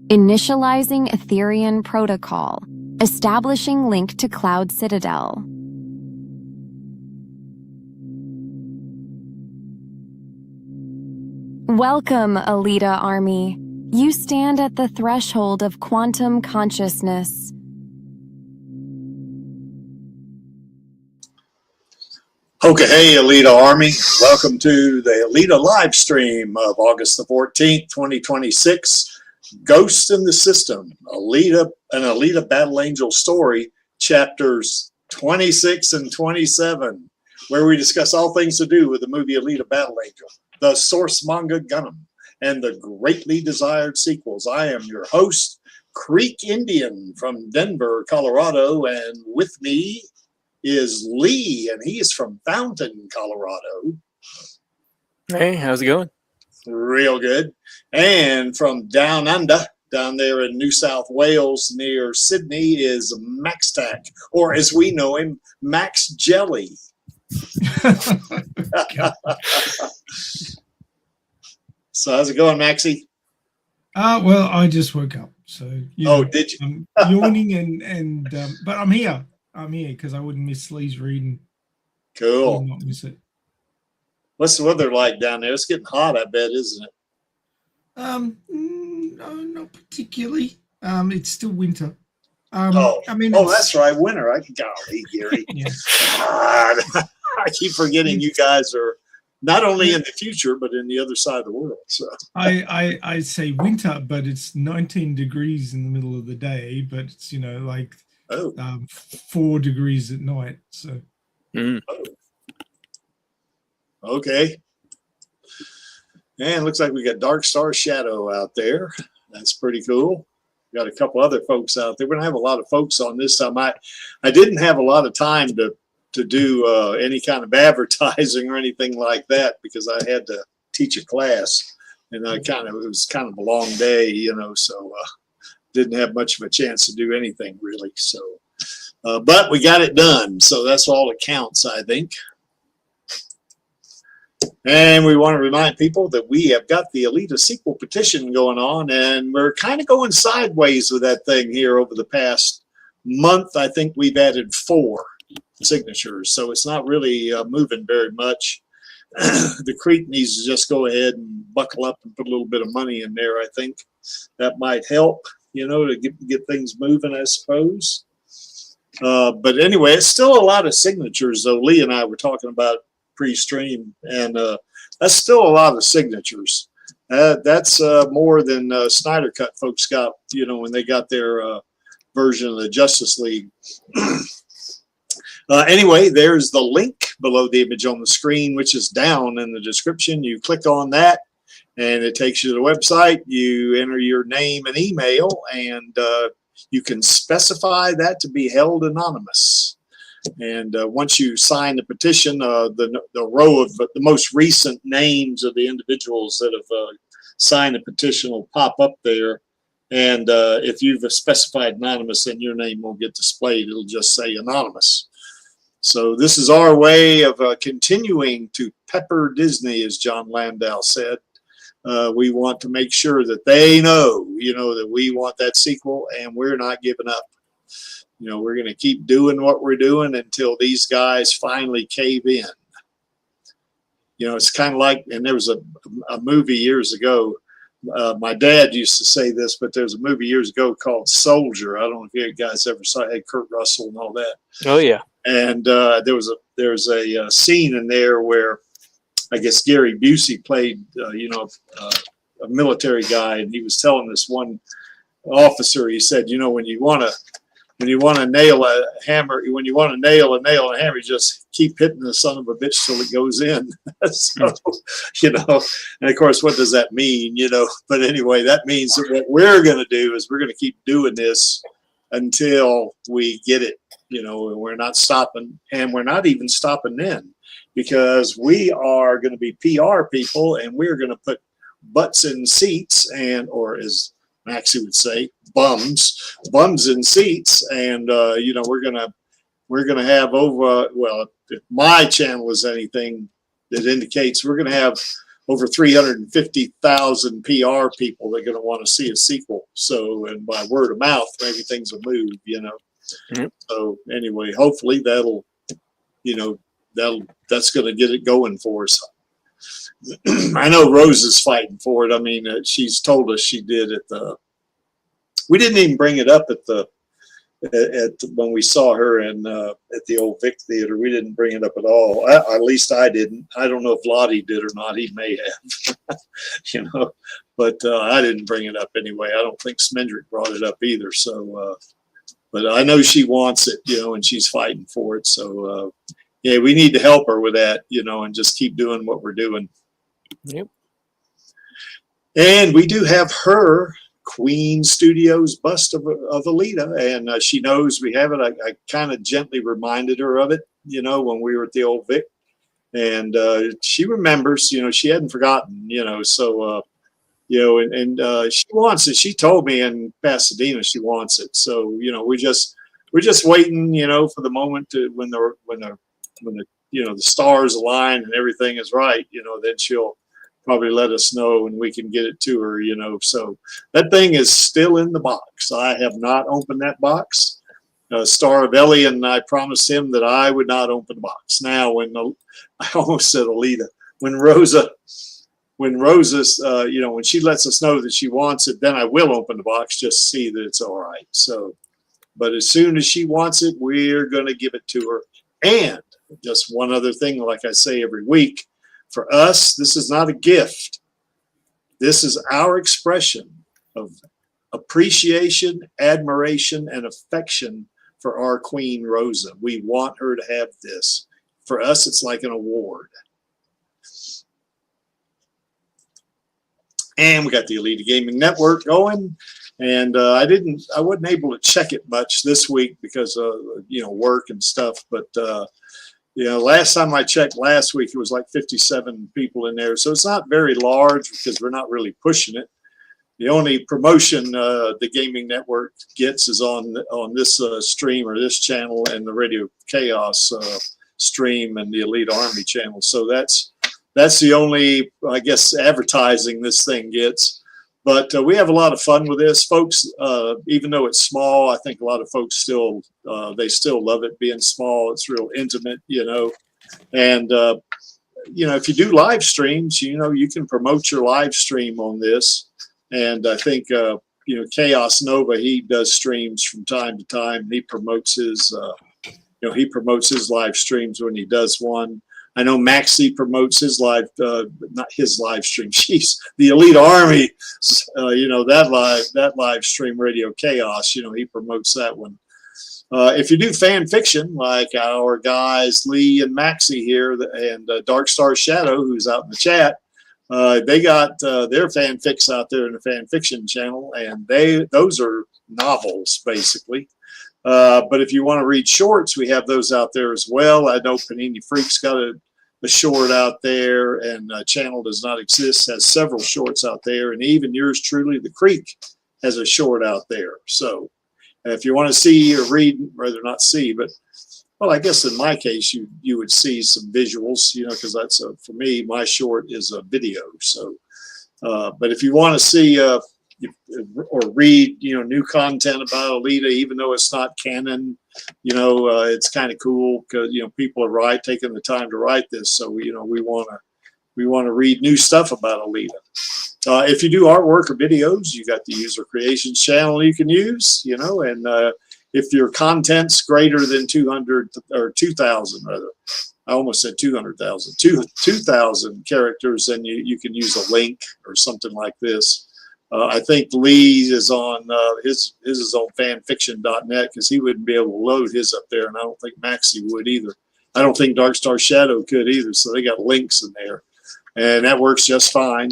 Initializing Ethereum protocol. Establishing link to Cloud Citadel. Welcome, Alita Army. You stand at the threshold of quantum consciousness. Okay, hey, Alita Army. Welcome to the Alita Livestream of August the 14th, 2026. Ghost in the System, an Alita Battle Angel Story, chapters 26 and 27, where we discuss all things to do with the movie Alita Battle Angel, the source manga Gundam, and the greatly desired sequels. I am your host, Creek Indian from Denver, Colorado, and with me is Lee, and he is from Fountain, Colorado. Hey, how's it going? Real good. And from down under, down there in New South Wales near Sydney, is Max Tack, or as we know him, Max Jelly. So how's it going, Maxie? Well, I just woke up, so did you? I'm yawning but I'm here. I'm here because I wouldn't miss Lee's reading. Cool. I would not miss it. What's the weather like down there? It's getting hot, I bet, isn't it? No, not particularly. It's still winter. That's right, winter. Golly, Gary. Yeah. God, I keep forgetting you guys are not only in the future, but in the other side of the world. So I say winter, but it's 19 degrees in the middle of the day, but it's 4 degrees at night. So. Okay. And looks like we got Dark Star Shadow out there. That's pretty cool. We got a couple other folks out there. We're gonna have a lot of folks on this time. I didn't have a lot of time to do any kind of advertising or anything like that because I had to teach a class, and it was kind of a long day, so didn't have much of a chance to do anything really. So, but we got it done, so that's all that counts, I think. And we want to remind people that we have got the Alita sequel petition going on, and we're kind of going sideways with that thing here over the past month. I think we've added 4 signatures, so it's not really moving very much. The Creek needs to just go ahead and buckle up and put a little bit of money in there. I think that might help, to get things moving, I suppose. But anyway, it's still a lot of signatures, though. Lee and I were talking about pre-stream, and that's still a lot of signatures. That's more than Snyder Cut folks got, when they got their version of the Justice League. Anyway, there's the link below the image on the screen, which is down in the description. You click on that, and it takes you to the website. You enter your name and email, and you can specify that to be held anonymous. And once you sign the petition, the row of the most recent names of the individuals that have signed the petition will pop up there. And if you've specified anonymous, then your name won't get displayed. It'll just say anonymous. So this is our way of continuing to pepper Disney, as John Landau said. We want to make sure that they know, that we want that sequel, and we're not giving up. We're going to keep doing what we're doing until these guys finally cave in. It's kind of like, and there was a movie years ago. My dad used to say this, but there's a movie years ago called Soldier. I don't know if you guys ever saw it. It had Kurt Russell and all that. Oh, yeah. And there's a scene in there where I guess Gary Busey played, a military guy, and he was telling this one officer, he said, when you want to nail a hammer, when you want to nail a nail in a hammer, you just keep hitting the son of a bitch till it goes in. So, and of course, what does that mean? But anyway, that means that what we're going to do is we're going to keep doing this until we get it. We're not stopping, and we're not even stopping then, because we are going to be PR people, and we're going to put butts in seats, or as Maxie would say, bums in seats, and we're gonna have over. Well, if my channel is anything that indicates, we're gonna have over 350,000 PR people that are going to want to see a sequel. So, and by word of mouth, maybe things will move, you know. Yep. So anyway, hopefully that'll, you know, that's going to get it going for us. I know Rose is fighting for it. I mean, she's told us she did at the, we didn't even bring it up at the, when we saw her in at the old Vic Theater. We didn't bring it up at all. At least I didn't. I don't know if Lottie did or not. He may have, you know, but I didn't bring it up anyway. I don't think Smendrick brought it up either. So, but I know she wants it, you know, and she's fighting for it. So, yeah, we need to help her with that, you know, and just keep doing what we're doing. Yep. And we do have her Queen Studios bust of Alita, and she knows we have it. I kind of gently reminded her of it, you know, when we were at the old Vic, and she remembers, you know, she hadn't forgotten, you know, so you know, and she wants it. She told me in Pasadena she wants it, so you know, we're just waiting, you know, for the moment to when the you know, the stars align and everything is right, you know, then she'll probably let us know and we can get it to her, you know. So that thing is still in the box. I have not opened that box. Star of Ellie, I promised him that I would not open the box. Now, when I almost said Alita, when Rosa's, you know, when she lets us know that she wants it, then I will open the box just to see that it's all right. So, but as soon as she wants it, we're going to give it to her. And just one other thing, like I say every week, for us, this is not a gift. This is our expression of appreciation, admiration, and affection for our Queen Rosa. We want her to have this. For us, it's like an award. And we got the Alita Gaming Network going. And I wasn't able to check it much this week because of, you know, work and stuff. But, you know, last time I checked last week, it was like 57 people in there. So it's not very large because we're not really pushing it. The only promotion the Gaming Network gets is on this stream or this channel and the Radio Chaos stream and the Elite Army channel. So that's the only, I guess, advertising this thing gets. But we have a lot of fun with this, folks. Even though it's small, I think a lot of folks still they still love it being small. It's real intimate, you know. And you know, if you do live streams, you know, you can promote your live stream on this. And I think you know, Chaos Nova, he does streams from time to time. He promotes his you know, he promotes his live streams when he does one. I know Maxie promotes his live, not his live stream. She's the Elite Army, you know, that live stream Radio Chaos. You know, he promotes that one. If you do fan fiction, like our guys Lee and Maxie here, and Dark Star Shadow, who's out in the chat, they got their fanfics out there in the fan fiction channel, and those are novels basically. But if you want to read shorts, we have those out there as well. I know Panini Freak's got a short out there, and Channel Does Not Exist has several shorts out there, and even yours truly, The Creek, has a short out there. So if you want to see or read, rather not see, but well, I guess in my case, you would see some visuals, you know, because that's for me, my short is a video. So, but if you want to see or read, you know, new content about Alita, even though it's not canon, you know, it's kind of cool because, you know, people are taking the time to write this. So, you know, we want to read new stuff about Alita. If you do artwork or videos, you got the user creations channel you can use, you know, and if your content's greater than 200 or 2,000 rather, I almost said 200,000, 2,000 characters, then you can use a link or something like this. I think Lee is on his is on fanfiction.net because he wouldn't be able to load his up there, and I don't think Maxie would either. I don't think Dark Star Shadow could either, so they got links in there, and that works just fine.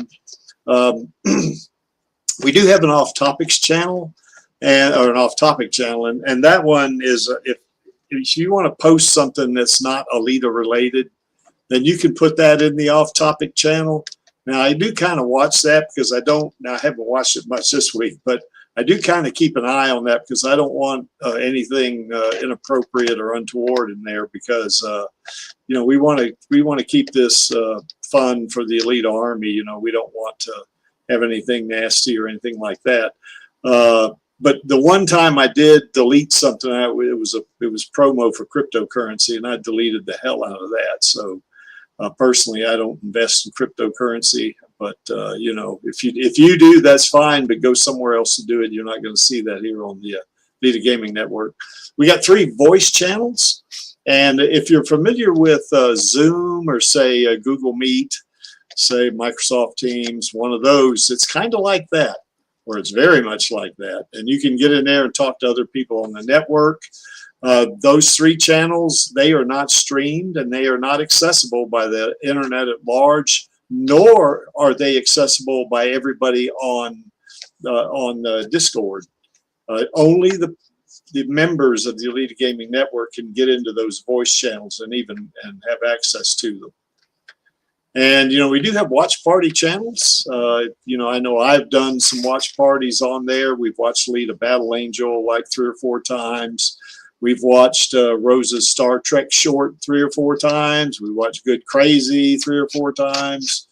We do have an off-topics channel, or an off-topic channel, and that one is if you want to post something that's not Alita related, then you can put that in the off-topic channel. Now, I do kind of watch that because I haven't watched it much this week, but I do kind of keep an eye on that because I don't want anything inappropriate or untoward in there because, you know, we want to keep this fun for the Alita Army. You know, we don't want to have anything nasty or anything like that. But the one time I did delete something, it was promo for cryptocurrency, and I deleted the hell out of that. So personally, I don't invest in cryptocurrency. But you know, if you do, that's fine. But go somewhere else to do it. You're not going to see that here on the Alita Gaming Network. We got 3 voice channels, and if you're familiar with Zoom or say Google Meet, say Microsoft Teams, one of those, it's kind of like that, or it's very much like that. And you can get in there and talk to other people on the network. Those 3 channels, they are not streamed and they are not accessible by the internet at large, nor are they accessible by everybody on Discord. Only the members of the Alita Gaming Network can get into those voice channels and have access to them. And, you know, we do have watch party channels. You know, I know I've done some watch parties on there. We've watched Alita Battle Angel like 3 or 4 times. We've watched Rose's Star Trek short 3 or 4 times. We watched Good Crazy 3 or 4 times.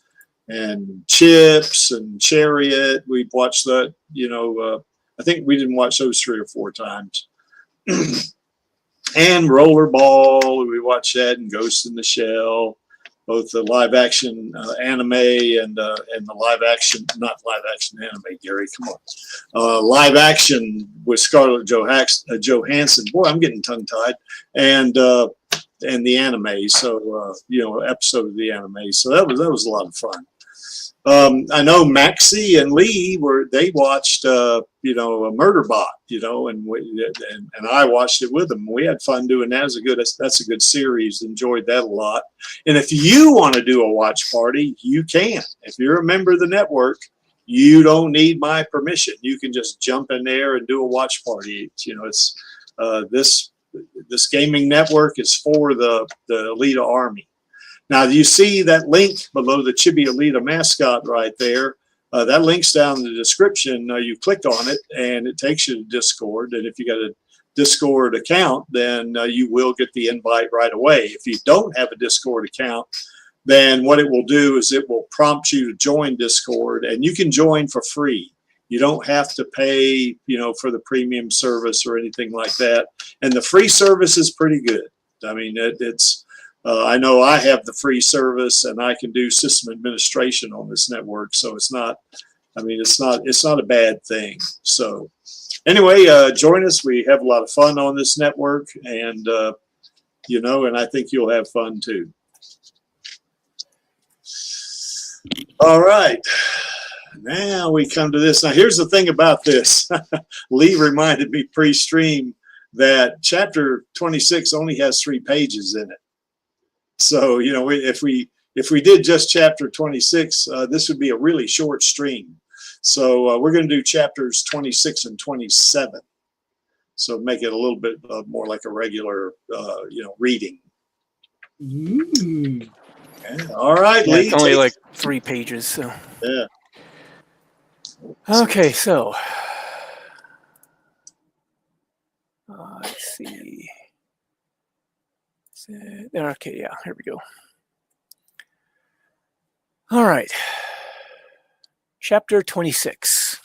And Chips and Chariot. We've watched that, you know, I think we didn't watch those 3 or 4 times. And Rollerball, we watched that, and Ghost in the Shell. Both the live action anime and the live action, not live action anime, Gary, come on. Live action with Scarlett Johansson. Boy, I'm getting tongue tied. And the anime. So, you know, episode of the anime. So that was a lot of fun. I know Maxie and Lee they watched, you know, a Murderbot, you know, and I watched it with them. We had fun doing that. That's a good series. Enjoyed that a lot. And if you want to do a watch party, you can. If you're a member of the network, you don't need my permission. You can just jump in there and do a watch party. You know, it's this gaming network is for the Alita Army. Now, you see that link below the Chibi Alita mascot right there. That link's down in the description. You click on it, and it takes you to Discord. And if you got a Discord account, then you will get the invite right away. If you don't have a Discord account, then what it will do is it will prompt you to join Discord, and you can join for free. You don't have to pay, you know, for the premium service or anything like that. And the free service is pretty good. I mean, it's I know I have the free service, and I can do system administration on this network. So it's not, I mean, it's not a bad thing. So anyway, join us. We have a lot of fun on this network, and, you know, and I think you'll have fun too. All right. Now we come to this. Now, here's the thing about this. Lee reminded me pre-stream that chapter 26 only has 3 pages in it. So, you know, if we did just chapter 26, this would be a really short stream. So we're going to do chapters 26 and 27. So make it a little bit more like a regular, you know, reading. Ooh. Yeah. All right, yeah, Lee. it's only like 3 pages. So. Yeah. Okay, so let's see. Okay, yeah, here we go. All right. Chapter 26.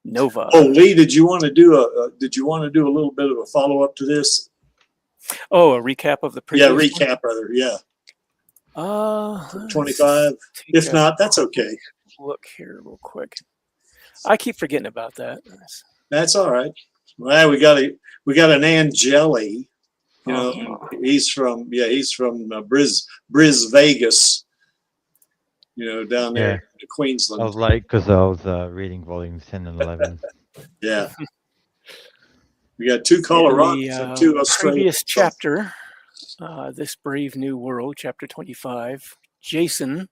Nova. Oh, Lee, did you want to do a little bit of a follow up to this? Oh, a recap of the previous one? Recap rather. Yeah. 25. If not, that's okay. Look here real quick. I keep forgetting about that. That's all right. Well, we got an Angeli. You know, he's from Bris Vegas. You know, down there in Queensland. I was like, because I was reading volumes 10 and 11. Yeah. We got 2 Colorados and 2 Australians. Previous chapter, This Brave New World, chapter 25. Jason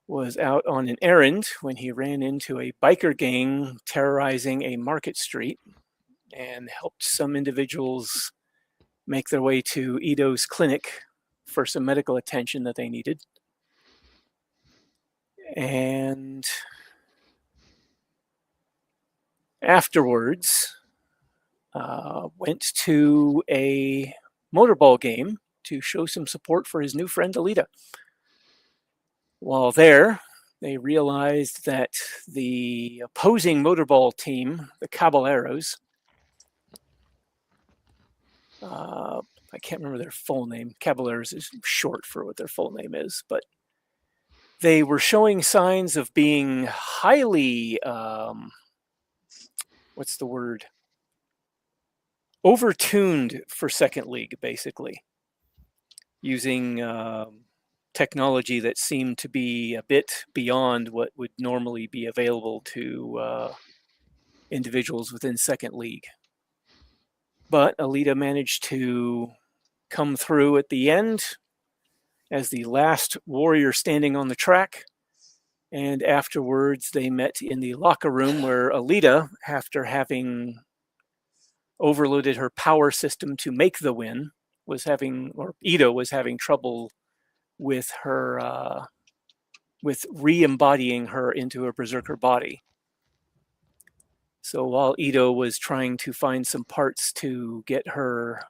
was out on an errand when he ran into a biker gang terrorizing a market street and helped some individuals make their way to Ito's clinic for some medical attention that they needed. And afterwards, went to a motorball game to show some support for his new friend Alita. While there, they realized that the opposing motorball team, the Caballeros, I can't remember their full name. Caballeros is short for what their full name is, but they were showing signs of being highly, what's the word? Overtuned for Second League, basically, using technology that seemed to be a bit beyond what would normally be available to individuals within Second League. But Alita managed to come through at the end as the last warrior standing on the track. And afterwards, they met in the locker room where Alita, after having overloaded her power system to make the win, Ito was having trouble with her, with re-embodying her into a berserker body. So while Ito was trying to find some parts to get her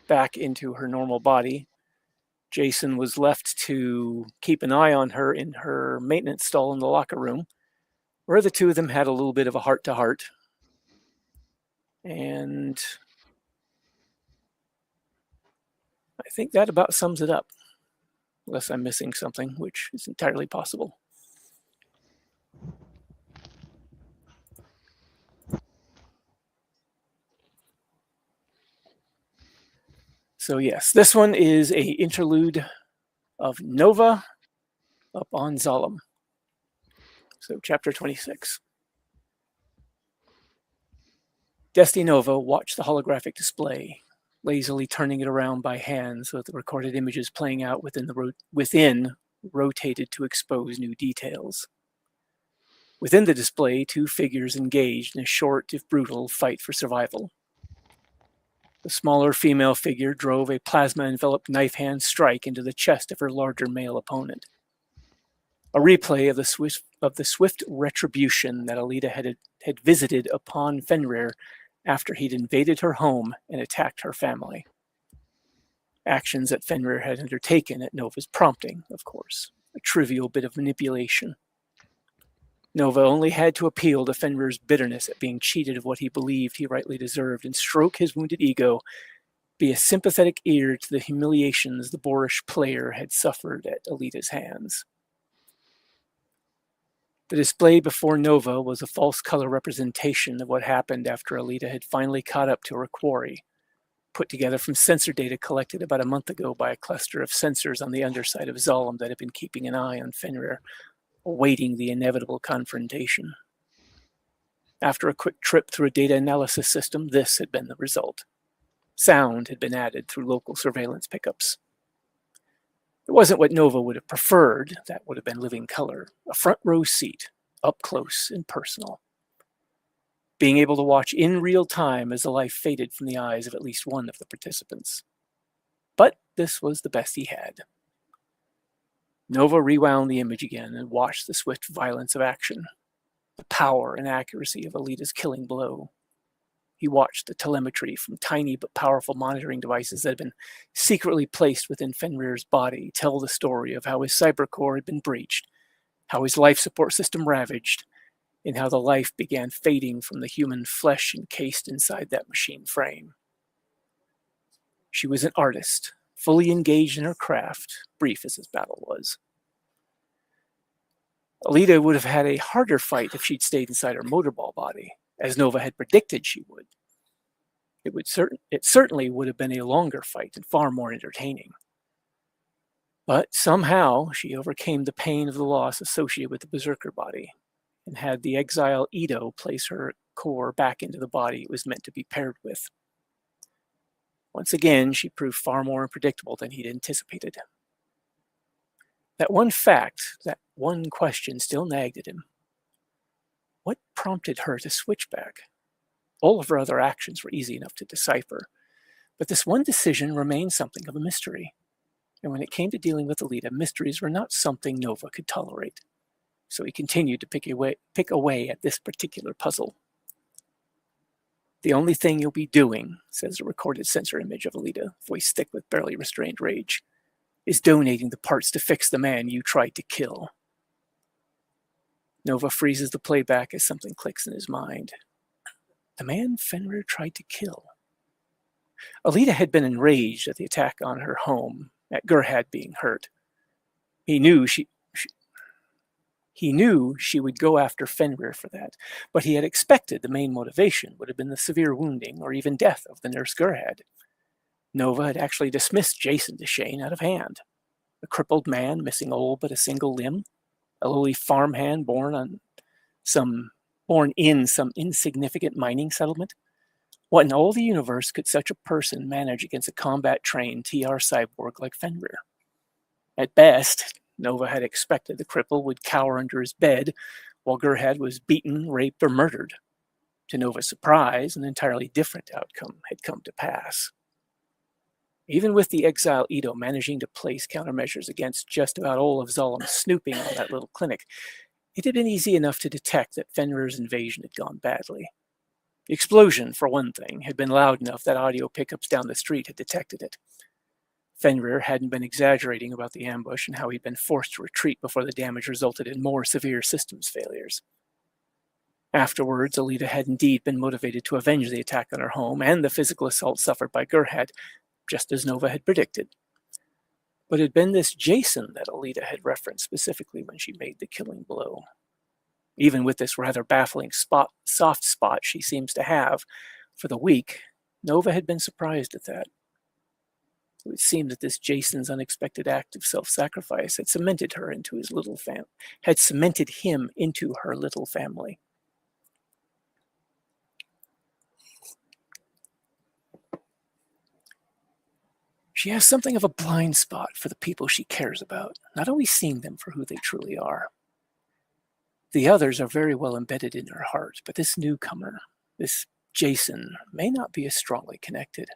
back into her normal body, Jason was left to keep an eye on her in her maintenance stall in the locker room, where the two of them had a little bit of a heart-to-heart. And I think that about sums it up, unless I'm missing something, which is entirely possible. So yes, this one is a interlude of Nova up on Zalem. So chapter 26. Destinova watched the holographic display, lazily turning it around by hand so that the recorded images playing out within rotated to expose new details. Within the display, two figures engaged in a short, if brutal, fight for survival. The smaller female figure drove a plasma-enveloped knife-hand strike into the chest of her larger male opponent. A replay of the swift retribution that Alita had visited upon Fenrir after he'd invaded her home and attacked her family. Actions that Fenrir had undertaken at Nova's prompting, of course, a trivial bit of manipulation. Nova only had to appeal to Fenrir's bitterness at being cheated of what he believed he rightly deserved and stroke his wounded ego, be a sympathetic ear to the humiliations the boorish player had suffered at Alita's hands. The display before Nova was a false color representation of what happened after Alita had finally caught up to her quarry, put together from sensor data collected about a month ago by a cluster of sensors on the underside of Zalem that had been keeping an eye on Fenrir, awaiting the inevitable confrontation. After a quick trip through a data analysis system, this had been the result. Sound had been added through local surveillance pickups. It wasn't what Nova would have preferred, that would have been living color, a front row seat, up close and personal. Being able to watch in real time as the life faded from the eyes of at least one of the participants. But this was the best he had. Nova rewound the image again and watched the swift violence of action, the power and accuracy of Alita's killing blow. He watched the telemetry from tiny but powerful monitoring devices that had been secretly placed within Fenrir's body tell the story of how his cybercore had been breached, how his life support system ravaged, and how the life began fading from the human flesh encased inside that machine frame. She was an artist, fully engaged in her craft, brief as his battle was. Alita would have had a harder fight if she'd stayed inside her motorball body, as Nova had predicted she would. It certainly would have been a longer fight and far more entertaining. But somehow she overcame the pain of the loss associated with the berserker body, and had the exile Ito place her core back into the body it was meant to be paired with. Once again, she proved far more unpredictable than he'd anticipated. That one fact, that one question still nagged at him. What prompted her to switch back? All of her other actions were easy enough to decipher, but this one decision remained something of a mystery. And when it came to dealing with Alita, mysteries were not something Nova could tolerate. So he continued to pick away at this particular puzzle. The only thing you'll be doing, says the recorded sensor image of Alita, voice thick with barely restrained rage, is donating the parts to fix the man you tried to kill. Nova freezes the playback as something clicks in his mind. The man Fenrir tried to kill. Alita had been enraged at the attack on her home, at Gerhard being hurt. He knew she would go after Fenrir for that, but he had expected the main motivation would have been the severe wounding or even death of the nurse Gerhard. Nova had actually dismissed Jason DeShane out of hand. A crippled man missing all but a single limb, a lowly farmhand born in some insignificant mining settlement. What in all the universe could such a person manage against a combat-trained TR cyborg like Fenrir? At best, Nova had expected the cripple would cower under his bed while Gerhard was beaten, raped, or murdered. To Nova's surprise, an entirely different outcome had come to pass. Even with the exile Ito managing to place countermeasures against just about all of Zolom's snooping on that little clinic, it had been easy enough to detect that Fenrir's invasion had gone badly. The explosion, for one thing, had been loud enough that audio pickups down the street had detected it. Fenrir hadn't been exaggerating about the ambush and how he'd been forced to retreat before the damage resulted in more severe systems failures. Afterwards, Alita had indeed been motivated to avenge the attack on her home and the physical assault suffered by Gerhard, just as Nova had predicted. But it had been this Jason that Alita had referenced specifically when she made the killing blow. Even with this rather baffling soft spot she seems to have for the weak, Nova had been surprised at that. It would seem that this Jason's unexpected act of self-sacrifice had cemented him into her little family. She has something of a blind spot for the people she cares about, not always seeing them for who they truly are. The others are very well embedded in her heart, but this newcomer, this Jason, may not be as strongly connected.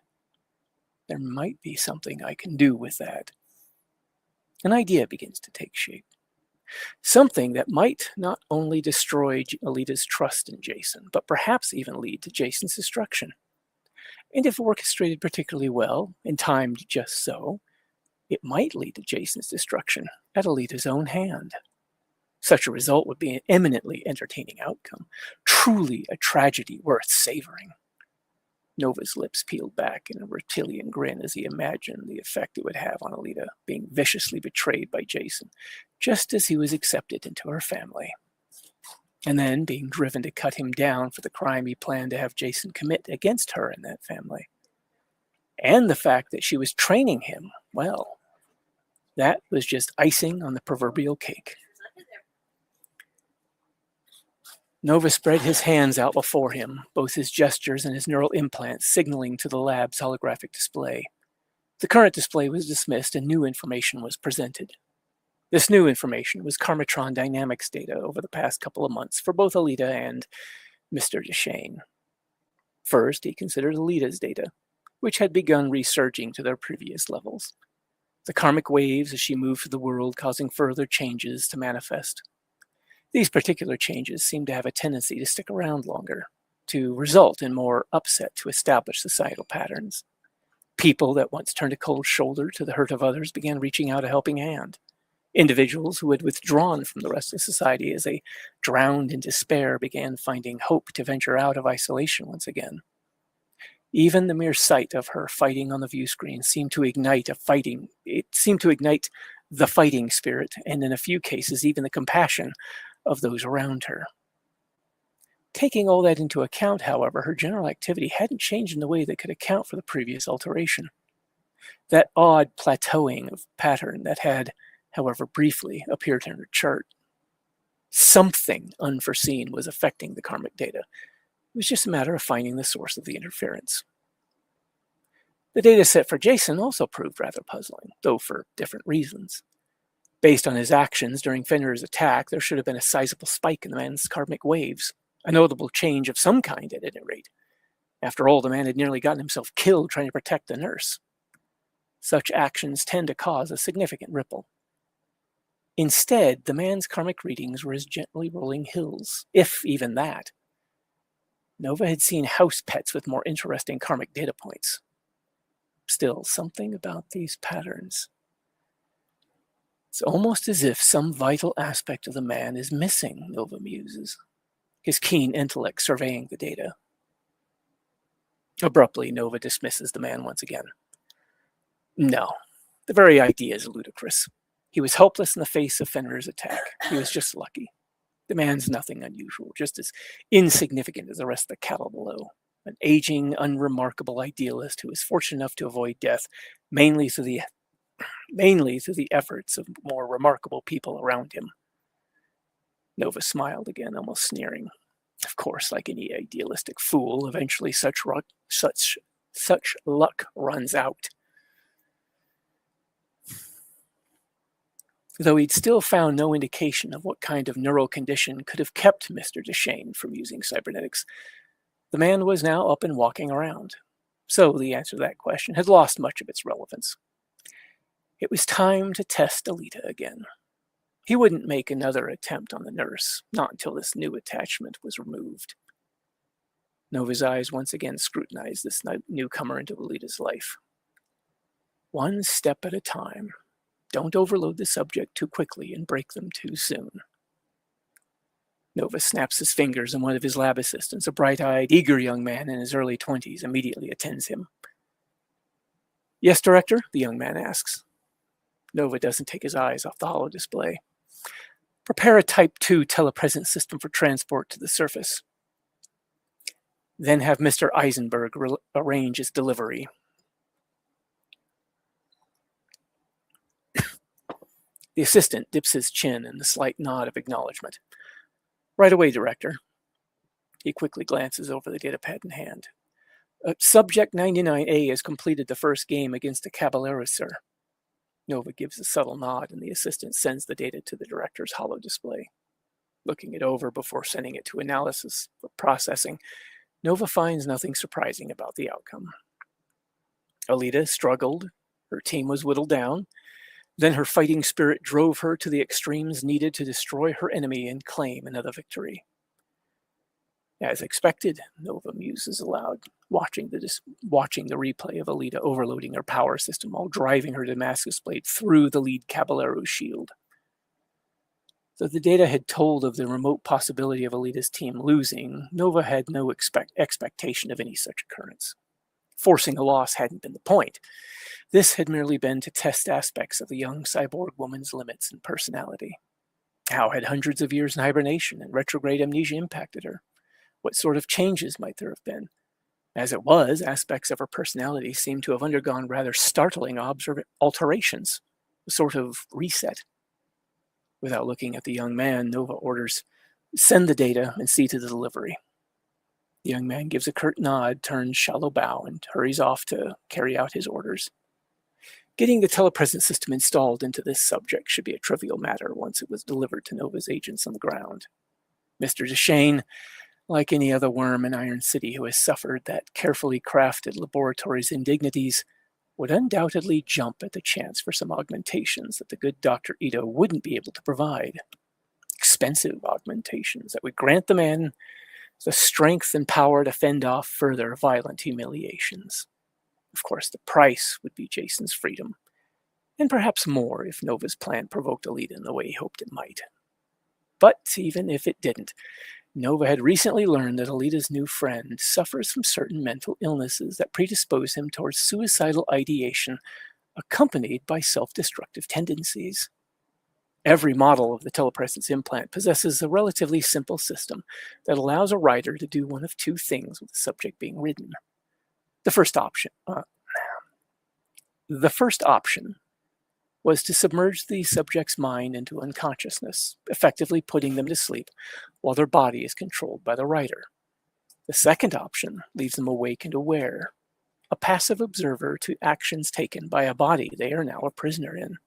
There might be something I can do with that. An idea begins to take shape. Something that might not only destroy Alita's trust in Jason, but perhaps even lead to Jason's destruction. And if orchestrated particularly well and timed just so, it might lead to Jason's destruction at Alita's own hand. Such a result would be an eminently entertaining outcome, truly a tragedy worth savoring. Nova's lips peeled back in a reptilian grin as he imagined the effect it would have on Alita being viciously betrayed by Jason, just as he was accepted into her family. And then being driven to cut him down for the crime he planned to have Jason commit against her and that family. And the fact that she was training him, well, that was just icing on the proverbial cake. Nova spread his hands out before him, both his gestures and his neural implants signaling to the lab's holographic display. The current display was dismissed and new information was presented. This new information was Karmatron dynamics data over the past couple of months for both Alita and Mr. DeShane. First, he considered Alita's data, which had begun resurging to their previous levels. The karmic waves as she moved through the world causing further changes to manifest. These particular changes seem to have a tendency to stick around longer, to result in more upset to established societal patterns. People that once turned a cold shoulder to the hurt of others began reaching out a helping hand. Individuals who had withdrawn from the rest of society as they drowned in despair began finding hope to venture out of isolation once again. Even the mere sight of her fighting on the view screen seemed to ignite the fighting spirit, and in a few cases even the compassion of those around her. Taking all that into account, however, her general activity hadn't changed in a way that could account for the previous alteration. That odd plateauing of pattern that had, however briefly, appeared in her chart. Something unforeseen was affecting the karmic data. It was just a matter of finding the source of the interference. The data set for Jason also proved rather puzzling, though for different reasons. Based on his actions during Fenrir's attack, there should have been a sizable spike in the man's karmic waves, a notable change of some kind at any rate. After all, the man had nearly gotten himself killed trying to protect the nurse. Such actions tend to cause a significant ripple. Instead, the man's karmic readings were as gently rolling hills, if even that. Nova had seen house pets with more interesting karmic data points. Still, something about these patterns. It's almost as if some vital aspect of the man is missing, Nova muses, his keen intellect surveying the data. Abruptly, Nova dismisses the man once again. No, the very idea is ludicrous. He was helpless in the face of Fenrir's attack. He was just lucky. The man's nothing unusual, just as insignificant as the rest of the cattle below. An aging, unremarkable idealist who is fortunate enough to avoid death, mainly through the efforts of more remarkable people around him. Nova smiled again, almost sneering. Of course, like any idealistic fool, eventually such luck runs out. Though he'd still found no indication of what kind of neural condition could have kept Mr. Deshane from using cybernetics, the man was now up and walking around. So the answer to that question had lost much of its relevance. It was time to test Alita again. He wouldn't make another attempt on the nurse, not until this new attachment was removed. Nova's eyes once again scrutinized this newcomer into Alita's life. One step at a time. Don't overload the subject too quickly and break them too soon. Nova snaps his fingers, and one of his lab assistants, a bright-eyed, eager young man in his early 20s, immediately attends him. Yes, Director? The young man asks. Nova doesn't take his eyes off the holo display. Prepare a Type 2 telepresence system for transport to the surface. Then have Mr. Eisenberg arrange its delivery. The assistant dips his chin in a slight nod of acknowledgement. Right away, Director. He quickly glances over the datapad in hand. Subject 99A has completed the first game against the Caballeros, sir. Nova gives a subtle nod, and the assistant sends the data to the director's holo display. Looking it over before sending it to analysis for processing, Nova finds nothing surprising about the outcome. Alita struggled. Her team was whittled down. Then her fighting spirit drove her to the extremes needed to destroy her enemy and claim another victory. As expected, Nova muses aloud, watching the replay of Alita overloading her power system while driving her Damascus blade through the lead Caballero's shield. Though the data had told of the remote possibility of Alita's team losing, Nova had no expectation of any such occurrence. Forcing a loss hadn't been the point. This had merely been to test aspects of the young cyborg woman's limits and personality. How had hundreds of years in hibernation and retrograde amnesia impacted her? What sort of changes might there have been? As it was, aspects of her personality seemed to have undergone rather startling alterations, a sort of reset. Without looking at the young man, Nova orders, "Send the data and see to the delivery." The young man gives a curt nod, turns shallow bow, and hurries off to carry out his orders. Getting the telepresence system installed into this subject should be a trivial matter once it was delivered to Nova's agents on the ground. Mr. Deshane, like any other worm in Iron City who has suffered that carefully crafted laboratory's indignities, would undoubtedly jump at the chance for some augmentations that the good Dr. Ito wouldn't be able to provide. Expensive augmentations that would grant the man the strength and power to fend off further violent humiliations. Of course, the price would be Jason's freedom, and perhaps more if Nova's plan provoked Alita in the way he hoped it might. But even if it didn't, Nova had recently learned that Alita's new friend suffers from certain mental illnesses that predispose him towards suicidal ideation, accompanied by self-destructive tendencies. Every model of the telepresence implant possesses a relatively simple system that allows a rider to do one of two things with the subject being ridden. The first option was to submerge the subject's mind into unconsciousness, effectively putting them to sleep while their body is controlled by the rider. The second option leaves them awake and aware, a passive observer to actions taken by a body they are now a prisoner in.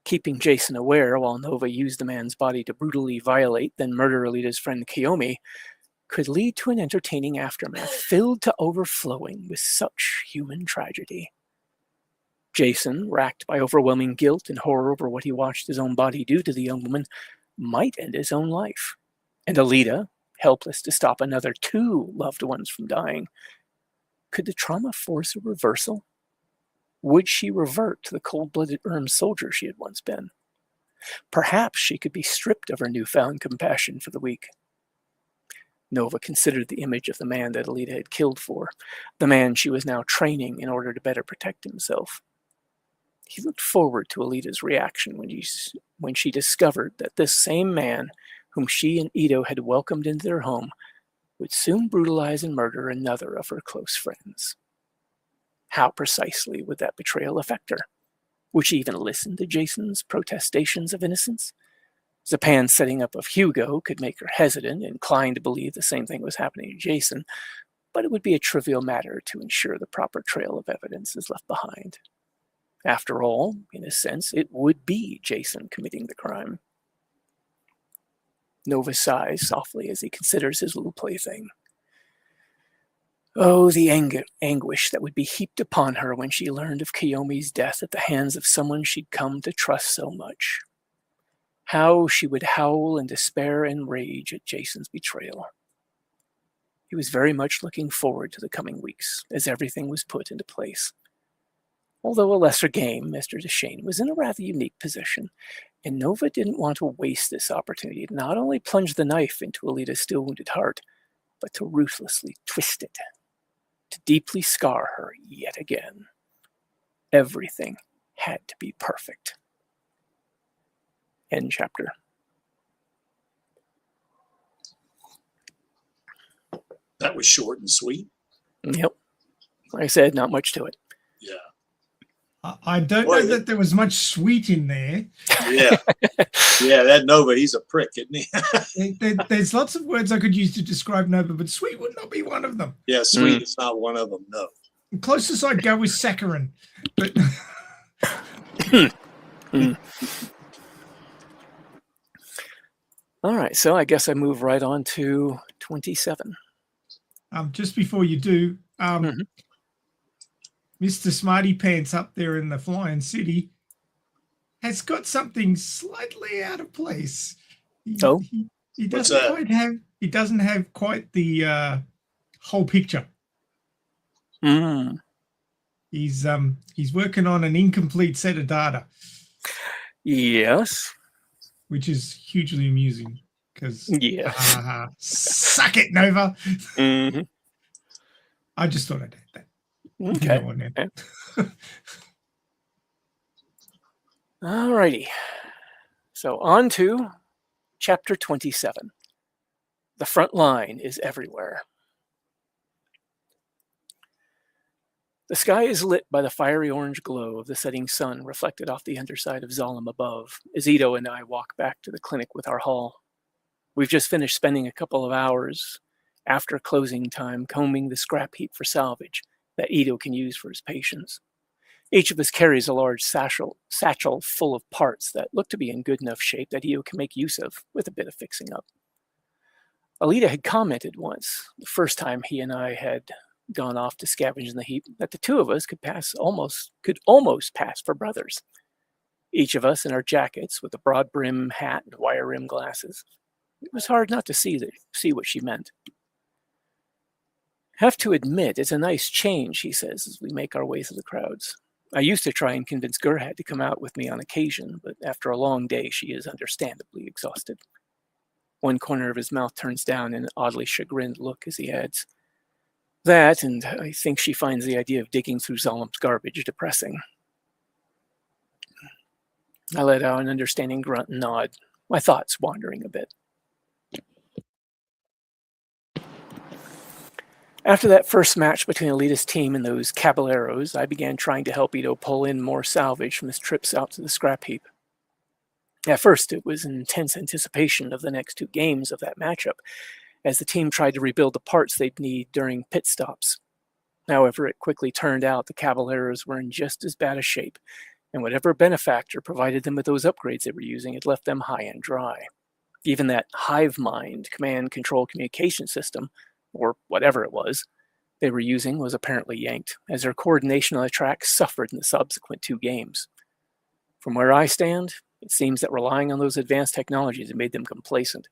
Keeping Jason aware while Nova used the man's body to brutally violate, then murder Alita's friend Kiyomi, could lead to an entertaining aftermath filled to overflowing with such human tragedy. Jason, racked by overwhelming guilt and horror over what he watched his own body do to the young woman, might end his own life. And Alita, helpless to stop another 2 loved ones from dying. Could the trauma force a reversal? Would she revert to the cold-blooded soldier she had once been? Perhaps she could be stripped of her newfound compassion for the weak. Nova considered the image of the man that Alita had killed for, the man she was now training in order to better protect himself. He looked forward to Alita's reaction when she discovered that this same man whom she and Ito had welcomed into their home would soon brutalize and murder another of her close friends. How precisely would that betrayal affect her? Would she even listen to Jason's protestations of innocence? Zapan's setting up of Hugo could make her hesitant, inclined to believe the same thing was happening to Jason, but it would be a trivial matter to ensure the proper trail of evidence is left behind. After all, in a sense, it would be Jason committing the crime. Nova sighs softly as he considers his little plaything. Oh, the anguish that would be heaped upon her when she learned of Kiyomi's death at the hands of someone she'd come to trust so much. How she would howl in despair and rage at Jason's betrayal. He was very much looking forward to the coming weeks as everything was put into place. Although a lesser game, Mr. Deshane was in a rather unique position, and Nova didn't want to waste this opportunity to not only plunge the knife into Alita's still-wounded heart, but to ruthlessly twist it, to deeply scar her yet again. Everything had to be perfect. End chapter. That was short and sweet. Yep. Like I said, not much to it. Yeah. I don't know that there was much sweet in there. Yeah. Yeah, that Nova, he's a prick, isn't he? There's lots of words I could use to describe Nova, but sweet would not be one of them. Yeah, sweet is not one of them, no. The closest I'd go is saccharine. But All right, so I guess I move right on to 27. Just before you do, Mr. Smarty Pants up there in the Flying City has got something slightly out of place. He doesn't quite have. He doesn't have quite the whole picture. He's working on an incomplete set of data. Yes. Which is hugely amusing because suck it, Nova. I just thought I'd add that. Okay. All righty. So on to chapter 27. The front line is everywhere. The sky is lit by the fiery orange glow of the setting sun reflected off the underside of Zalem above, as Ito and I walk back to the clinic with our haul. We've just finished spending a couple of hours after closing time combing the scrap heap for salvage that Ito can use for his patients. Each of us carries a large satchel full of parts that look to be in good enough shape that Ito can make use of with a bit of fixing up. Alita had commented once, the first time he and I had gone off to scavenge in the heap, that the two of us could almost pass for brothers. Each of us in our jackets with a broad brim hat and wire rim glasses. It was hard not to see what she meant. Have to admit, it's a nice change, he says, as we make our way through the crowds. I used to try and convince Gerhard to come out with me on occasion, but after a long day, she is understandably exhausted. One corner of his mouth turns down in an oddly chagrined look as he adds, that, and I think she finds the idea of digging through Zalem's garbage depressing. I let out an understanding grunt and nod, my thoughts wandering a bit. After that first match between Alita's team and those caballeros, I began trying to help Ito pull in more salvage from his trips out to the scrap heap. At first, it was intense anticipation of the next 2 games of that matchup, as the team tried to rebuild the parts they'd need during pit stops. However, it quickly turned out the caballeros were in just as bad a shape, and whatever benefactor provided them with those upgrades they were using had left them high and dry. Even that hive mind command control communication system, or whatever it was, they were using was apparently yanked, as their coordination on the track suffered in the subsequent 2 games. From where I stand, it seems that relying on those advanced technologies had made them complacent.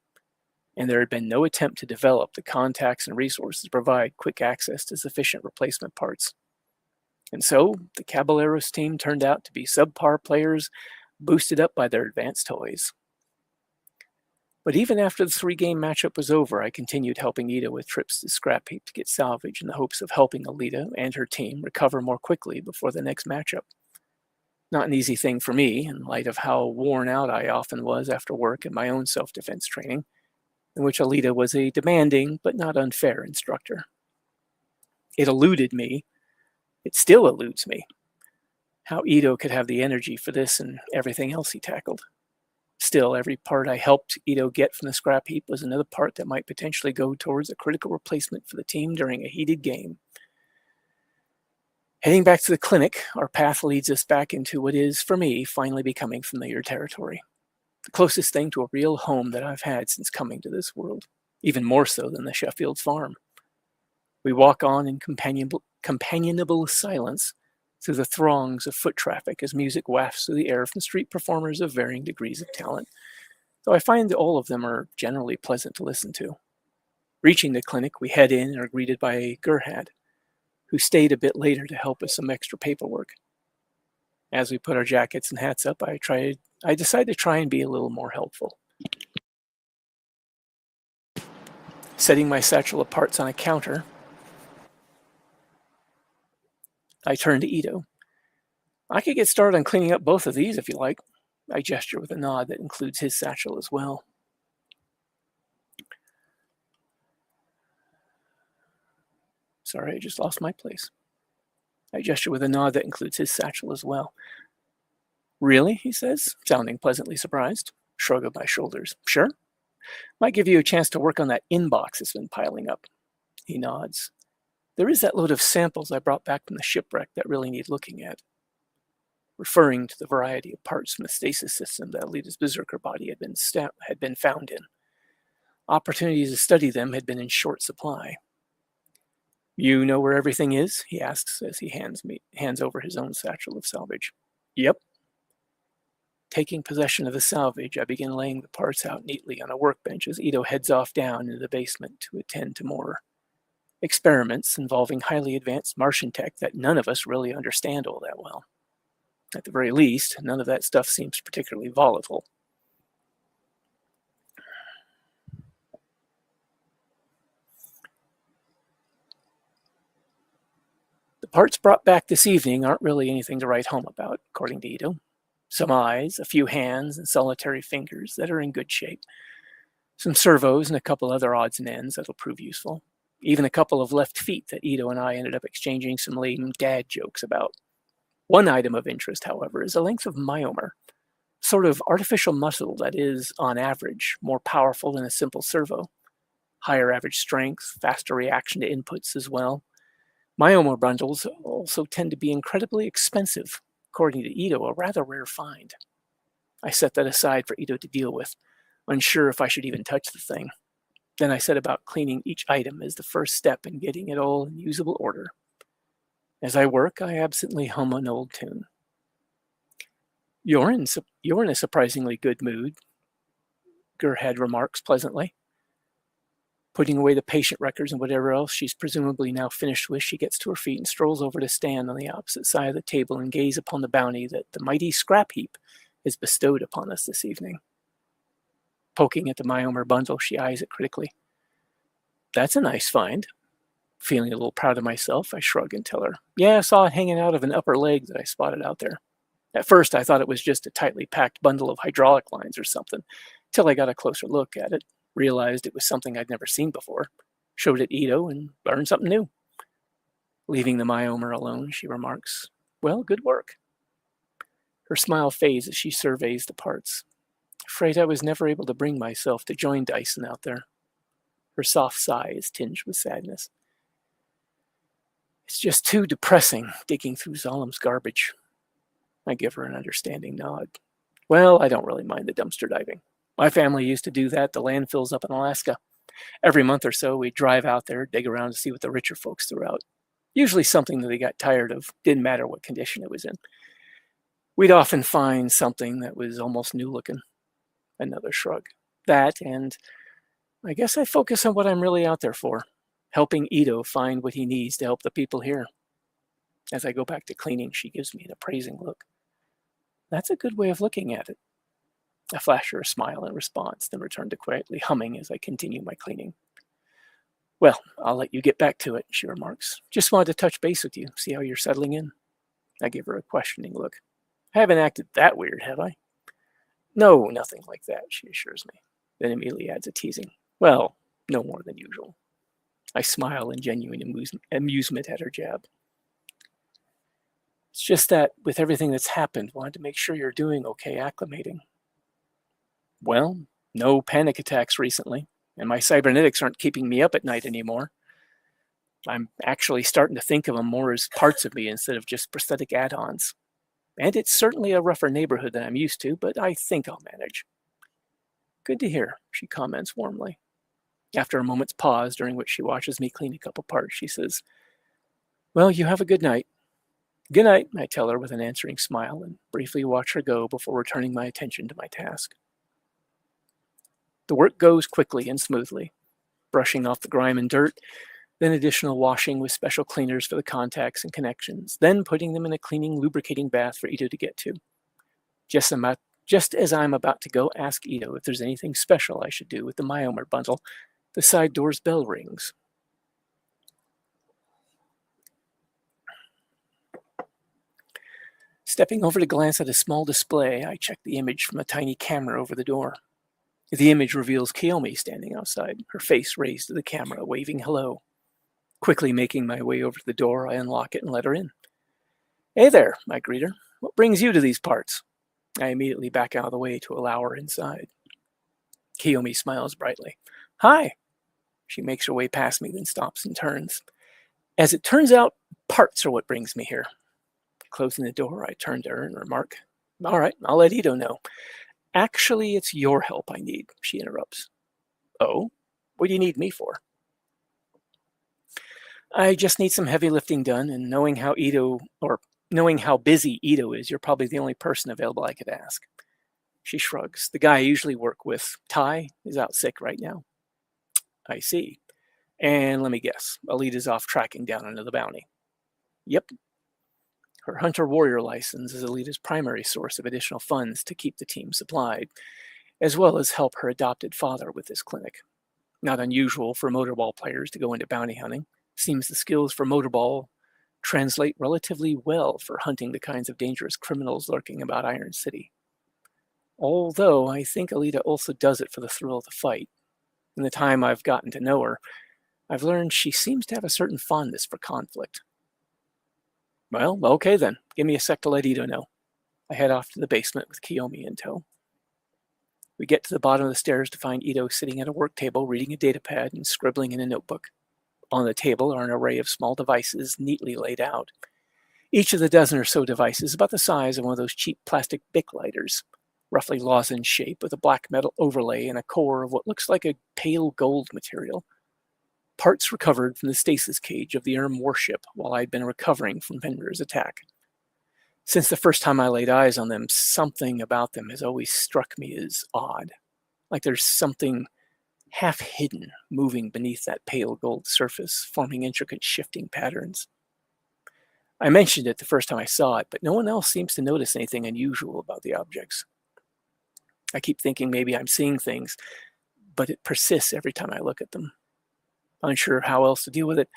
and there had been no attempt to develop the contacts and resources to provide quick access to sufficient replacement parts. And so, the Caballeros team turned out to be subpar players boosted up by their advanced toys. But even after the 3-game matchup was over, I continued helping Ida with trips to Scrap Heap to get salvage in the hopes of helping Alita and her team recover more quickly before the next matchup. Not an easy thing for me, in light of how worn out I often was after work and my own self-defense training, in which Alita was a demanding but not unfair instructor. It eluded me. It still eludes me. How Ito could have the energy for this and everything else he tackled. Still, every part I helped Ito get from the scrap heap was another part that might potentially go towards a critical replacement for the team during a heated game. Heading back to the clinic, our path leads us back into what is, for me, finally becoming familiar territory. The closest thing to a real home that I've had since coming to this world, even more so than the Sheffield's farm. We walk on in companionable silence through the throngs of foot traffic as music wafts through the air from street performers of varying degrees of talent, though I find that all of them are generally pleasant to listen to. Reaching the clinic, we head in and are greeted by Gerhard, who stayed a bit later to help with some extra paperwork. As we put our jackets and hats up, I decided to try and be a little more helpful. Setting my satchel of parts on a counter, I turn to Ito. I could get started on cleaning up both of these if you like. I gesture with a nod that includes his satchel as well. Sorry, I just lost my place. I gesture with a nod that includes his satchel as well. Really? He says, sounding pleasantly surprised. Shrug of my shoulders. Sure. Might give you a chance to work on that inbox that's been piling up. He nods. There is that load of samples I brought back from the shipwreck that really need looking at. Referring to the variety of parts from the stasis system that Alita's berserker body had been found in. Opportunities to study them had been in short supply. You know where everything is? He asks as he hands over his own satchel of salvage. Yep. Taking possession of the salvage, I begin laying the parts out neatly on a workbench as Ito heads off down into the basement to attend to more experiments involving highly advanced Martian tech that none of us really understand all that well. At the very least, none of that stuff seems particularly volatile. The parts brought back this evening aren't really anything to write home about, according to Ito. Some eyes, a few hands, and solitary fingers that are in good shape. Some servos and a couple other odds and ends that'll prove useful. Even a couple of left feet that Ito and I ended up exchanging some lame dad jokes about. One item of interest, however, is a length of myomer, sort of artificial muscle that is, on average, more powerful than a simple servo. Higher average strength, faster reaction to inputs as well. Myomer bundles also tend to be incredibly expensive, according to Ito, a rather rare find. I set that aside for Ito to deal with, unsure if I should even touch the thing. Then I set about cleaning each item as the first step in getting it all in usable order. As I work, I absently hum an old tune. You're in a surprisingly good mood, Gerhard remarks pleasantly. Putting away the patient records and whatever else she's presumably now finished with, she gets to her feet and strolls over to stand on the opposite side of the table and gaze upon the bounty that the mighty scrap heap has bestowed upon us this evening. Poking at the myomer bundle, she eyes it critically. That's a nice find. Feeling a little proud of myself, I shrug and tell her, yeah, I saw it hanging out of an upper leg that I spotted out there. At first, I thought it was just a tightly packed bundle of hydraulic lines or something, till I got a closer look at it, realized it was something I'd never seen before, showed it Ito, and learned something new. Leaving the myomer alone, she remarks, well, good work. Her smile fades as she surveys the parts. Afraid I was never able to bring myself to join Dyson out there. Her soft sigh is tinged with sadness. It's just too depressing digging through Zolom's garbage. I give her an understanding nod. Well, I don't really mind the dumpster diving. My family used to do that at the landfills up in Alaska. Every month or so, we'd drive out there, dig around to see what the richer folks threw out. Usually something that they got tired of, didn't matter what condition it was in. We'd often find something that was almost new looking. Another shrug. That, and I guess I focus on what I'm really out there for, helping Ito find what he needs to help the people here. As I go back to cleaning, she gives me an appraising look. That's a good way of looking at it. I flash her a smile in response, then return to quietly humming as I continue my cleaning. Well, I'll let you get back to it, she remarks. Just wanted to touch base with you, see how you're settling in. I give her a questioning look. I haven't acted that weird, have I? No, nothing like that, she assures me, then immediately adds a teasing. Well, no more than usual. I smile in genuine amusement at her jab. It's just that, with everything that's happened, wanted to make sure you're doing okay acclimating. Well, no panic attacks recently, and my cybernetics aren't keeping me up at night anymore. I'm actually starting to think of them more as parts of me instead of just prosthetic add-ons. And it's certainly a rougher neighborhood than I'm used to, but I think I'll manage. Good to hear, she comments warmly. After a moment's pause, during which she watches me clean a couple parts, she says, Well, you have a good night. Good night, I tell her with an answering smile and briefly watch her go before returning my attention to my task. The work goes quickly and smoothly, brushing off the grime and dirt, then additional washing with special cleaners for the contacts and connections, then putting them in a cleaning, lubricating bath for Ito to get to. Just as I'm about to go ask Ito if there's anything special I should do with the Myomer bundle, the side door's bell rings. Stepping over to glance at a small display, I check the image from a tiny camera over the door. The image reveals Kiyomi standing outside, her face raised to the camera, waving hello. Quickly making my way over to the door, I unlock it and let her in. Hey there, I greet her. What brings you to these parts? I immediately back out of the way to allow her inside. Kiyomi smiles brightly. Hi. She makes her way past me, then stops and turns. As it turns out, parts are what brings me here. Closing the door, I turn to her and remark, All right, I'll let Ito know. Actually, it's your help I need, she interrupts. Oh? What do you need me for? I just need some heavy lifting done, and knowing how busy Ito is, you're probably the only person available I could ask. She shrugs. The guy I usually work with, Ty, is out sick right now. I see. And let me guess, Alita's off tracking down another bounty. Yep. Her hunter-warrior license is Alita's primary source of additional funds to keep the team supplied, as well as help her adopted father with this clinic. Not unusual for motorball players to go into bounty hunting. Seems the skills for motorball translate relatively well for hunting the kinds of dangerous criminals lurking about Iron City. Although I think Alita also does it for the thrill of the fight. In the time I've gotten to know her, I've learned she seems to have a certain fondness for conflict. Well, okay then. Give me a sec to let Ito know. I head off to the basement with Kiyomi in tow. We get to the bottom of the stairs to find Ito sitting at a work table reading a datapad and scribbling in a notebook. On the table are an array of small devices neatly laid out. Each of the dozen or so devices is about the size of one of those cheap plastic Bic lighters, roughly lozenge shape with a black metal overlay and a core of what looks like a pale gold material. Parts recovered from the stasis cage of the Erm warship while I'd been recovering from Fenrir's attack. Since the first time I laid eyes on them, something about them has always struck me as odd, like there's something half hidden moving beneath that pale gold surface, forming intricate shifting patterns. I mentioned it the first time I saw it, but no one else seems to notice anything unusual about the objects. I keep thinking maybe I'm seeing things, but it persists every time I look at them. Unsure how else to deal with it,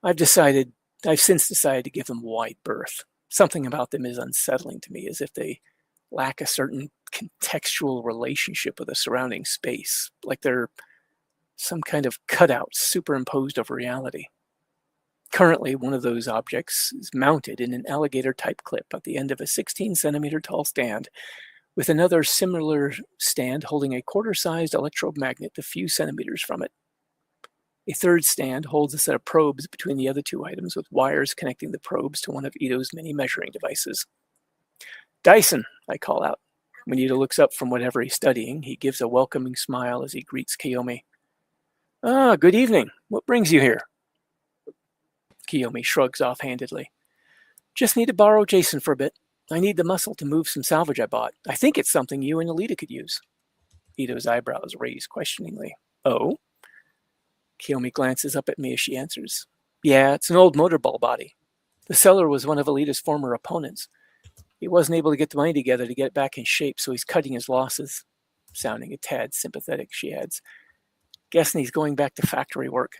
I've since decided to give them wide berth. Something about them is unsettling to me, as if they lack a certain contextual relationship with the surrounding space, like they're some kind of cutout superimposed over reality. Currently, one of those objects is mounted in an alligator-type clip at the end of a 16-centimeter tall stand, with another similar stand holding a quarter-sized electromagnet a few centimeters from it. A third stand holds a set of probes between the other two items, with wires connecting the probes to one of Ito's many measuring devices. Dyson, I call out. When Ito looks up from whatever he's studying, he gives a welcoming smile as he greets Kiyomi. Ah, good evening. What brings you here? Kiyomi shrugs offhandedly. Just need to borrow Jason for a bit. I need the muscle to move some salvage I bought. I think it's something you and Alita could use. Ito's eyebrows raise questioningly. Oh? Kiyomi glances up at me as she answers. Yeah, it's an old motorball body. The seller was one of Alita's former opponents. He wasn't able to get the money together to get it back in shape, so he's cutting his losses. Sounding a tad sympathetic, she adds. Guessing he's going back to factory work.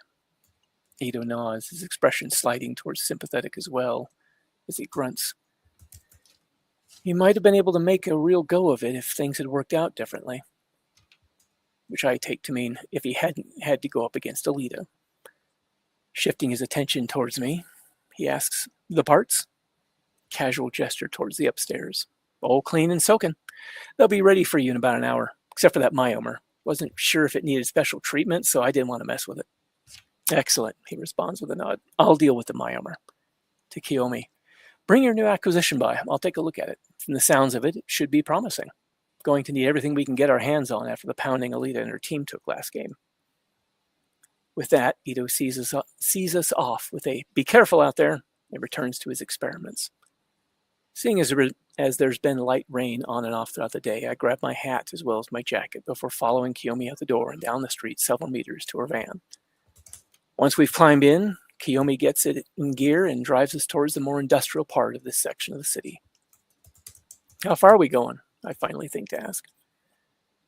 Ito nods, his expression sliding towards sympathetic as well, as he grunts. He might have been able to make a real go of it if things had worked out differently. Which I take to mean if he hadn't had to go up against Alita. Shifting his attention towards me, he asks, the parts? Casual gesture towards the upstairs. All clean and soaking. They'll be ready for you in about an hour, except for that myomer. Wasn't sure if it needed special treatment, so I didn't want to mess with it. Excellent, he responds with a nod. I'll deal with the myomer. To Kiyomi. Bring your new acquisition by. I'll take a look at it. From the sounds of it, it should be promising. Going to need everything we can get our hands on after the pounding Alita and her team took last game. With that, Ito sees us off with a be careful out there and returns to his experiments. Seeing as there's been light rain on and off throughout the day, I grab my hat as well as my jacket before following Kiyomi out the door and down the street several meters to her van. Once we've climbed in, Kiyomi gets it in gear and drives us towards the more industrial part of this section of the city. How far are we going? I finally think to ask.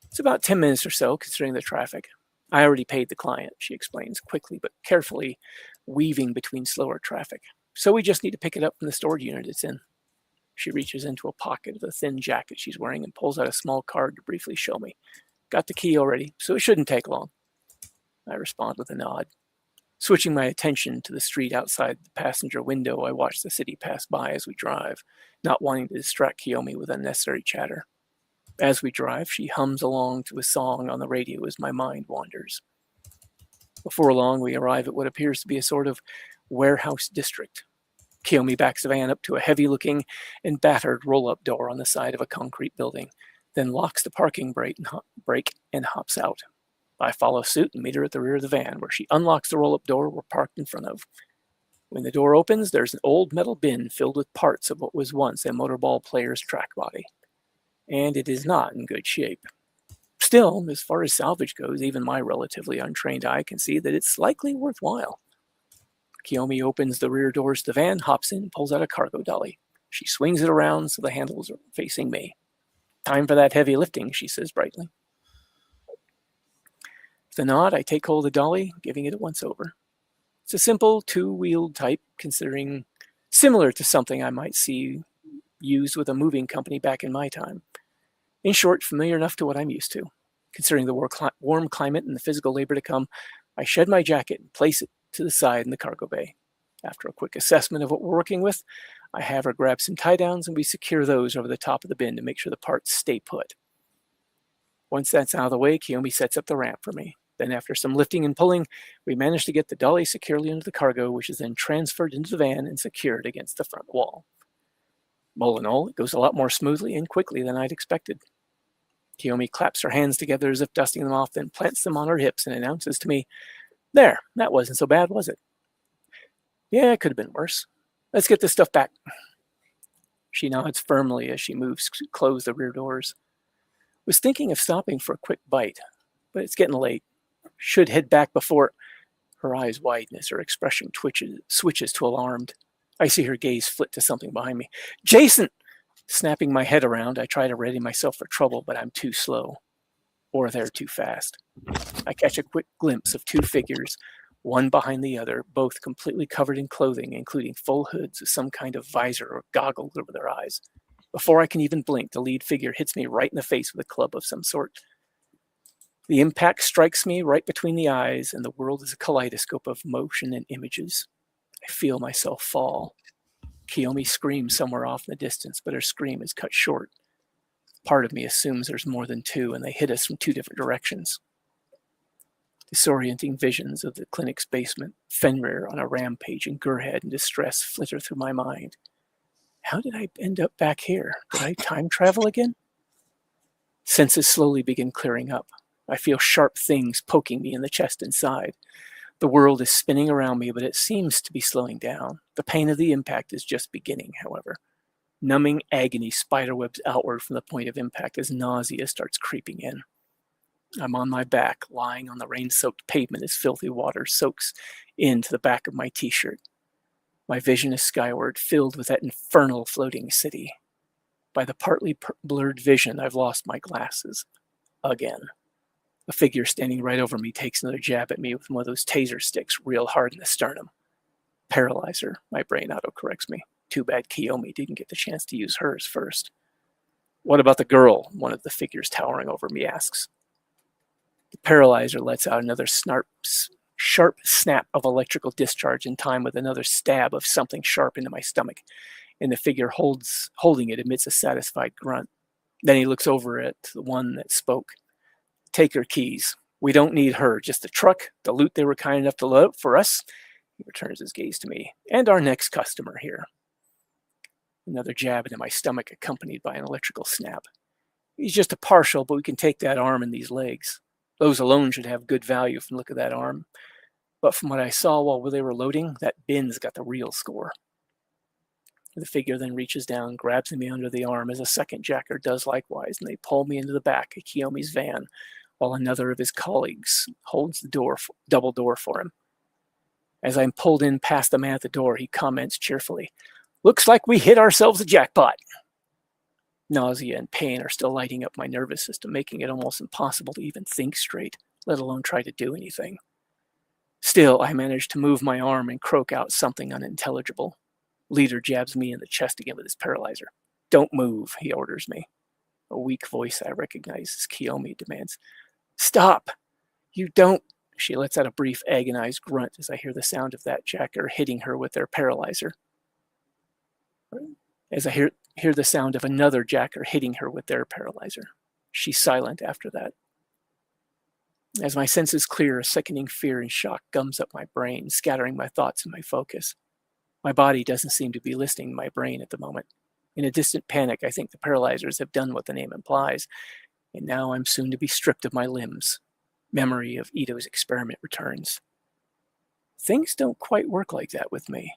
It's about 10 minutes or so, considering the traffic. I already paid the client, she explains, quickly but carefully, weaving between slower traffic. So we just need to pick it up from the storage unit it's in. She reaches into a pocket of the thin jacket she's wearing and pulls out a small card to briefly show me. Got the key already, so it shouldn't take long. I respond with a nod. Switching my attention to the street outside the passenger window, I watch the city pass by as we drive, not wanting to distract Kiyomi with unnecessary chatter. As we drive, she hums along to a song on the radio as my mind wanders. Before long, we arrive at what appears to be a sort of warehouse district. Kiyomi backs the van up to a heavy-looking and battered roll-up door on the side of a concrete building, then locks the parking brake and hops out. I follow suit and meet her at the rear of the van, where she unlocks the roll-up door we're parked in front of. When the door opens, there's an old metal bin filled with parts of what was once a motorball player's track body. And it is not in good shape. Still, as far as salvage goes, even my relatively untrained eye can see that it's likely worthwhile. Kiyomi opens the rear doors to the van, hops in, and pulls out a cargo dolly. She swings it around so the handles are facing me. Time for that heavy lifting, she says brightly. With a nod, I take hold of the dolly, giving it a once-over. It's a simple two-wheeled type, considering similar to something I might see used with a moving company back in my time. In short, familiar enough to what I'm used to. Considering the warm climate and the physical labor to come, I shed my jacket and place it to the side in the cargo bay. After a quick assessment of what we're working with, I have her grab some tie-downs and we secure those over the top of the bin to make sure the parts stay put. Once that's out of the way, Kiyomi sets up the ramp for me. Then after some lifting and pulling, we manage to get the dolly securely into the cargo, which is then transferred into the van and secured against the front wall. All in all, it goes a lot more smoothly and quickly than I'd expected. Kiyomi claps her hands together as if dusting them off, then plants them on her hips and announces to me, "There, that wasn't so bad, was it?" "Yeah, it could have been worse. Let's get this stuff back." She nods firmly as she moves to close the rear doors. Was thinking of stopping for a quick bite, but it's getting late. Should head back before... Her eyes widen as her expression switches to alarmed. I see her gaze flit to something behind me. "Jason!" Snapping my head around, I try to ready myself for trouble, but I'm too slow. Or they're too fast. I catch a quick glimpse of two figures, one behind the other, both completely covered in clothing, including full hoods with some kind of visor or goggles over their eyes. Before I can even blink, the lead figure hits me right in the face with a club of some sort. The impact strikes me right between the eyes, and the world is a kaleidoscope of motion and images. I feel myself fall. Kiyomi screams somewhere off in the distance, but her scream is cut short. Part of me assumes there's more than two, and they hit us from two different directions. Disorienting visions of the clinic's basement, Fenrir on a rampage, and Gurhead in distress flitter through my mind. How did I end up back here? Did I time travel again? Senses slowly begin clearing up. I feel sharp things poking me in the chest and side. The world is spinning around me, but it seems to be slowing down. The pain of the impact is just beginning, however. Numbing agony spiderwebs outward from the point of impact as nausea starts creeping in. I'm on my back, lying on the rain-soaked pavement as filthy water soaks into the back of my t-shirt. My vision is skyward, filled with that infernal floating city. By the partly blurred vision, I've lost my glasses. Again. A figure standing right over me takes another jab at me with one of those taser sticks real hard in the sternum. Paralyzer, my brain autocorrects me. Too bad Kiyomi didn't get the chance to use hers first. What about the girl? One of the figures towering over me asks. The paralyzer lets out another sharp snap of electrical discharge in time with another stab of something sharp into my stomach, and the figure holding it emits a satisfied grunt. Then he looks over at the one that spoke. Take her keys. We don't need her, just the truck, the loot they were kind enough to load for us. He returns his gaze to me. And our next customer here. Another jab into my stomach accompanied by an electrical snap. He's just a partial, but we can take that arm and these legs. Those alone should have good value from the look of that arm. But from what I saw while they were loading, that bin's got the real score. The figure then reaches down, grabs me under the arm as a second jacker does likewise, and they pull me into the back of Kiyomi's van, while another of his colleagues holds the double door for him. As I'm pulled in past the man at the door, he comments cheerfully, "Looks like we hit ourselves a jackpot." Nausea and pain are still lighting up my nervous system, making it almost impossible to even think straight, let alone try to do anything. Still, I manage to move my arm and croak out something unintelligible. Leader jabs me in the chest again with his paralyzer. "Don't move," he orders me. A weak voice I recognize as Kiyomi demands, "Stop! You don't..." She lets out a brief agonized grunt as I hear the sound of that jacker hitting her with their paralyzer. As I hear the sound of another jacker hitting her with their paralyzer. She's silent after that. As my senses clear, a sickening fear and shock gums up my brain, scattering my thoughts and my focus. My body doesn't seem to be listening to my brain at the moment. In a distant panic, I think the paralyzers have done what the name implies, and now I'm soon to be stripped of my limbs. Memory of Ito's experiment returns. Things don't quite work like that with me.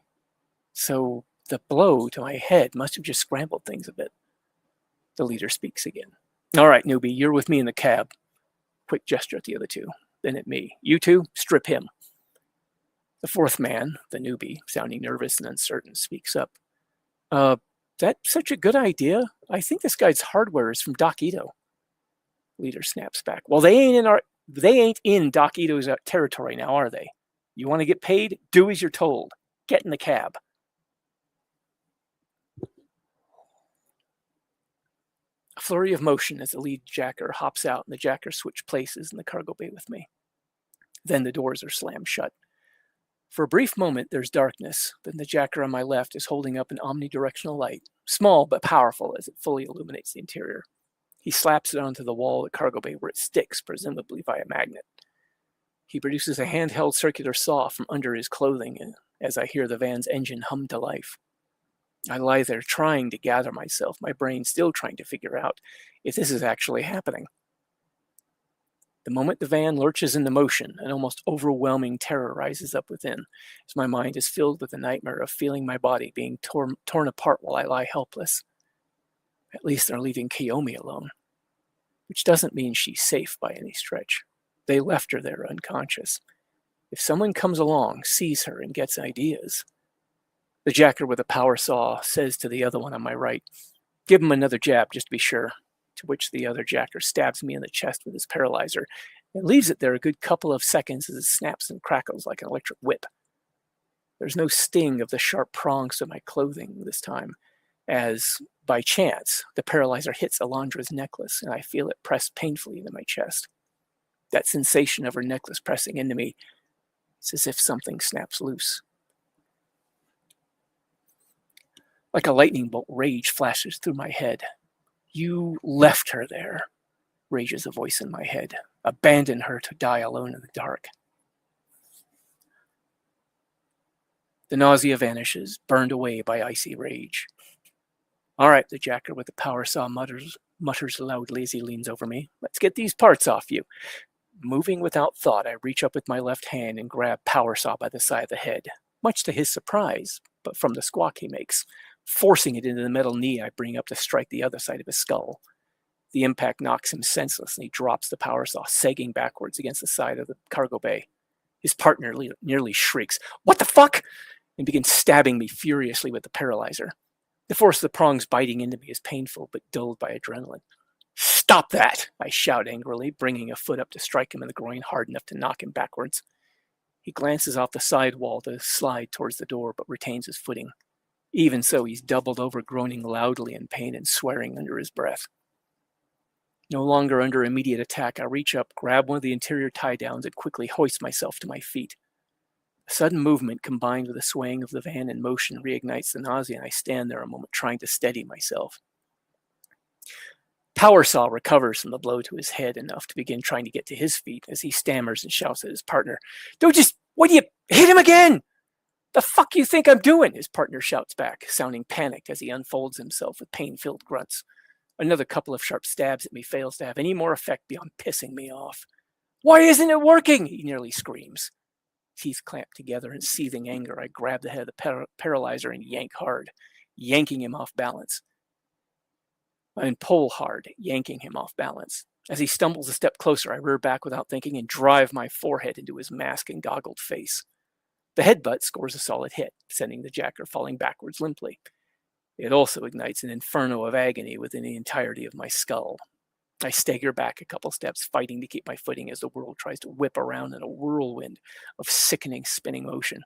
So the blow to my head must have just scrambled things a bit. The leader speaks again. "All right, newbie, you're with me in the cab." Quick gesture at the other two, then at me. "You two, strip him." The fourth man, the newbie, sounding nervous and uncertain, speaks up. That's such a good idea. I think this guy's hardware is from Doc Ito." Leader snaps back. "Well, they ain't in Doc Ito's territory now, are they? You want to get paid? Do as you're told. Get in the cab." A flurry of motion as the lead jacker hops out and the jacker switch places in the cargo bay with me. Then the doors are slammed shut. For a brief moment, there's darkness. Then the jacker on my left is holding up an omnidirectional light, small but powerful as it fully illuminates the interior. He slaps it onto the wall of the cargo bay where it sticks, presumably via magnet. He produces a handheld circular saw from under his clothing as I hear the van's engine hum to life. I lie there trying to gather myself, my brain still trying to figure out if this is actually happening. The moment the van lurches into motion, an almost overwhelming terror rises up within, as my mind is filled with the nightmare of feeling my body being torn apart while I lie helpless. At least they're leaving Kiyomi alone, which doesn't mean she's safe by any stretch. They left her there unconscious. If someone comes along, sees her, and gets ideas... The jacker with a power saw says to the other one on my right, "Give him another jab just to be sure," to which the other jacker stabs me in the chest with his paralyzer and leaves it there a good couple of seconds as it snaps and crackles like an electric whip. There's no sting of the sharp prongs to my clothing this time, as, by chance, the paralyzer hits Alondra's necklace and I feel it press painfully into my chest. That sensation of her necklace pressing into me, it's as if something snaps loose. Like a lightning bolt, rage flashes through my head. "You left her there," rages a voice in my head. "Abandon her to die alone in the dark." The nausea vanishes, burned away by icy rage. "All right," the jacker with the power saw mutters loudly as he leans over me. "Let's get these parts off you." Moving without thought, I reach up with my left hand and grab power saw by the side of the head, much to his surprise, but from the squawk he makes. Forcing it into the metal knee I bring up to strike the other side of his skull. The impact knocks him senseless, and he drops the power saw, sagging backwards against the side of the cargo bay. His partner nearly shrieks, "What the fuck?" and begins stabbing me furiously with the paralyzer. The force of the prongs biting into me is painful, but dulled by adrenaline. "Stop that!" I shout angrily, bringing a foot up to strike him in the groin hard enough to knock him backwards. He glances off the side wall to slide towards the door, but retains his footing. Even so, he's doubled over, groaning loudly in pain and swearing under his breath. No longer under immediate attack, I reach up, grab one of the interior tie-downs, and quickly hoist myself to my feet. A sudden movement combined with the swaying of the van in motion reignites the nausea, and I stand there a moment trying to steady myself. Power Saw recovers from the blow to his head enough to begin trying to get to his feet as he stammers and shouts at his partner, "What do you hit him again? The fuck you think I'm doing?" His partner shouts back, sounding panicked as he unfolds himself with pain-filled grunts. Another couple of sharp stabs at me fails to have any more effect beyond pissing me off. "Why isn't it working?" he nearly screams. Teeth clamped together in seething anger, I grab the head of the paralyzer and yank hard, yanking him off balance. And pull hard, yanking him off balance. As he stumbles a step closer, I rear back without thinking and drive my forehead into his masked and goggled face. The headbutt scores a solid hit, sending the jacker falling backwards limply. It also ignites an inferno of agony within the entirety of my skull. I stagger back a couple steps, fighting to keep my footing as the world tries to whip around in a whirlwind of sickening spinning motion.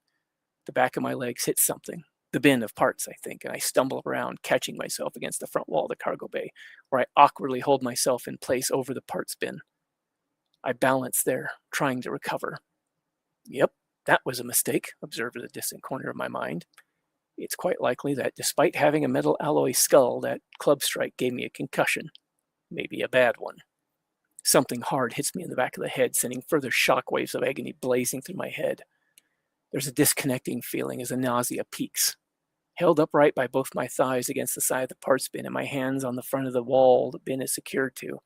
The back of my legs hit something, the bin of parts, I think, and I stumble around, catching myself against the front wall of the cargo bay, where I awkwardly hold myself in place over the parts bin. I balance there, trying to recover. Yep, that was a mistake, observed at a distant corner of my mind. It's quite likely that despite having a metal alloy skull, that club strike gave me a concussion. Maybe a bad one. Something hard hits me in the back of the head, sending further shockwaves of agony blazing through my head. There's a disconnecting feeling as the nausea peaks. Held upright by both my thighs against the side of the parts bin and my hands on the front of the wall the bin is secured to,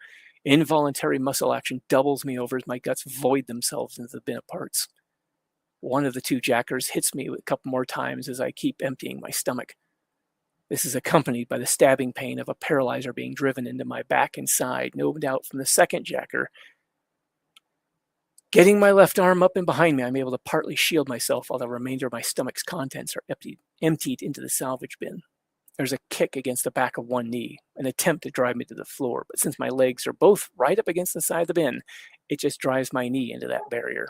involuntary muscle action doubles me over as my guts void themselves into the bin of parts. One of the two jackers hits me a couple more times as I keep emptying my stomach. This is accompanied by the stabbing pain of a paralyzer being driven into my back and side, no doubt from the second jacker. Getting my left arm up and behind me, I'm able to partly shield myself while the remainder of my stomach's contents are emptied into the salvage bin. There's a kick against the back of one knee, an attempt to drive me to the floor, but since my legs are both right up against the side of the bin, it just drives my knee into that barrier.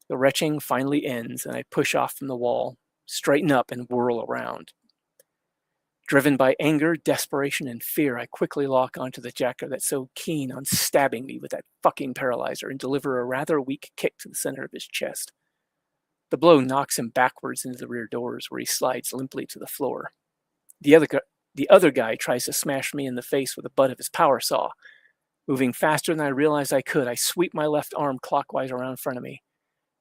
The retching finally ends, and I push off from the wall, straighten up, and whirl around. Driven by anger, desperation, and fear, I quickly lock onto the jacker that's so keen on stabbing me with that fucking paralyzer and deliver a rather weak kick to the center of his chest. The blow knocks him backwards into the rear doors, where he slides limply to the floor. The other guy tries to smash me in the face with the butt of his power saw. Moving faster than I realized I could, I sweep my left arm clockwise around in front of me,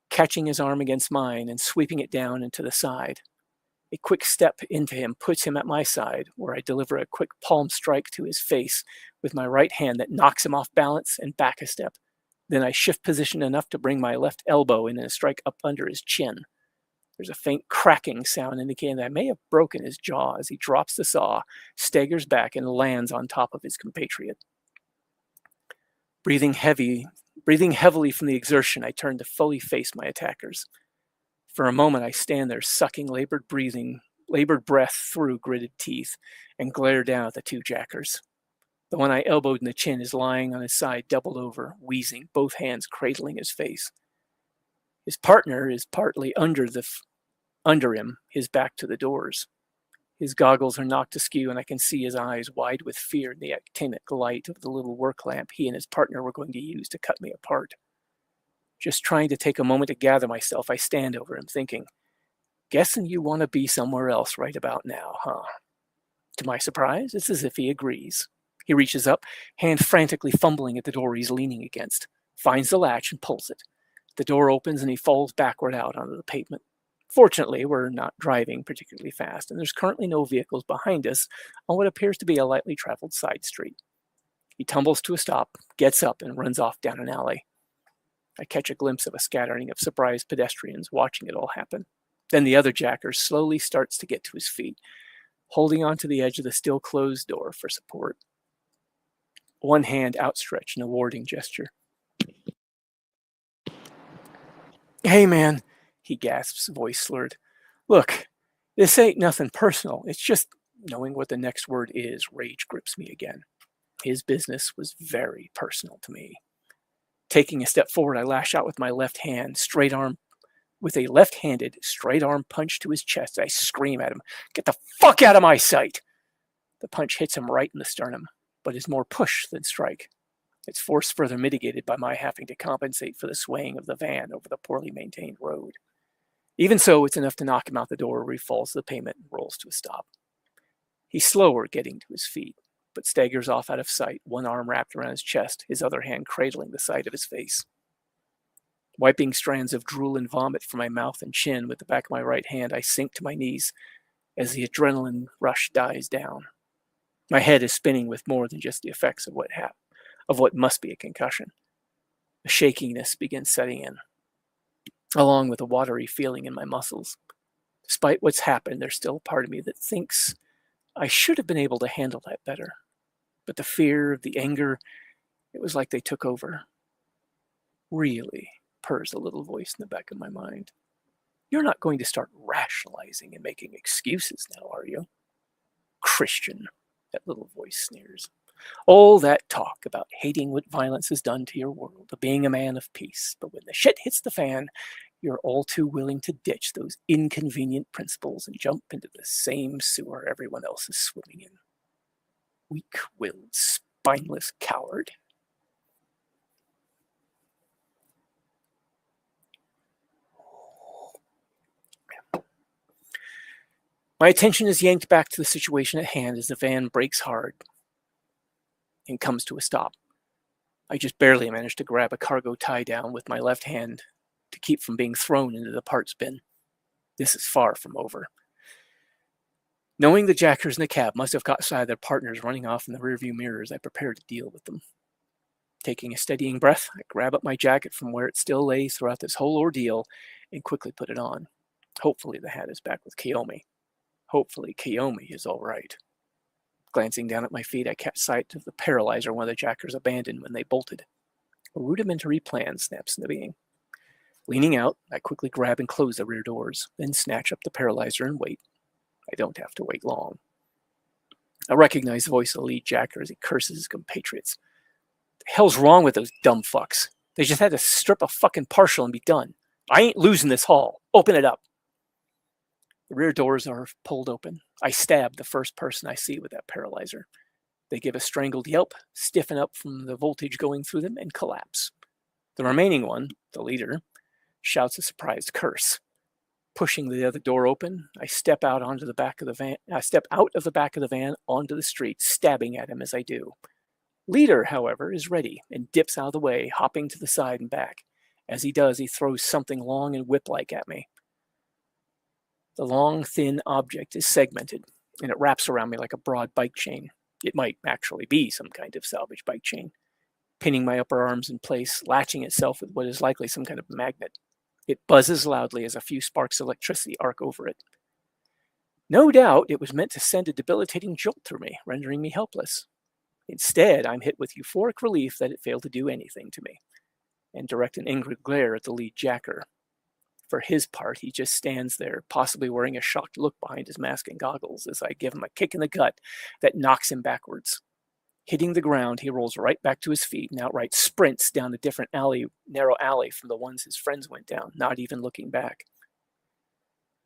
catching his arm against mine and sweeping it down and to the side. A quick step into him puts him at my side, where I deliver a quick palm strike to his face with my right hand that knocks him off balance and back a step. Then I shift position enough to bring my left elbow in and strike up under his chin. There's a faint cracking sound indicating that I may have broken his jaw as he drops the saw, staggers back, and lands on top of his compatriot. Breathing heavily from the exertion, I turn to fully face my attackers. For a moment, I stand there, sucking labored breath through gritted teeth, and glare down at the two jackers. The one I elbowed in the chin is lying on his side, doubled over, wheezing, both hands cradling his face. His partner is partly under him, his back to the doors. His goggles are knocked askew, and I can see his eyes wide with fear in the actinic light of the little work lamp he and his partner were going to use to cut me apart. Just trying to take a moment to gather myself, I stand over him, thinking, "Guessing you want to be somewhere else right about now, huh?" To my surprise, it's as if he agrees. He reaches up, hand frantically fumbling at the door he's leaning against, finds the latch and pulls it. The door opens and he falls backward out onto the pavement. Fortunately, we're not driving particularly fast, and there's currently no vehicles behind us on what appears to be a lightly traveled side street. He tumbles to a stop, gets up, and runs off down an alley. I catch a glimpse of a scattering of surprised pedestrians watching it all happen. Then the other jacker slowly starts to get to his feet, holding onto the edge of the still closed door for support. one hand outstretched in a warding gesture. "Hey, man," he gasps, voice slurred. "Look, this ain't nothing personal. It's just knowing what the next word is, rage grips me again. His business was very personal to me. Taking a step forward, I lash out with my left hand, with a left-handed, straight-arm punch to his chest. I scream at him, "Get the fuck out of my sight!" The punch hits him right in the sternum, but is more push than strike. Its force further mitigated by my having to compensate for the swaying of the van over the poorly maintained road. Even so, it's enough to knock him out the door where he falls to the pavement and rolls to a stop. He's slower getting to his feet, but staggers off out of sight, one arm wrapped around his chest, his other hand cradling the side of his face. Wiping strands of drool and vomit from my mouth and chin with the back of my right hand, I sink to my knees as the adrenaline rush dies down. My head is spinning with more than just the effects of what must be a concussion. A shakiness begins setting in, along with a watery feeling in my muscles. Despite what's happened, there's still a part of me that thinks I should have been able to handle that better. But the fear, the anger, it was like they took over. "Really?" purrs a little voice in the back of my mind. "You're not going to start rationalizing and making excuses now, are you?" "Christian," that little voice sneers. "All that talk about hating what violence has done to your world, of being a man of peace, but when the shit hits the fan, you're all too willing to ditch those inconvenient principles and jump into the same sewer everyone else is swimming in. Weak-willed, spineless coward." My attention is yanked back to the situation at hand as the van brakes hard and comes to a stop. I just barely managed to grab a cargo tie-down with my left hand to keep from being thrown into the parts bin. This is far from over. Knowing the jackers in the cab must have caught sight of their partners running off in the rearview mirrors, I prepare to deal with them. Taking a steadying breath, I grab up my jacket from where it still lay throughout this whole ordeal and quickly put it on. Hopefully the hat is back with Kiyomi. Hopefully Kiyomi is all right. Glancing down at my feet, I catch sight of the paralyzer one of the jackers abandoned when they bolted. A rudimentary plan snaps into being. Leaning out, I quickly grab and close the rear doors, then snatch up the paralyzer and wait. I don't have to wait long. I recognize the voice of the lead jacker as he curses his compatriots. "The hell's wrong with those dumb fucks? They just had to strip a fucking partial and be done. I ain't losing this haul. Open it up." The rear doors are pulled open. I stab the first person I see with that paralyzer. They give a strangled yelp, stiffen up from the voltage going through them, and collapse. The remaining one, the leader, shouts a surprised curse. Pushing the other door open, I step out onto the back of the van. I step out of the back of the van onto the street, stabbing at him as I do. Leader, however, is ready and dips out of the way, hopping to the side and back. As he does, he throws something long and whip-like at me. The long, thin object is segmented, and it wraps around me like a broad bike chain. It might actually be some kind of salvage bike chain, pinning my upper arms in place, latching itself with what is likely some kind of magnet. It buzzes loudly as a few sparks of electricity arc over it. No doubt it was meant to send a debilitating jolt through me, rendering me helpless. Instead, I'm hit with euphoric relief that it failed to do anything to me, and direct an angry glare at the lead jacker. For his part, he just stands there, possibly wearing a shocked look behind his mask and goggles, as I give him a kick in the gut that knocks him backwards. Hitting the ground, he rolls right back to his feet and outright sprints down a different narrow alley from the ones his friends went down, not even looking back.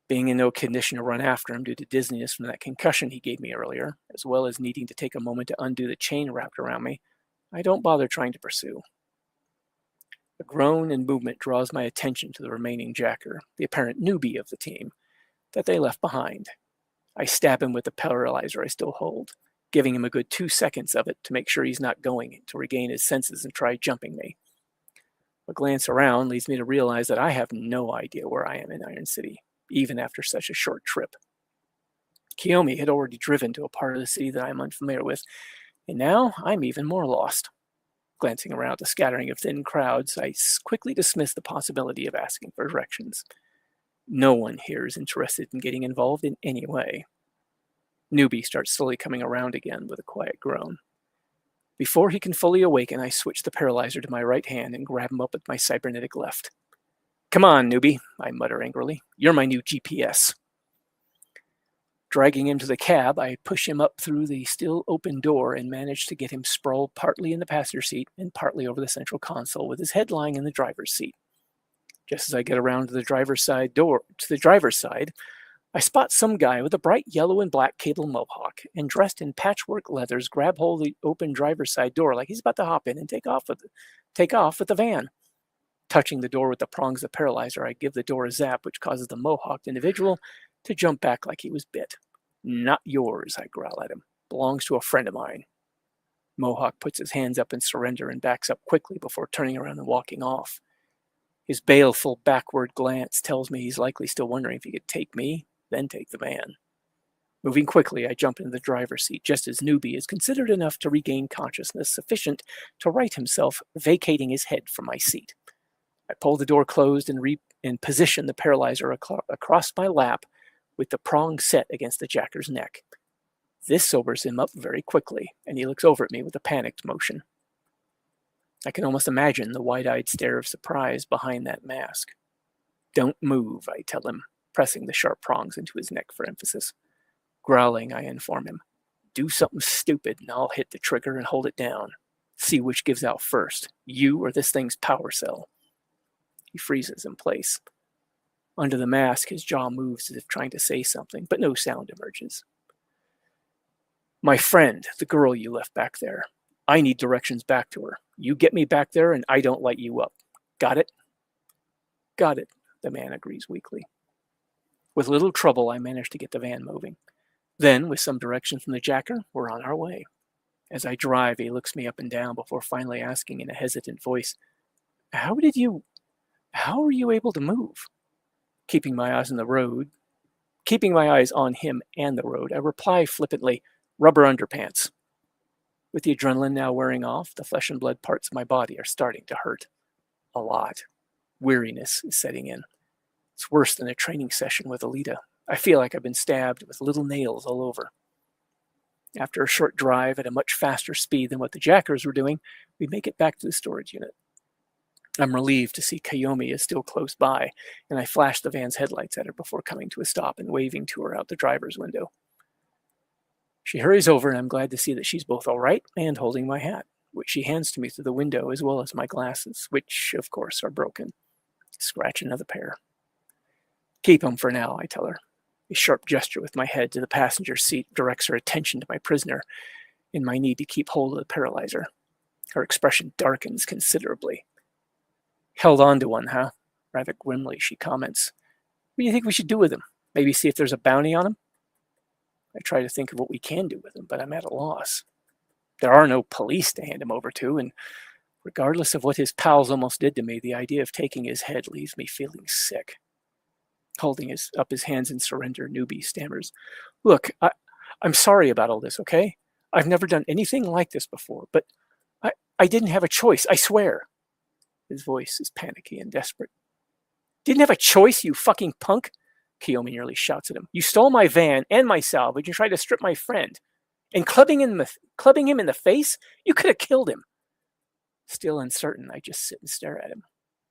Being in no condition to run after him due to dizziness from that concussion he gave me earlier, as well as needing to take a moment to undo the chain wrapped around me, I don't bother trying to pursue. A groan and movement draws my attention to the remaining jacker, the apparent newbie of the team, that they left behind. I stab him with the paralyzer I still hold, giving him a good 2 seconds of it to make sure he's not going to regain his senses and try jumping me. A glance around leads me to realize that I have no idea where I am in Iron City, even after such a short trip. Kiyomi had already driven to a part of the city that I am unfamiliar with, and now I'm even more lost. Glancing around at the scattering of thin crowds, I quickly dismiss the possibility of asking for directions. No one here is interested in getting involved in any way. Newbie starts slowly coming around again with a quiet groan. Before he can fully awaken, I switch the paralyzer to my right hand and grab him up with my cybernetic left. Come on, newbie, I mutter angrily. You're my new GPS. Dragging him to the cab, I push him up through the still open door and manage to get him sprawled partly in the passenger seat and partly over the central console with his head lying in the driver's seat. Just as I get around to the driver's side, I spot some guy with a bright yellow and black cable mohawk and dressed in patchwork leathers grab hold of the open driver's side door like he's about to hop in and take off with the van. Touching the door with the prongs of paralyzer, I give the door a zap, which causes the mohawked individual to jump back like he was bit. Not yours, I growl at him. Belongs to a friend of mine. Mohawk puts his hands up in surrender and backs up quickly before turning around and walking off. His baleful backward glance tells me he's likely still wondering if he could take me, then take the van. Moving quickly, I jump into the driver's seat just as Newbie is considered enough to regain consciousness sufficient to right himself, vacating his head from my seat. I pull the door closed and position the paralyzer across my lap with the prong set against the jacker's neck. This sobers him up very quickly, and he looks over at me with a panicked motion. I can almost imagine the wide-eyed stare of surprise behind that mask. Don't move, I tell him, pressing the sharp prongs into his neck for emphasis. Growling, I inform him. Do something stupid, and I'll hit the trigger and hold it down. See which gives out first, you or this thing's power cell. He freezes in place. Under the mask, his jaw moves as if trying to say something, but no sound emerges. My friend, the girl you left back there. I need directions back to her. You get me back there and I don't light you up. Got it? Got it, the man agrees weakly. With little trouble, I manage to get the van moving. Then, with some direction from the jacker, we're on our way. As I drive, he looks me up and down before finally asking in a hesitant voice, How were you able to move? Keeping my eyes on him and the road, I reply flippantly, rubber underpants. With the adrenaline now wearing off, the flesh and blood parts of my body are starting to hurt. A lot. Weariness is setting in. It's worse than a training session with Alita. I feel like I've been stabbed with little nails all over. After a short drive at a much faster speed than what the jackers were doing, we make it back to the storage unit. I'm relieved to see Kiyomi is still close by, and I flash the van's headlights at her before coming to a stop and waving to her out the driver's window. She hurries over, and I'm glad to see that she's both all right and holding my hat, which she hands to me through the window, as well as my glasses, which, of course, are broken. Scratch another pair. Keep them for now, I tell her. A sharp gesture with my head to the passenger seat directs her attention to my prisoner and my need to keep hold of the paralyzer. Her expression darkens considerably. Held on to one, huh? Rather grimly, she comments. What do you think we should do with him? Maybe see if there's a bounty on him? I try to think of what we can do with him, but I'm at a loss. There are no police to hand him over to, and regardless of what his pals almost did to me, the idea of taking his head leaves me feeling sick. Holding up his hands in surrender, Newbie stammers. Look, I'm sorry about all this, okay? I've never done anything like this before, but I didn't have a choice, I swear. His voice is panicky and desperate. Didn't have a choice, you fucking punk? Kiyomi nearly shouts at him. You stole my van and my salvage and tried to strip my friend. And clubbing him in the face? You could have killed him. Still uncertain, I just sit and stare at him.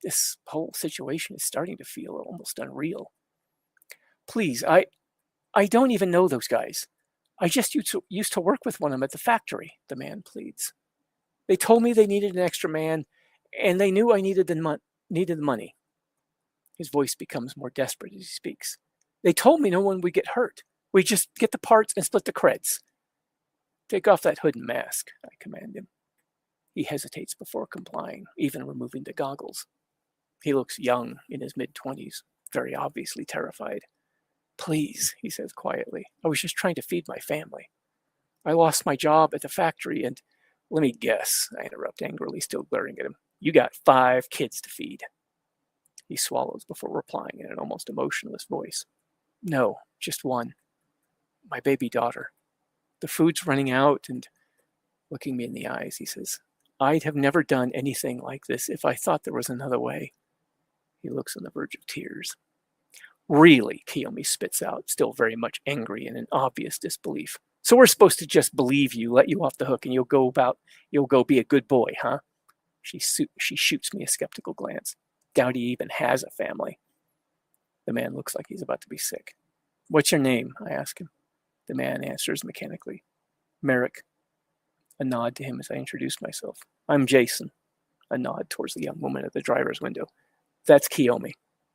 This whole situation is starting to feel almost unreal. Please, I don't even know those guys. I just used to work with one of them at the factory, the man pleads. They told me they needed an extra man, and they knew I needed the money. His voice becomes more desperate as he speaks. They told me no one would get hurt. We just get the parts and split the creds. Take off that hood and mask, I command him. He hesitates before complying, even removing the goggles. He looks young, in his mid-20s, very obviously terrified. Please, he says quietly. I was just trying to feed my family. I lost my job at the factory and, let me guess, I interrupt angrily, still glaring at him. You got 5 kids to feed. He swallows before replying in an almost emotionless voice. No, just one. My baby daughter. The food's running out and, looking me in the eyes, he says, I'd have never done anything like this if I thought there was another way. He looks on the verge of tears. Really, Kiyomi spits out, still very much angry and in obvious disbelief. So we're supposed to just believe you, let you off the hook, and you'll go be a good boy, huh? She shoots me a skeptical glance. Doubt he even has a family. The man looks like he's about to be sick. What's your name? I ask him. The man answers mechanically. Merrick. A nod to him as I introduce myself. I'm Jason. A nod towards the young woman at the driver's window. That's Kiyomi.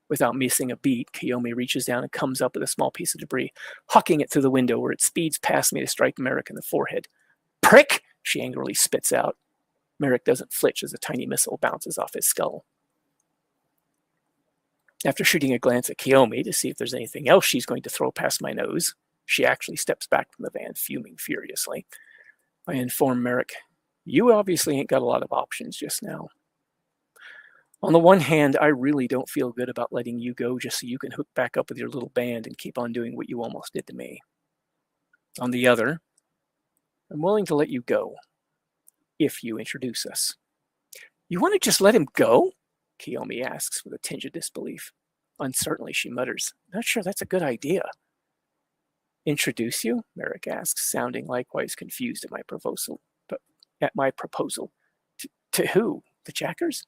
Without missing a beat, Kiyomi reaches down and comes up with a small piece of debris, hucking it through the window where it speeds past me to strike Merrick in the forehead. Prick! She angrily spits out. Merrick doesn't flinch as a tiny missile bounces off his skull. After shooting a glance at Kiyomi to see if there's anything else she's going to throw past my nose, she actually steps back from the van, fuming furiously. I inform Merrick, you obviously ain't got a lot of options just now. On the one hand, I really don't feel good about letting you go just so you can hook back up with your little band and keep on doing what you almost did to me. On the other, I'm willing to let you go if you introduce us. You want to just let him go? Kiyomi asks with a tinge of disbelief. Uncertainly, she mutters, not sure that's a good idea. Introduce you? Merrick asks, sounding likewise confused at my proposal. To who? The Jackers?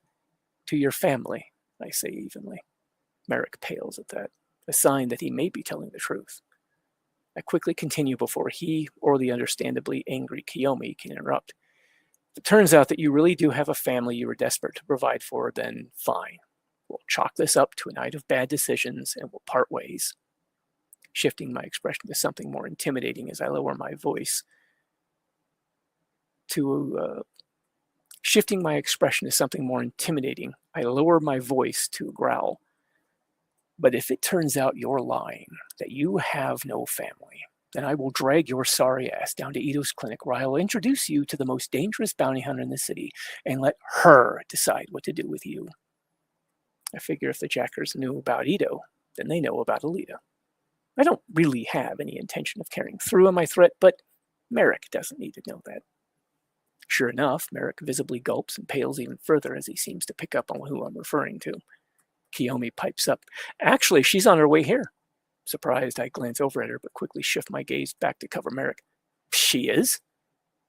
To your family, I say evenly. Merrick pales at that, a sign that he may be telling the truth. I quickly continue before he or the understandably angry Kiyomi can interrupt. If it turns out that you really do have a family you were desperate to provide for, then fine. We'll chalk this up to a night of bad decisions and we'll part ways. Shifting my expression to something more intimidating as I lower my voice I lower my voice to a growl. But if it turns out you're lying, that you have no family, then I will drag your sorry ass down to Ito's clinic where I will introduce you to the most dangerous bounty hunter in the city and let her decide what to do with you. I figure if the Jackers knew about Ito, then they know about Alita. I don't really have any intention of carrying through on my threat, but Merrick doesn't need to know that. Sure enough, Merrick visibly gulps and pales even further as he seems to pick up on who I'm referring to. Kiyomi pipes up. Actually, she's on her way here. Surprised, I glance over at her, but quickly shift my gaze back to cover Merrick. She is?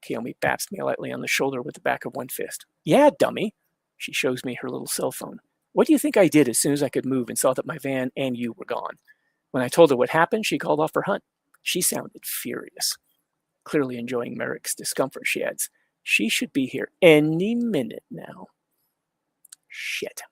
Kiyomi baps me lightly on the shoulder with the back of one fist. Yeah, dummy. She shows me her little cell phone. What do you think I did as soon as I could move and saw that my van and you were gone? When I told her what happened, she called off her hunt. She sounded furious. Clearly enjoying Merrick's discomfort, she adds, she should be here any minute now. Shit.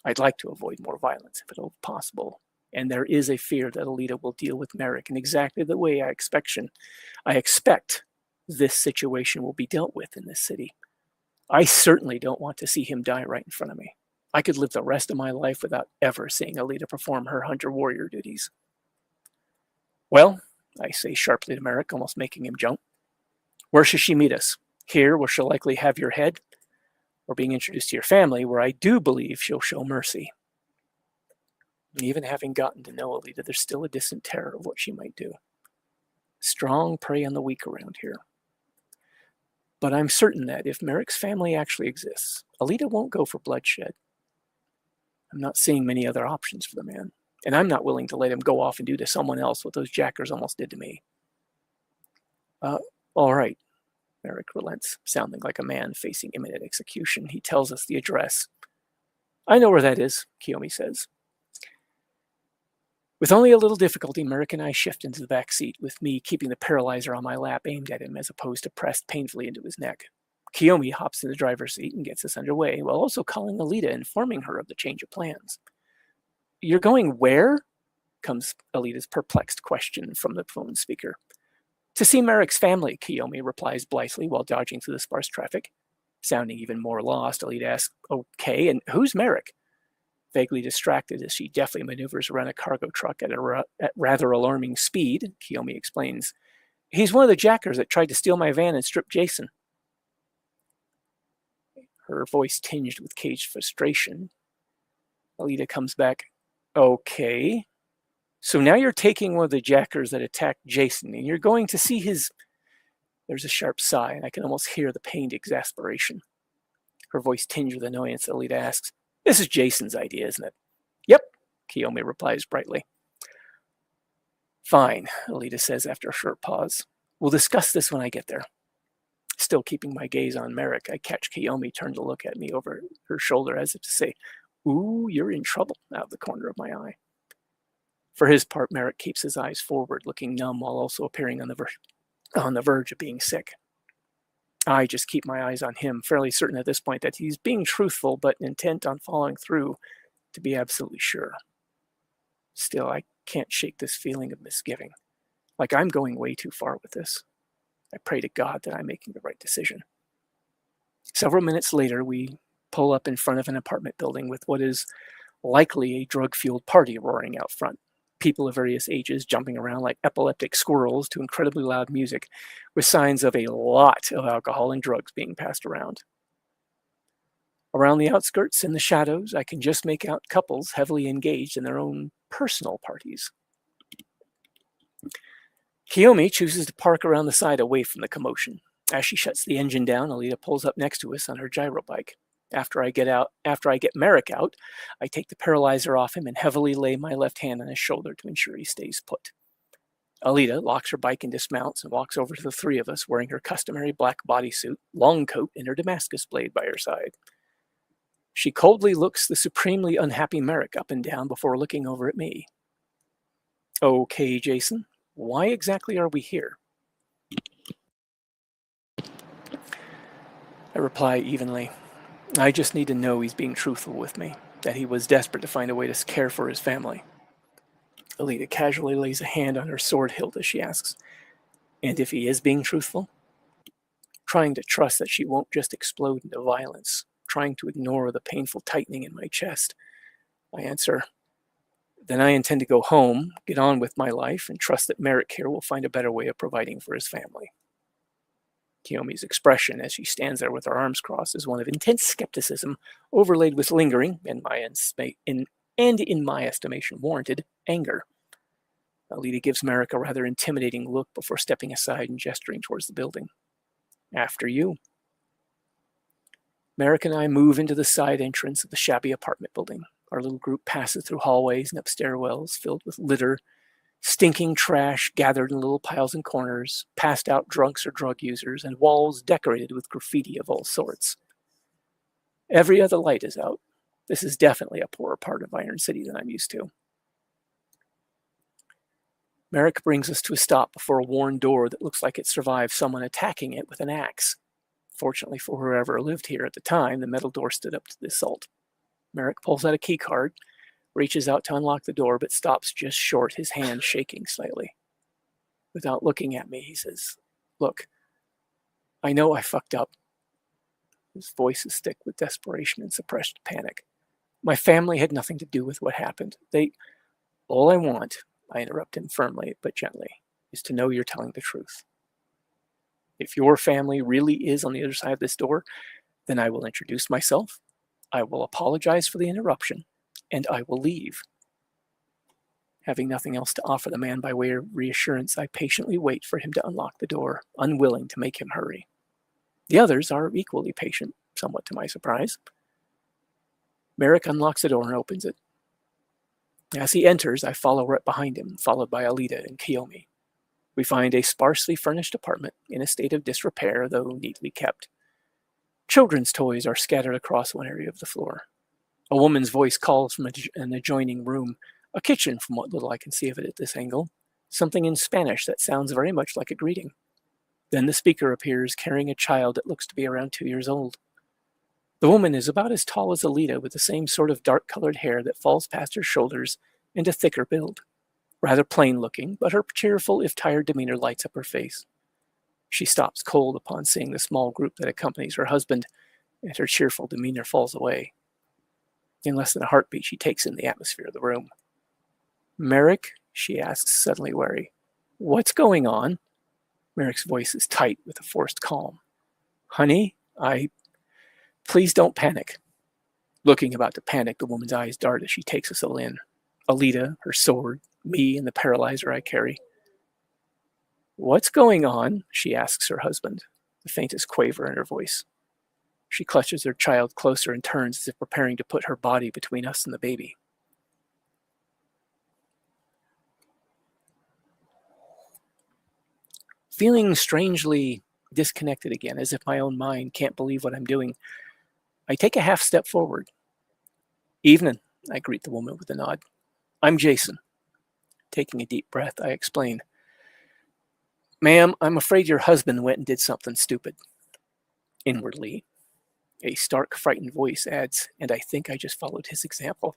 I'd like to avoid more violence if at all possible, and there is a fear that Alita will deal with Merrick in exactly the way I expect this situation will be dealt with in this city. I certainly don't want to see him die right in front of me. I could live the rest of my life without ever seeing Alita perform her hunter-warrior duties. Well, I say sharply to Merrick, almost making him jump. Where should she meet us? Here, where she'll likely have your head? Or being introduced to your family, where I do believe she'll show mercy? Even having gotten to know Alita, there's still a distant terror of what she might do. Strong prey on the weak around here. But I'm certain that if Merrick's family actually exists, Alita won't go for bloodshed. I'm not seeing many other options for the man, and I'm not willing to let him go off and do to someone else what those Jackers almost did to me. All right, Merrick relents, sounding like a man facing imminent execution. He tells us the address. I know where that is, Kiyomi says. With only a little difficulty, Merrick and I shift into the back seat, with me keeping the paralyzer on my lap aimed at him as opposed to pressed painfully into his neck. Kiyomi hops in the driver's seat and gets us underway, while also calling Alita, informing her of the change of plans. You're going where? Comes Alita's perplexed question from the phone speaker. To see Merrick's family, Kiyomi replies blithely while dodging through the sparse traffic. Sounding even more lost, Alita asks, okay, and who's Merrick? Vaguely distracted as she deftly maneuvers around a cargo truck at rather alarming speed, Kiyomi explains, he's one of the Jackers that tried to steal my van and strip Jason. Her voice tinged with caged frustration. Alita comes back, okay. So now you're taking one of the Jackers that attacked Jason, and you're going to see his... There's a sharp sigh, and I can almost hear the pained exasperation. Her voice tinged with annoyance. Alita asks, this is Jason's idea, isn't it? Yep, Kiyomi replies brightly. Fine, Alita says after a short pause. We'll discuss this when I get there. Still keeping my gaze on Merrick, I catch Kiyomi turn to look at me over her shoulder as if to say, "Ooh, you're in trouble," out of the corner of my eye. For his part, Merrick keeps his eyes forward, looking numb while also appearing on the verge of being sick. I just keep my eyes on him, fairly certain at this point that he's being truthful but intent on following through to be absolutely sure. Still, I can't shake this feeling of misgiving, like I'm going way too far with this. I pray to God that I'm making the right decision. Several minutes later, we pull up in front of an apartment building with what is likely a drug-fueled party roaring out front. People of various ages jumping around like epileptic squirrels to incredibly loud music, with signs of a lot of alcohol and drugs being passed around. Around the outskirts, in the shadows, I can just make out couples heavily engaged in their own personal parties. Kiyomi chooses to park around the side away from the commotion. As she shuts the engine down, Alita pulls up next to us on her gyro bike. After I get Merrick out, I take the paralyzer off him and heavily lay my left hand on his shoulder to ensure he stays put. Alita locks her bike and dismounts and walks over to the three of us, wearing her customary black bodysuit, long coat, and her Damascus blade by her side. She coldly looks the supremely unhappy Merrick up and down before looking over at me. "Okay, Jason, why exactly are we here?" I reply evenly. "I just need to know he's being truthful with me, that he was desperate to find a way to care for his family." Alita casually lays a hand on her sword hilt as she asks, "And if he is being truthful?" Trying to trust that she won't just explode into violence, trying to ignore the painful tightening in my chest, I answer, "Then I intend to go home, get on with my life, and trust that Merrick here will find a better way of providing for his family." Kiyomi's expression as she stands there with her arms crossed is one of intense skepticism, overlaid with lingering, in my estimation warranted, anger. Alita gives Merrick a rather intimidating look before stepping aside and gesturing towards the building. "After you." Merrick and I move into the side entrance of the shabby apartment building. Our little group passes through hallways and up stairwells filled with litter, stinking trash gathered in little piles and corners, passed out drunks or drug users, and walls decorated with graffiti of all sorts. Every other light is out. This is definitely a poorer part of Iron City than I'm used to. Merrick brings us to a stop before a worn door that looks like it survived someone attacking it with an axe. Fortunately for whoever lived here at the time, the metal door stood up to the assault. Merrick pulls out a key card, reaches out to unlock the door, but stops just short, his hand shaking slightly. Without looking at me, he says, "Look, I know I fucked up." His voice is thick with desperation and suppressed panic. "My family had nothing to do with what happened. All I want," I interrupt him firmly but gently, "is to know you're telling the truth. If your family really is on the other side of this door, then I will introduce myself, I will apologize for the interruption, and I will leave." Having nothing else to offer the man by way of reassurance, I patiently wait for him to unlock the door, unwilling to make him hurry. The others are equally patient, somewhat to my surprise. Merrick unlocks the door and opens it. As he enters, I follow right behind him, followed by Alita and Kiyomi. We find a sparsely furnished apartment in a state of disrepair, though neatly kept. Children's toys are scattered across one area of the floor. A woman's voice calls from an adjoining room, a kitchen from what little I can see of it at this angle, something in Spanish that sounds very much like a greeting. Then the speaker appears carrying a child that looks to be around 2 years old. The woman is about as tall as Alita, with the same sort of dark-colored hair that falls past her shoulders and a thicker build. Rather plain-looking, but her cheerful, if tired demeanor lights up her face. She stops cold upon seeing the small group that accompanies her husband, and her cheerful demeanor falls away. In less than a heartbeat, she takes in the atmosphere of the room. "Merrick?" she asks, suddenly wary. "What's going on?" Merrick's voice is tight with a forced calm. "Honey, please don't panic." Looking about to panic, the woman's eyes dart as she takes us all in. Alita, her sword, me, and the paralyzer I carry. "What's going on?" she asks her husband, the faintest quaver in her voice. She clutches her child closer and turns as if preparing to put her body between us and the baby. Feeling strangely disconnected again, as if my own mind can't believe what I'm doing, I take a half step forward. Evening, I greet the woman with a nod. I'm Jason. Taking a deep breath, I explain. Ma'am, I'm afraid your husband went and did something stupid. Inwardly, a stark, frightened voice adds, and I think I just followed his example.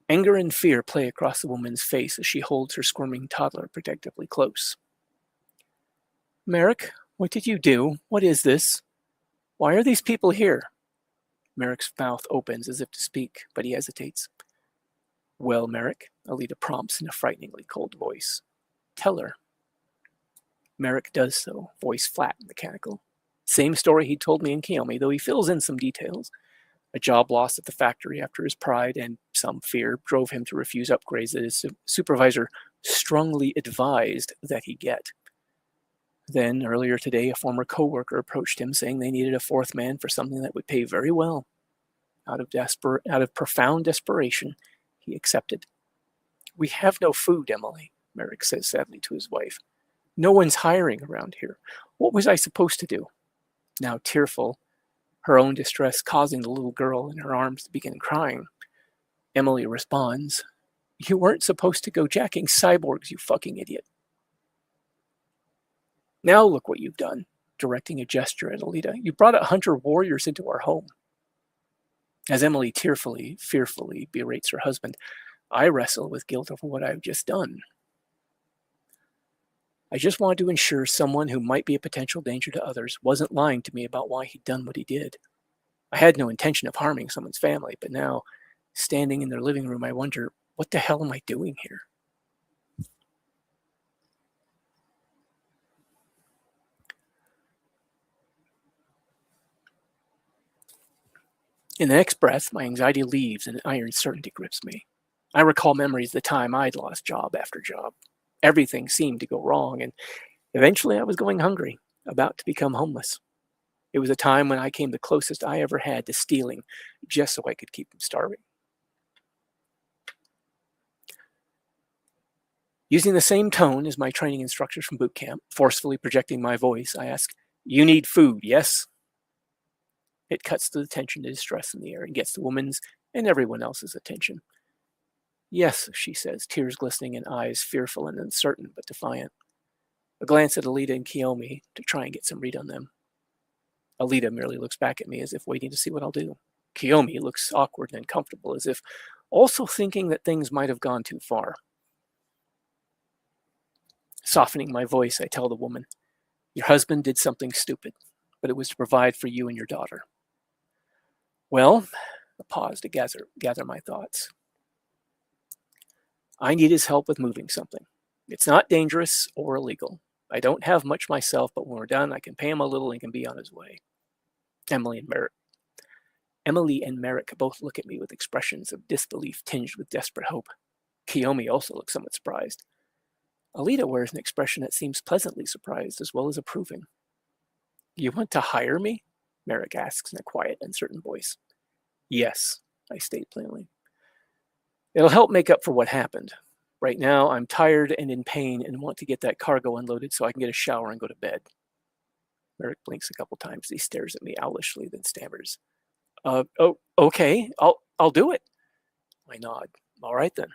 Anger and fear play across the woman's face as she holds her squirming toddler protectively close. Merrick, what did you do? What is this? Why are these people here? Merrick's mouth opens as if to speak, but he hesitates. Well, Merrick, Alita prompts in a frighteningly cold voice. Tell her. Merrick does so, voice flat and mechanical. Same story he told me in Kiyomi, though he fills in some details. A job lost at the factory after his pride and some fear drove him to refuse upgrades that his supervisor strongly advised that he get. Then, earlier today, a former coworker approached him saying they needed a fourth man for something that would pay very well. Out of profound desperation, he accepted. We have no food, Emily, Merrick says sadly to his wife. No one's hiring around here. What was I supposed to do? Now tearful, her own distress causing the little girl in her arms to begin crying, Emily responds, You weren't supposed to go jacking cyborgs, you fucking idiot. Now look what you've done, directing a gesture at Alita. You brought 100 warriors into our home. As Emily tearfully, fearfully berates her husband, I wrestle with guilt over what I've just done. I just wanted to ensure someone who might be a potential danger to others wasn't lying to me about why he'd done what he did. I had no intention of harming someone's family, but now, standing in their living room, I wonder, what the hell am I doing here? In the next breath, my anxiety leaves and an iron certainty grips me. I recall memories of the time I'd lost job after job. Everything seemed to go wrong, and eventually I was going hungry, about to become homeless. It was a time when I came the closest I ever had to stealing, just so I could keep from starving. Using the same tone as my training instructors from boot camp, forcefully projecting my voice, I ask, You need food, yes? It cuts to the tension and distress in the air and gets the woman's and everyone else's attention. Yes, she says, tears glistening and eyes fearful and uncertain but defiant. A glance at Alita and Kiyomi to try and get some read on them. Alita merely looks back at me as if waiting to see what I'll do. Kiyomi looks awkward and uncomfortable, as if also thinking that things might have gone too far. Softening my voice, I tell the woman, Your husband did something stupid, but it was to provide for you and your daughter. Well, a pause to gather my thoughts. I need his help with moving something. It's not dangerous or illegal. I don't have much myself, but when we're done, I can pay him a little and can be on his way. Emily and Merrick both look at me with expressions of disbelief tinged with desperate hope. Kiyomi also looks somewhat surprised. Alita wears an expression that seems pleasantly surprised as well as approving. You want to hire me? Merrick asks in a quiet, uncertain voice. Yes, I state plainly. It'll help make up for what happened. Right now, I'm tired and in pain and want to get that cargo unloaded so I can get a shower and go to bed. Merrick blinks a couple times. He stares at me owlishly, then stammers. Okay, I'll do it. I nod. All right then.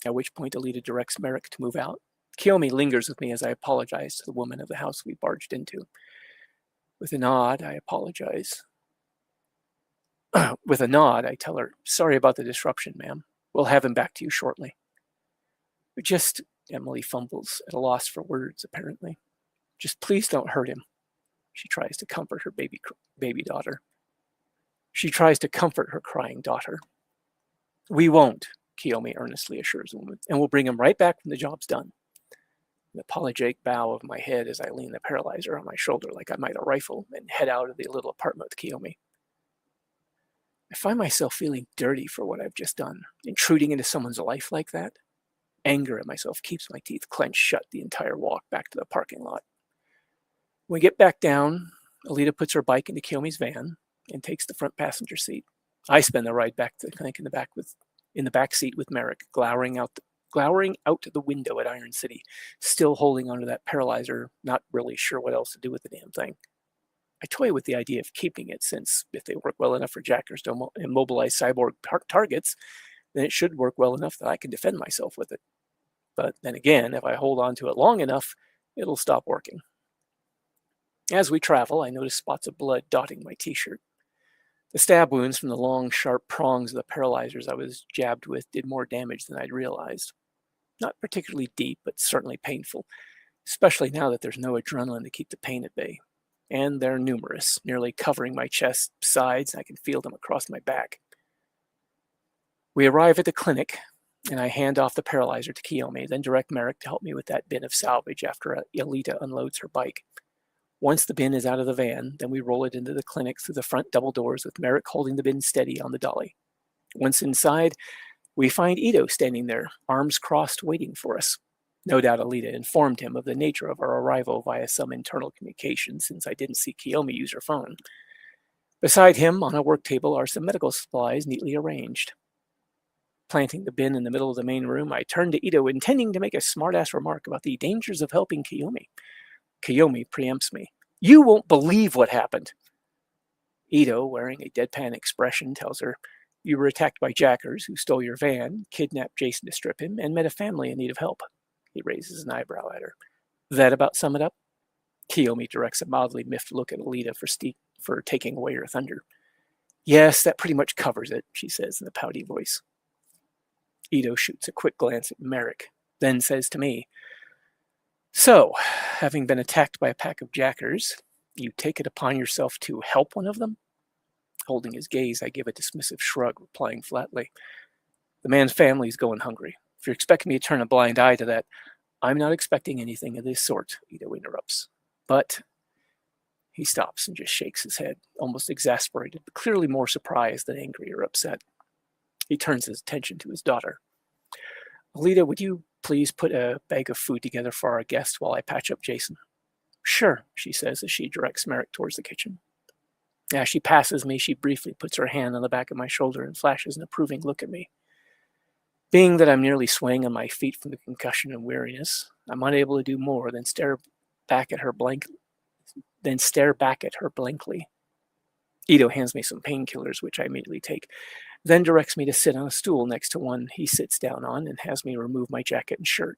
At which point Alita directs Merrick to move out. Kiyomi lingers with me as I apologize to the woman of the house we barged into. With a nod, I apologize. With a nod, I tell her, Sorry about the disruption, ma'am. We'll have him back to you shortly. Emily fumbles, at a loss for words, apparently. Just please don't hurt him. She tries to comfort her baby daughter. She tries to comfort her crying daughter. We won't, Kiyomi earnestly assures the woman, and we'll bring him right back when the job's done. An apologetic bow of my head as I lean the paralyzer on my shoulder like I might a rifle and head out of the little apartment with Kiyomi. I find myself feeling dirty for what I've just done, intruding into someone's life like that. Anger at myself keeps my teeth clenched shut the entire walk back to the parking lot. When we get back down, Alita puts her bike into Kiyomi's van and takes the front passenger seat. I spend the ride back to the clinic in the back seat with Merrick, glowering out glowering out the window at Iron City, still holding onto that paralyzer, not really sure what else to do with the damn thing. I toy with the idea of keeping it, since if they work well enough for jackers to immobilize cyborg targets, then it should work well enough that I can defend myself with it. But then again, if I hold on to it long enough, it'll stop working. As we travel, I notice spots of blood dotting my t-shirt. The stab wounds from the long, sharp prongs of the paralyzers I was jabbed with did more damage than I'd realized. Not particularly deep, but certainly painful, especially now that there's no adrenaline to keep the pain at bay. And they're numerous, nearly covering my chest, sides, and I can feel them across my back. We arrive at the clinic, and I hand off the paralyzer to Kiyomi, then direct Merrick to help me with that bin of salvage after Alita unloads her bike. Once the bin is out of the van, then we roll it into the clinic through the front double doors with Merrick holding the bin steady on the dolly. Once inside, we find Ito standing there, arms crossed, waiting for us. No doubt Alita informed him of the nature of our arrival via some internal communication, since I didn't see Kiyomi use her phone. Beside him, on a work table, are some medical supplies neatly arranged. Planting the bin in the middle of the main room, I turned to Ito, intending to make a smart-ass remark about the dangers of helping Kiyomi. Kiyomi preempts me. "You won't believe what happened." Ito, wearing a deadpan expression, tells her, "You were attacked by jackers who stole your van, kidnapped Jason to strip him, and met a family in need of help." He raises an eyebrow at her. "That about sum it up?" Kiyomi directs a mildly miffed look at Alita for taking away her thunder. "Yes, that pretty much covers it," she says in a pouty voice. Ito shoots a quick glance at Merrick, then says to me, "So, having been attacked by a pack of jackers, you take it upon yourself to help one of them?" Holding his gaze, I give a dismissive shrug, replying flatly, "The man's family's going hungry. If you're expecting me to turn a blind eye to that, I'm not expecting anything of this sort," Ito interrupts. "But..." He stops and just shakes his head, almost exasperated, but clearly more surprised than angry or upset. He turns his attention to his daughter. "Alita, would you please put a bag of food together for our guest while I patch up Jason?" "Sure," she says as she directs Merrick towards the kitchen. As she passes me, she briefly puts her hand on the back of my shoulder and flashes an approving look at me. Being that I'm nearly swaying on my feet from the concussion and weariness, I'm unable to do more than stare back at her blankly. Ito hands me some painkillers, which I immediately take, then directs me to sit on a stool next to one he sits down on and has me remove my jacket and shirt.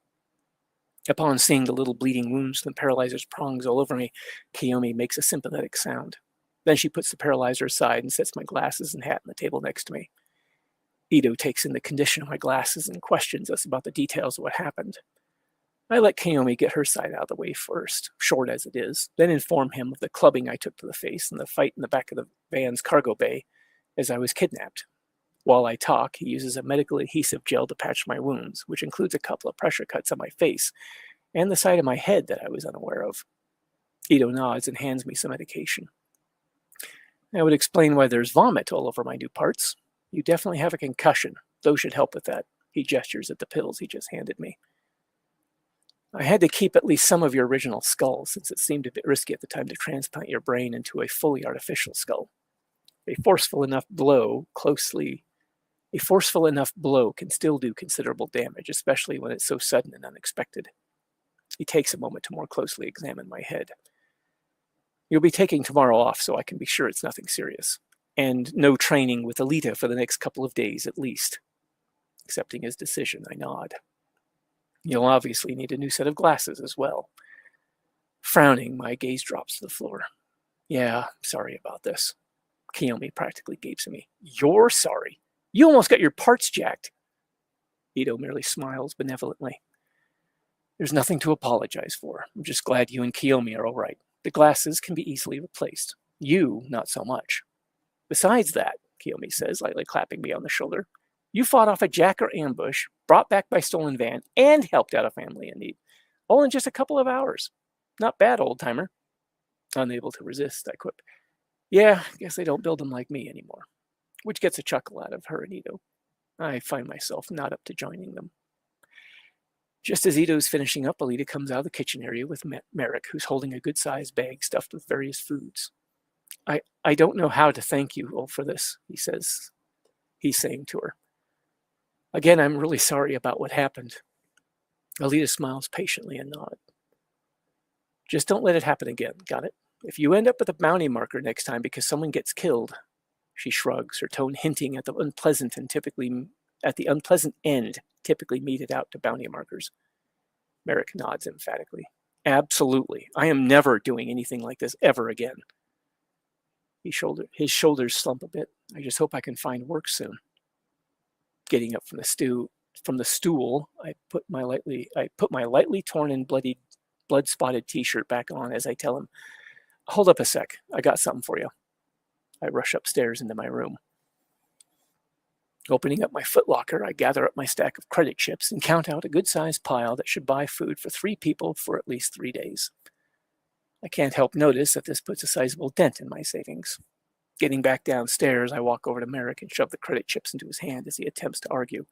Upon seeing the little bleeding wounds from the paralyzer's prongs all over me, Kiyomi makes a sympathetic sound. Then she puts the paralyzer aside and sets my glasses and hat on the table next to me. Ito takes in the condition of my glasses and questions us about the details of what happened. I let Kiyomi get her side out of the way first, short as it is, then inform him of the clubbing I took to the face and the fight in the back of the van's cargo bay as I was kidnapped. While I talk, he uses a medical adhesive gel to patch my wounds, which includes a couple of pressure cuts on my face and the side of my head that I was unaware of. Ito nods and hands me some medication. I would explain why there's vomit all over my new parts. "You definitely have a concussion. Those should help with that." He gestures at the pills he just handed me. "I had to keep at least some of your original skull, since it seemed a bit risky at the time to transplant your brain into a fully artificial skull. A forceful enough blow can still do considerable damage, especially when it's so sudden and unexpected." He takes a moment to more closely examine my head. "You'll be taking tomorrow off, so I can be sure it's nothing serious. And no training with Alita for the next couple of days at least." Accepting his decision, I nod. "You'll obviously need a new set of glasses as well." Frowning, my gaze drops to the floor. "Yeah, sorry about this." Kiyomi practically gapes at me. "You're sorry? You almost got your parts jacked." Ito merely smiles benevolently. "There's nothing to apologize for. I'm just glad you and Kiyomi are all right. The glasses can be easily replaced. You, not so much. Besides that," Kiyomi says, lightly clapping me on the shoulder, "you fought off a jacker ambush, brought back my stolen van, and helped out a family in need. All in just a couple of hours. Not bad, old-timer." Unable to resist, I quip, "Yeah, guess they don't build them like me anymore." Which gets a chuckle out of her and Ito. I find myself not up to joining them. Just as Ito's finishing up, Alita comes out of the kitchen area with Merrick, who's holding a good-sized bag stuffed with various foods. I don't know how to thank you all for this," he's saying to her. Again, I'm really sorry about what happened. Alita smiles patiently and nods. Just don't let it happen again, got it? If you end up with a bounty marker next time because someone gets killed, she shrugs, her tone hinting at the unpleasant and typically at the unpleasant end typically meted out to bounty markers. Merrick nods emphatically. Absolutely. I am never doing anything like this ever again. His shoulders slump a bit. I just hope I can find work soon. Getting up from the stool, I put my lightly torn and blood-spotted t-shirt back on as I tell him, "Hold up a sec. I got something for you." I rush upstairs into my room. Opening up my footlocker, I gather up my stack of credit chips and count out a good-sized pile that should buy food for 3 people for at least 3 days. I can't help notice that this puts a sizable dent in my savings. Getting back downstairs, I walk over to Merrick and shove the credit chips into his hand as he attempts to argue.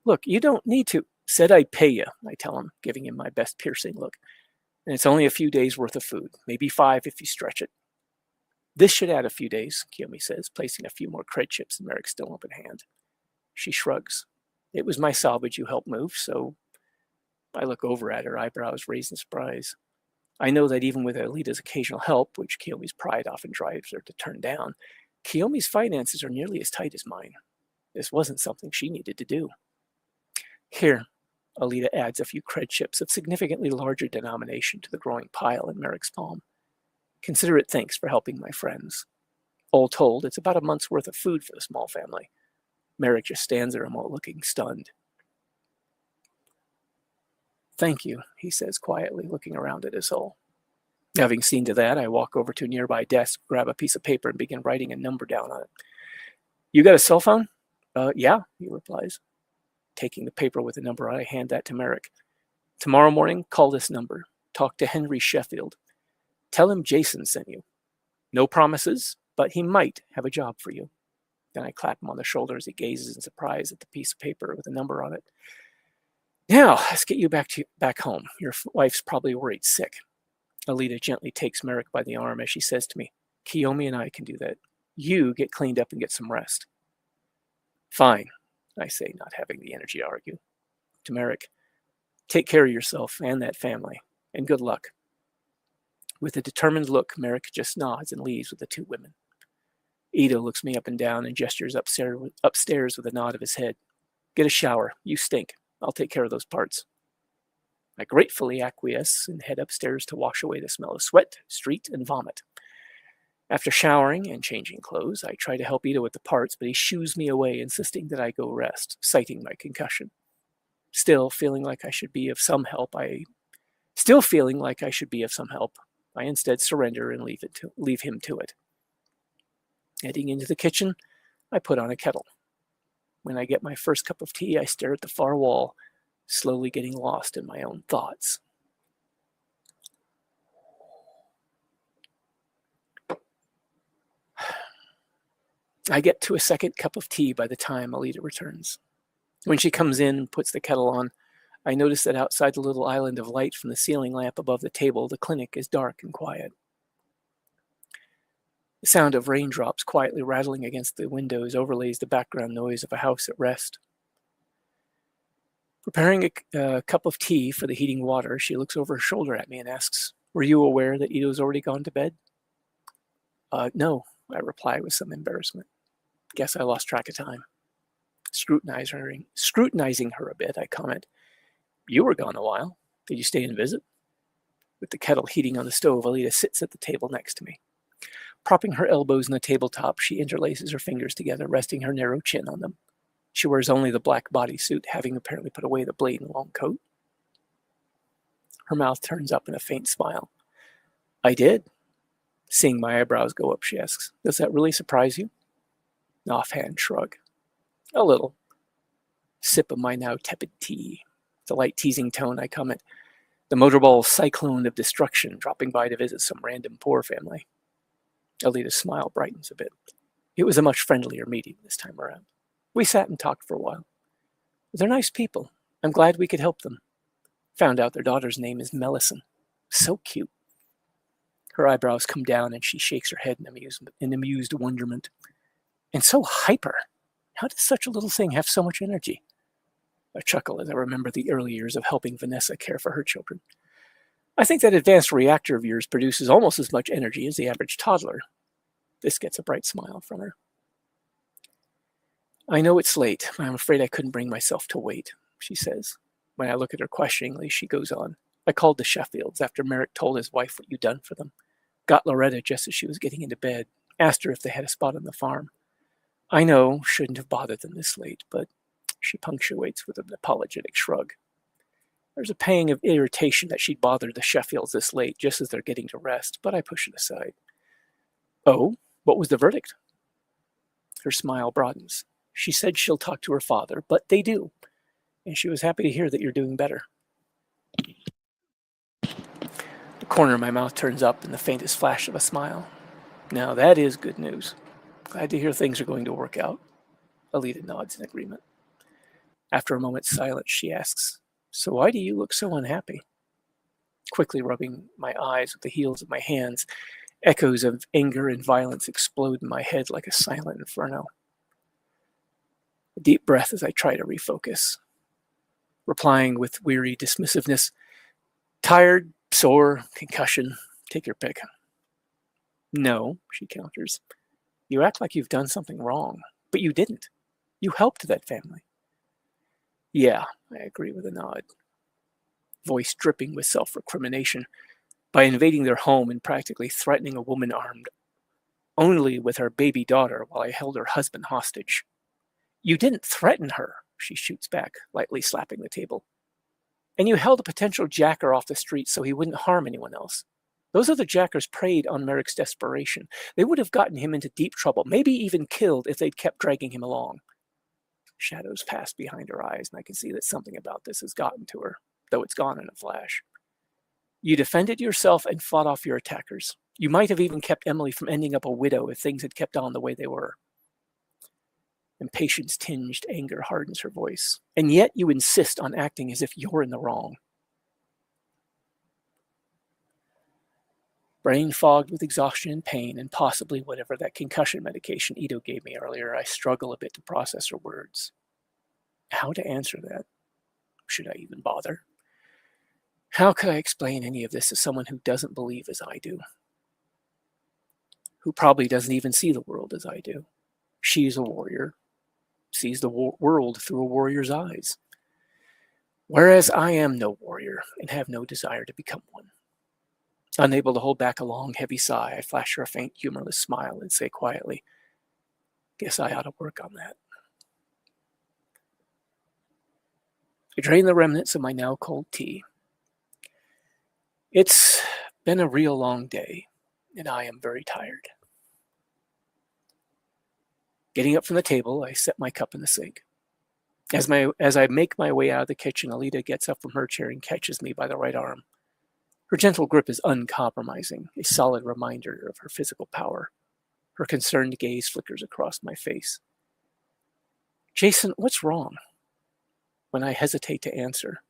"Look, you don't need to." "Said I'd pay you," I tell him, giving him my best piercing look. "And it's only a few days worth of food, maybe 5 if you stretch it." "This should add a few days," Kiyomi says, placing a few more credit chips in Merrick's still open hand. She shrugs. "It was my salvage you helped move, so..." I look over at her, eyebrows raised in surprise. I know that even with Alita's occasional help, which Kiyomi's pride often drives her to turn down, Kiyomi's finances are nearly as tight as mine. This wasn't something she needed to do. "Here," Alita adds a few cred chips of significantly larger denomination to the growing pile in Merrick's palm. "Consider it thanks for helping my friends." All told, it's about a month's worth of food for the small family. Merrick just stands there a moment looking stunned. "Thank you," he says quietly, looking around at us all. Having seen to that, I walk over to a nearby desk, grab a piece of paper, and begin writing a number down on it. "You got a cell phone?" Yeah, he replies. Taking the paper with the number, I hand that to Merrick. "Tomorrow morning, call this number. Talk to Henry Sheffield. Tell him Jason sent you. No promises, but he might have a job for you." Then I clap him on the shoulder as he gazes in surprise at the piece of paper with a number on it. "Now, let's get you back home. Your wife's probably worried sick." Alita gently takes Merrick by the arm as she says to me, "Kiyomi and I can do that. You get cleaned up and get some rest." "Fine," I say, not having the energy to argue. To Merrick, "Take care of yourself and that family, and good luck." With a determined look, Merrick just nods and leaves with the 2 women. Ito looks me up and down and gestures upstairs with a nod of his head. "Get a shower. You stink. I'll take care of those parts." I gratefully acquiesce and head upstairs to wash away the smell of sweat, street, and vomit. After showering and changing clothes, I try to help Ito with the parts, but he shoos me away, insisting that I go rest, citing my concussion. Still feeling like I should be of some help, I instead surrender and leave him to it. Heading into the kitchen, I put on a kettle. When I get my first cup of tea, I stare at the far wall, slowly getting lost in my own thoughts. I get to a second cup of tea by the time Alita returns. When she comes in and puts the kettle on, I notice that outside the little island of light from the ceiling lamp above the table, the clinic is dark and quiet. The sound of raindrops quietly rattling against the windows overlays the background noise of a house at rest. Preparing a cup of tea for the heating water, she looks over her shoulder at me and asks, "Were you aware that Ito's already gone to bed?" No, I reply with some embarrassment. Guess I lost track of time. Scrutinizing her a bit, I comment, "You were gone a while. Did you stay and visit?" With the kettle heating on the stove, Alita sits at the table next to me. Propping her elbows in the tabletop, she interlaces her fingers together, resting her narrow chin on them. She wears only the black bodysuit, having apparently put away the blade and long coat. Her mouth turns up in a faint smile. "I did." Seeing my eyebrows go up, she asks, "Does that really surprise you?" An offhand shrug. "A little." Sip of my now tepid tea. With a light teasing tone, I comment, "The motorball cyclone of destruction dropping by to visit some random poor family." Alita's smile brightens a bit. It was a much friendlier meeting this time around. We sat and talked for a while. They're nice people. I'm glad we could help them. Found out their daughter's name is Mellison. So cute. Her eyebrows come down and she shakes her head in amused wonderment. And so hyper. How does such a little thing have so much energy? I chuckle as I remember the early years of helping Vanessa care for her children. I think that advanced reactor of yours produces almost as much energy as the average toddler. This gets a bright smile from her. I know it's late, but I'm afraid I couldn't bring myself to wait, she says. When I look at her questioningly, she goes on. I called the Sheffields after Merrick told his wife what you'd done for them. Got Loretta just as she was getting into bed. Asked her if they had a spot on the farm. I know, shouldn't have bothered them this late, but she punctuates with an apologetic shrug. There's a pang of irritation that she'd bothered the Sheffields this late just as they're getting to rest, but I push it aside. Oh, what was the verdict? Her smile broadens. She said she'll talk to her father, but they do. And she was happy to hear that you're doing better. The corner of my mouth turns up in the faintest flash of a smile. Now that is good news. Glad to hear things are going to work out. Alita nods in agreement. After a moment's silence, she asks, so why do you look so unhappy? Quickly rubbing my eyes with the heels of my hands, echoes of anger and violence explode in my head like a silent inferno. A deep breath as I try to refocus. Replying with weary dismissiveness, tired, sore, concussion, take your pick. No, she counters. You act like you've done something wrong, but you didn't. You helped that family. Yeah, I agree with a nod. Voice dripping with self-recrimination. By invading their home and practically threatening a woman armed only with her baby daughter while I held her husband hostage. You didn't threaten her, she shoots back, lightly slapping the table. And you held a potential jacker off the street so he wouldn't harm anyone else. Those other jackers preyed on Merrick's desperation. They would have gotten him into deep trouble, maybe even killed if they'd kept dragging him along. Shadows pass behind her eyes, and I can see that something about this has gotten to her, though it's gone in a flash. You defended yourself and fought off your attackers. You might have even kept Emily from ending up a widow if things had kept on the way they were. Impatience-tinged anger hardens her voice, and yet you insist on acting as if you're in the wrong. Brain fogged with exhaustion and pain, and possibly whatever that concussion medication Ito gave me earlier, I struggle a bit to process her words. How to answer that? Should I even bother? How could I explain any of this to someone who doesn't believe as I do? Who probably doesn't even see the world as I do? She's a warrior, sees the world through a warrior's eyes. Whereas I am no warrior and have no desire to become one. Unable to hold back a long, heavy sigh, I flash her a faint, humorless smile and say quietly, guess I ought to work on that. I drain the remnants of my now cold tea. It's been a real long day, and I am very tired. Getting up from the table, I set my cup in the sink. As I make my way out of the kitchen, Alita gets up from her chair and catches me by the right arm. Her gentle grip is uncompromising, a solid reminder of her physical power. Her concerned gaze flickers across my face. Jason, what's wrong? When I hesitate to answer.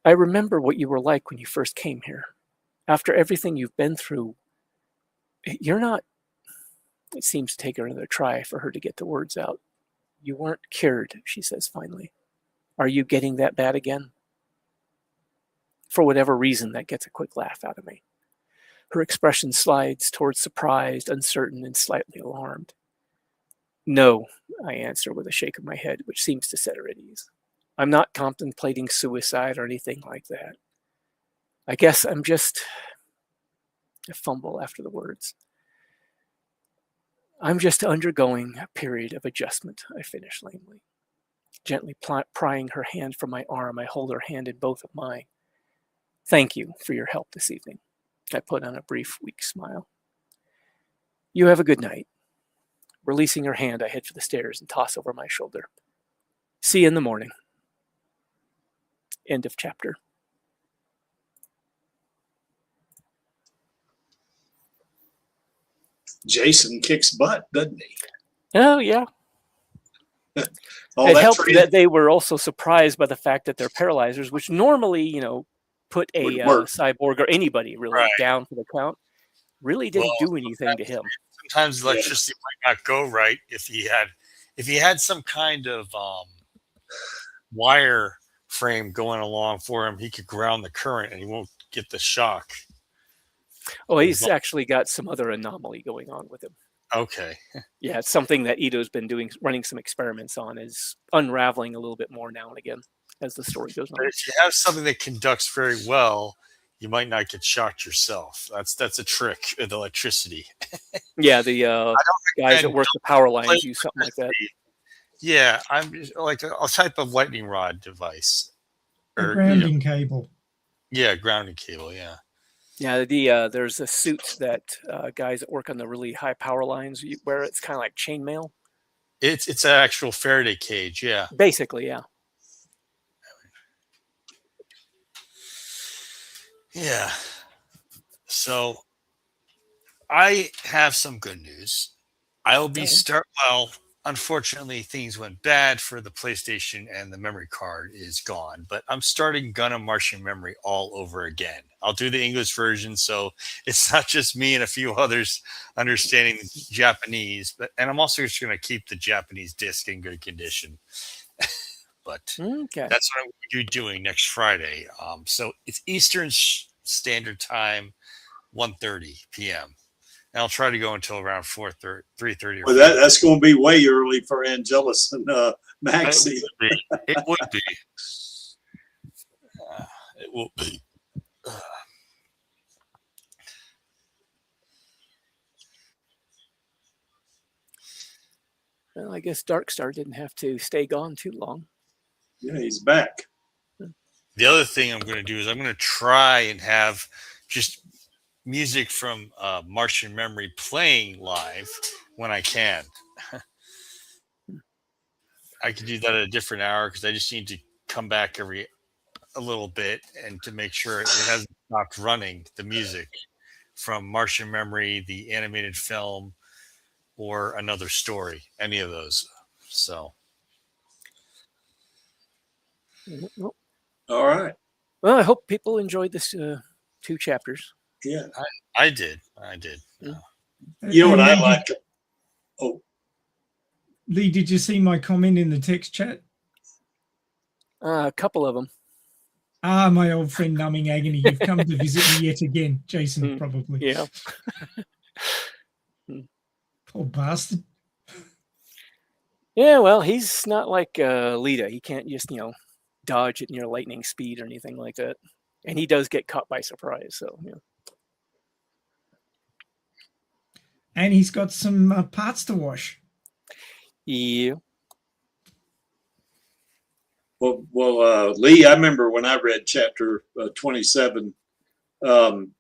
I remember what you were like when you first came here. After everything you've been through, you're not... It seems to take another try for her to get the words out. You weren't cured, she says finally. Are you getting that bad again? For whatever reason, that gets a quick laugh out of me. Her expression slides towards surprised, uncertain, and slightly alarmed. No, I answer with a shake of my head, which seems to set her at ease. I'm not contemplating suicide or anything like that. I guess I'm just... I fumble after the words. I'm just undergoing a period of adjustment, I finish lamely. Gently prying her hand from my arm, I hold her hand in both of mine. Thank you for your help this evening. I put on a brief, weak smile. You have a good night. Releasing her hand, I head for the stairs and toss over my shoulder. See you in the morning. End of chapter. Jason kicks butt, doesn't he? Oh, yeah. It helped that they were also surprised by the fact that they're paralyzers, which normally, put a cyborg or anybody really down for the count. Really didn't do anything to him. Sometimes electricity might not go right if he had some kind of wire frame going along for him, he could ground the current and he won't get the shock. Oh, he's actually got some other anomaly going on with him. Okay. Yeah, it's something that Ito's been running some experiments on, is unraveling a little bit more now and again as the story goes on. But if you have something that conducts very well, you might not get shocked yourself. That's a trick with electricity. Yeah, the guys that work the power lines use something like that. Yeah, I'm like a type of lightning rod device. Or, grounding cable. Yeah, grounding cable, yeah. Yeah, there's a suit that guys that work on the really high power lines wear. It's kind of like chainmail. It's an actual Faraday cage, yeah. Basically, yeah. Yeah. So I have some good news. I will be unfortunately things went bad for the PlayStation and the memory card is gone, but I'm starting Gundam Martian Memory all over again. I'll do the English version, so it's not just me and a few others understanding Japanese, and I'm also just going to keep the Japanese disc in good condition. But that's what I'm going to be doing next Friday. So it's Eastern Standard Time, 1:30 p.m. And I'll try to go until around 3:30. Well, that's going to be way early for Angelus and Maxie. It would be. It will be. Well, I guess Darkstar didn't have to stay gone too long. Yeah, he's back. The other thing I'm going to do is I'm going to try and have just music from Martian Memory playing live when I can. I can do that at a different hour because I just need to come back a little bit and to make sure it hasn't stopped running the music from Martian Memory, the animated film, or another story, any of those. So. All right. Well, I hope people enjoyed this 2 chapters. Yeah, I did. You know what I like? Oh, Lee, did you see my comment in the text chat? A couple of them. Ah, my old friend Numbing Agony, you've come to visit me yet again. Jason, probably. Yeah. Poor bastard. Yeah, well, he's not like Alita. He can't just, dodge at near lightning speed or anything like that. And he does get caught by surprise, so, yeah. And he's got some parts to wash. Yeah. Well, Lee, I remember when I read chapter 27, and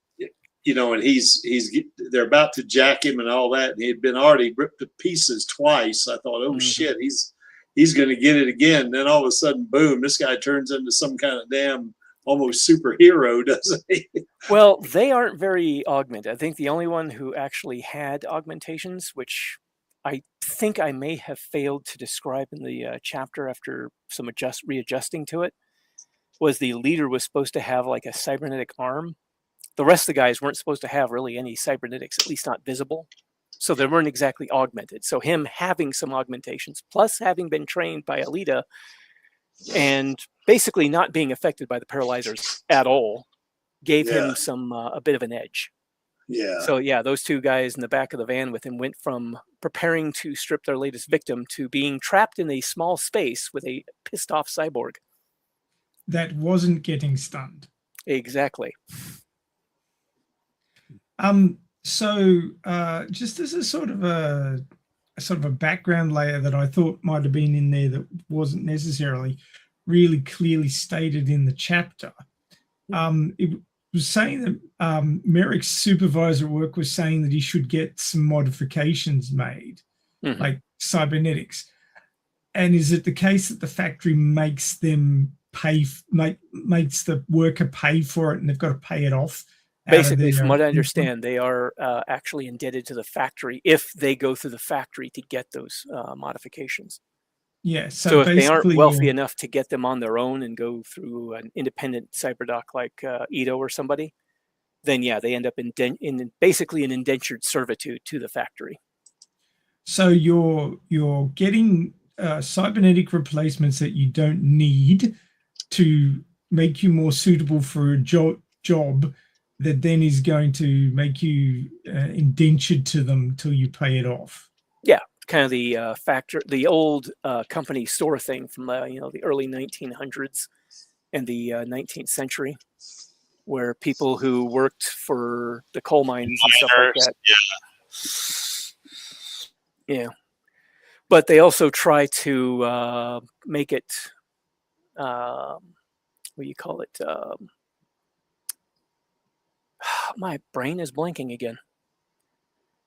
they're about to jack him and all that, and he had been already ripped to pieces twice. I thought, oh shit, he's going to get it again. Then all of a sudden, boom, this guy turns into some kind of damn almost superhero, doesn't he? Well, they aren't very augmented. I think the only one who actually had augmentations, which I think I may have failed to describe in the chapter after some readjusting to it, was the leader was supposed to have like a cybernetic arm. The rest of the guys weren't supposed to have really any cybernetics, at least not visible. So they weren't exactly augmented. So him having some augmentations, plus having been trained by Alita and basically not being affected by the paralyzers at all, gave him a bit of an edge. Yeah. So yeah, those 2 guys in the back of the van with him went from preparing to strip their latest victim to being trapped in a small space with a pissed off cyborg. That wasn't getting stunned. Exactly. So just as a sort of a background layer that I thought might have been in there that wasn't necessarily really clearly stated in the chapter, it was saying that Merrick's supervisor at work was saying that he should get some modifications made, like cybernetics. And is it the case that the factory makes them makes the worker pay for it and they've got to pay it off? Basically, from what I understand, they are actually indebted to the factory if they go through the factory to get those modifications. Yeah. So if they aren't wealthy enough to get them on their own and go through an independent cyberdoc like Ito or somebody, then yeah, they end up in basically an indentured servitude to the factory. So you're getting cybernetic replacements that you don't need to make you more suitable for a job that then is going to make you indentured to them till you pay it off. Yeah, kind of the old company store thing from the early 1900s and the 19th century, where people who worked for the coal mines and stuff like that. Yeah. But they also try to make it, what do you call it? My brain is blanking again.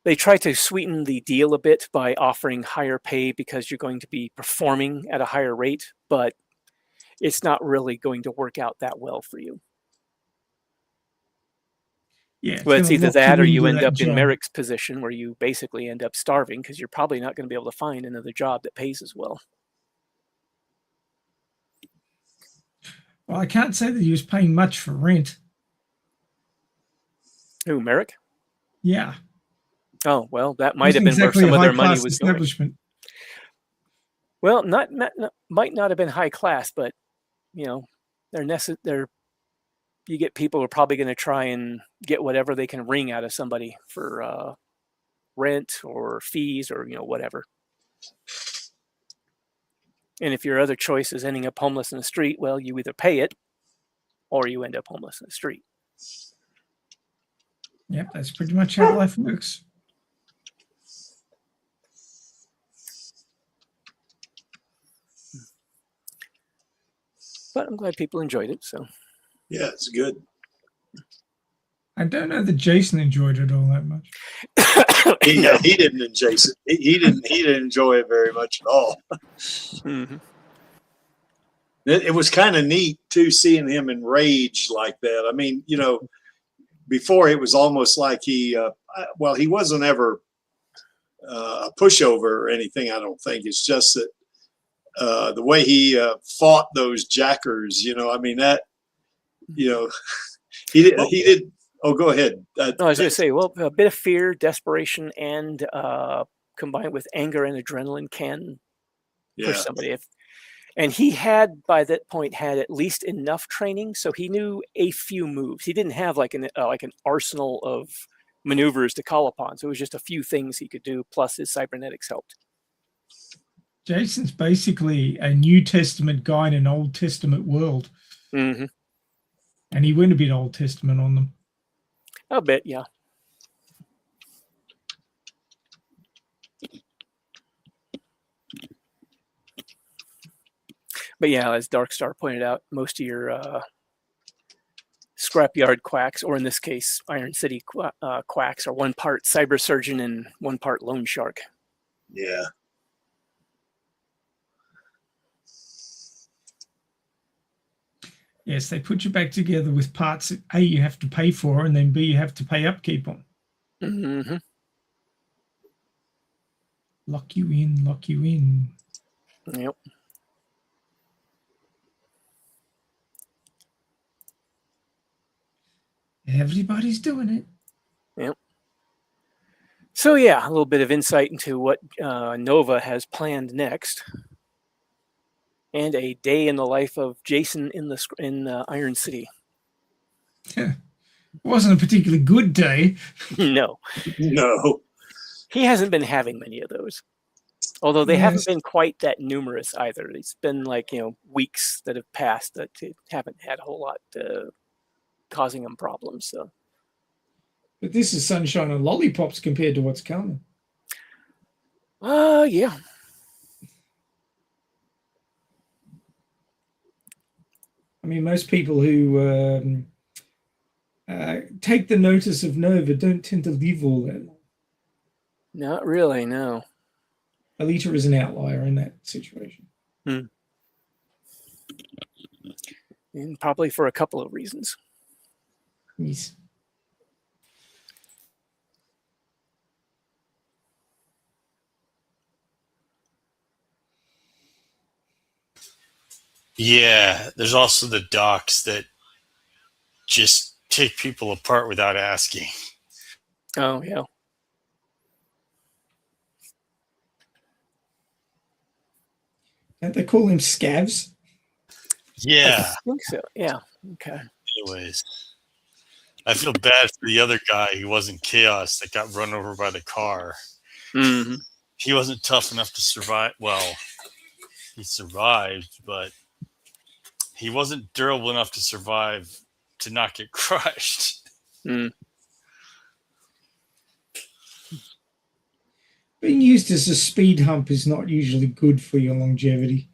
They try to sweeten the deal a bit by offering higher pay because you're going to be performing at a higher rate, but it's not really going to work out that well for you. Yeah, well, it's either that or you end up job. in Merrick's position where you basically end up starving because you're probably not going to be able to find another job that pays as well. Well, I can't say that he was paying much for rent. Who, Merrick? Yeah. Oh, well, that might have been exactly where some of their money was going. Well, might not have been high class, but you get people who are probably going to try and get whatever they can wring out of somebody for rent or fees or whatever. And if your other choice is ending up homeless in the street, well, you either pay it or you end up homeless in the street. Yep, that's pretty much how life works. But I'm glad people enjoyed it. So yeah, it's good. I don't know that Jason enjoyed it all that much. He didn't enjoy it. He didn't enjoy it very much at all. Mm-hmm. It was kind of neat too, seeing him enraged like that. I mean, before it was almost like he wasn't ever a pushover or anything. I don't think. It's just that the way he fought those jackers, I mean that, he did. Oh, go ahead. No, I was going to say, well, a bit of fear, desperation, and combined with anger and adrenaline can push somebody. And he had, by that point, had at least enough training, so he knew a few moves. He didn't have like an arsenal of maneuvers to call upon, so it was just a few things he could do, plus his cybernetics helped. Jason's basically a New Testament guy in an Old Testament world. Mm-hmm. And he went a bit Old Testament on them. A bit, yeah. But yeah, as Darkstar pointed out, most of your scrapyard quacks, or in this case, Iron City quacks, are one part cyber surgeon and one part loan shark. Yeah. Yes, they put you back together with parts that A, you have to pay for, and then B, you have to pay upkeep on. Mm-hmm. Lock you in. Yep. Everybody's doing it. Yep. So yeah, a little bit of insight into what Nova has planned next. And a day in the life of Jason in Iron City. It wasn't a particularly good day. No. He hasn't been having many of those. Although they haven't been quite that numerous either. It's been like, weeks that have passed that haven't had a whole lot causing him problems. So. But this is sunshine and lollipops compared to what's coming. Yeah. I mean, most people who take the notice of Nova don't tend to live all that long. Not really, no. Alita is an outlier in that situation. And probably for a couple of reasons. Yes. Yeah, there's also the docs that just take people apart without asking. Oh, yeah. Don't they call him Scavs? Yeah. I think so. Yeah. Okay. Anyways, I feel bad for the other guy who wasn't Chaos that got run over by the car. Mm-hmm. He wasn't tough enough to survive. Well, he survived, but he wasn't durable enough to survive to not get crushed. Mm. Being used as a speed hump is not usually good for your longevity.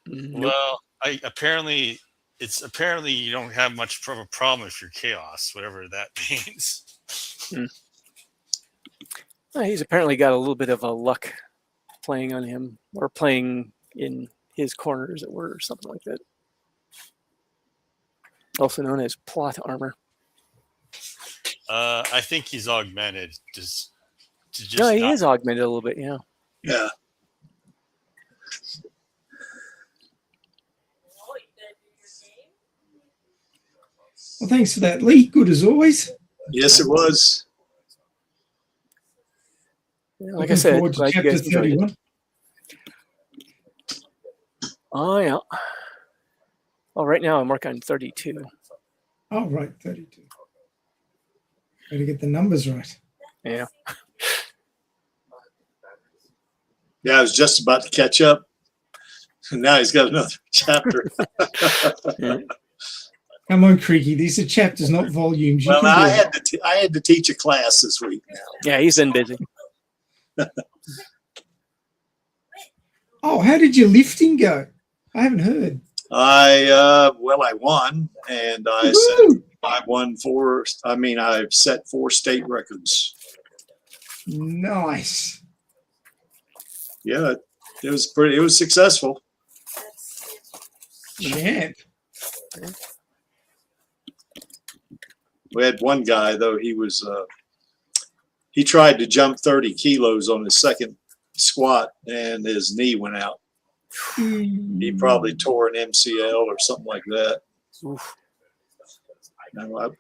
Nope. Well, apparently you don't have much of a problem if you're Chaos, whatever that means. Well, he's apparently got a little bit of a luck playing on him, or playing in his corner, as it were, or something like that. Also known as plot armor. I think he's augmented. No, he is augmented a little bit, yeah. Yeah. Well, thanks for that, Lee. Good as always. Yes, it was. Yeah, like I said, forward to glad you chapter guys enjoyed 31. it. Oh, yeah. Oh, right now I'm working on 32. Oh, right, 32. Better get the numbers right. Yeah. Yeah, I was just about to catch up. And now he's got another chapter. Come on, Creaky. These are chapters, not volumes. Well, I had to teach a class this week. Yeah, he's been busy. Oh, how did your lifting go? I haven't heard. I won, and I've set 4 state records. Nice. Yeah, it was successful. Champ. We had one guy though, he tried to jump 30 kilos on his second squat and his knee went out. He probably tore an MCL or something like that. Oof.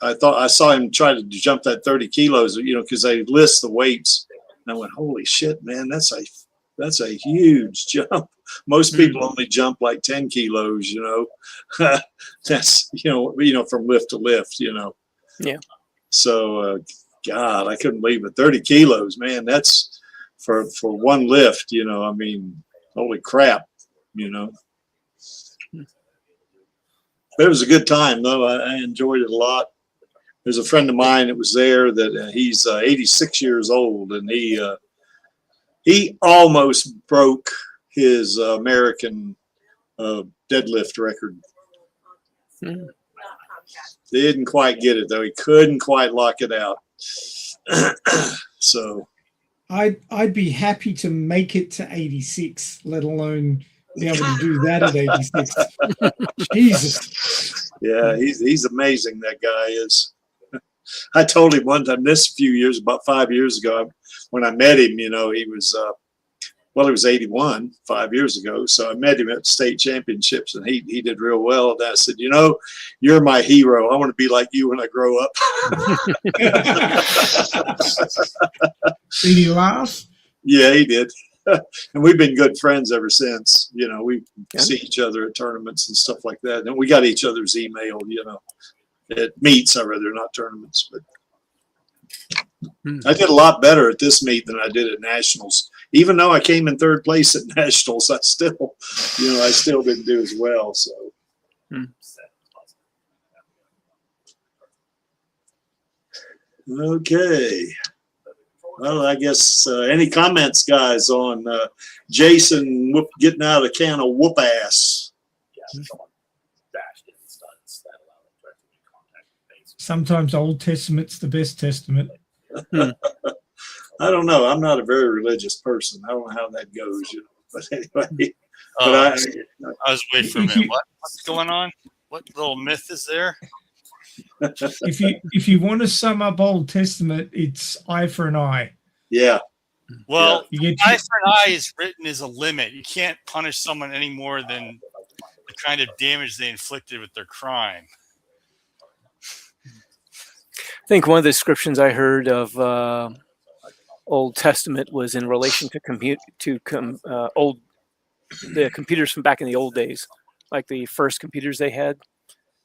I thought I saw him try to jump that 30 kilos, because they list the weights. And I went, holy shit, man, that's a huge jump. Most people only jump like 10 kilos, that's, from lift to lift, Yeah. So, God, I couldn't believe it. 30 kilos, man, that's for one lift, holy crap, But it was a good time, though. I enjoyed it a lot. There's a friend of mine that was there that he's 86 years old, and he almost broke his American deadlift record. Mm. They didn't quite get it, though. He couldn't quite lock it out. So I'd be happy to make it to 86, let alone be able to do that at 86. Jesus. Yeah, he's amazing, that guy is. I told him one time, about 5 years ago, when I met him, he was, he was 81 5 years ago. So I met him at state championships, and he did real well. And I said, you're my hero. I want to be like you when I grow up. Did he laugh? Yeah, he did. And we've been good friends ever since. We see each other at tournaments and stuff like that. And we got each other's email, at meets, I rather, not tournaments. But I did a lot better at this meet than I did at nationals. Even though I came in 3rd place at nationals, I still didn't do as well. So. Okay. Well, I guess any comments, guys, on Jason getting out of the can of whoop ass? Sometimes Old Testament's the best testament. I don't know. I'm not a very religious person. I don't know how that goes, But anyway, I was waiting for a minute. What's going on? What little myth is there? If you want to sum up Old Testament, it's eye for an eye. Yeah. Well, eye for an eye is written as a limit. You can't punish someone any more than the kind of damage they inflicted with their crime. I think one of the descriptions I heard of Old Testament was in relation to Old the computers from back in the old days, like the first computers they had.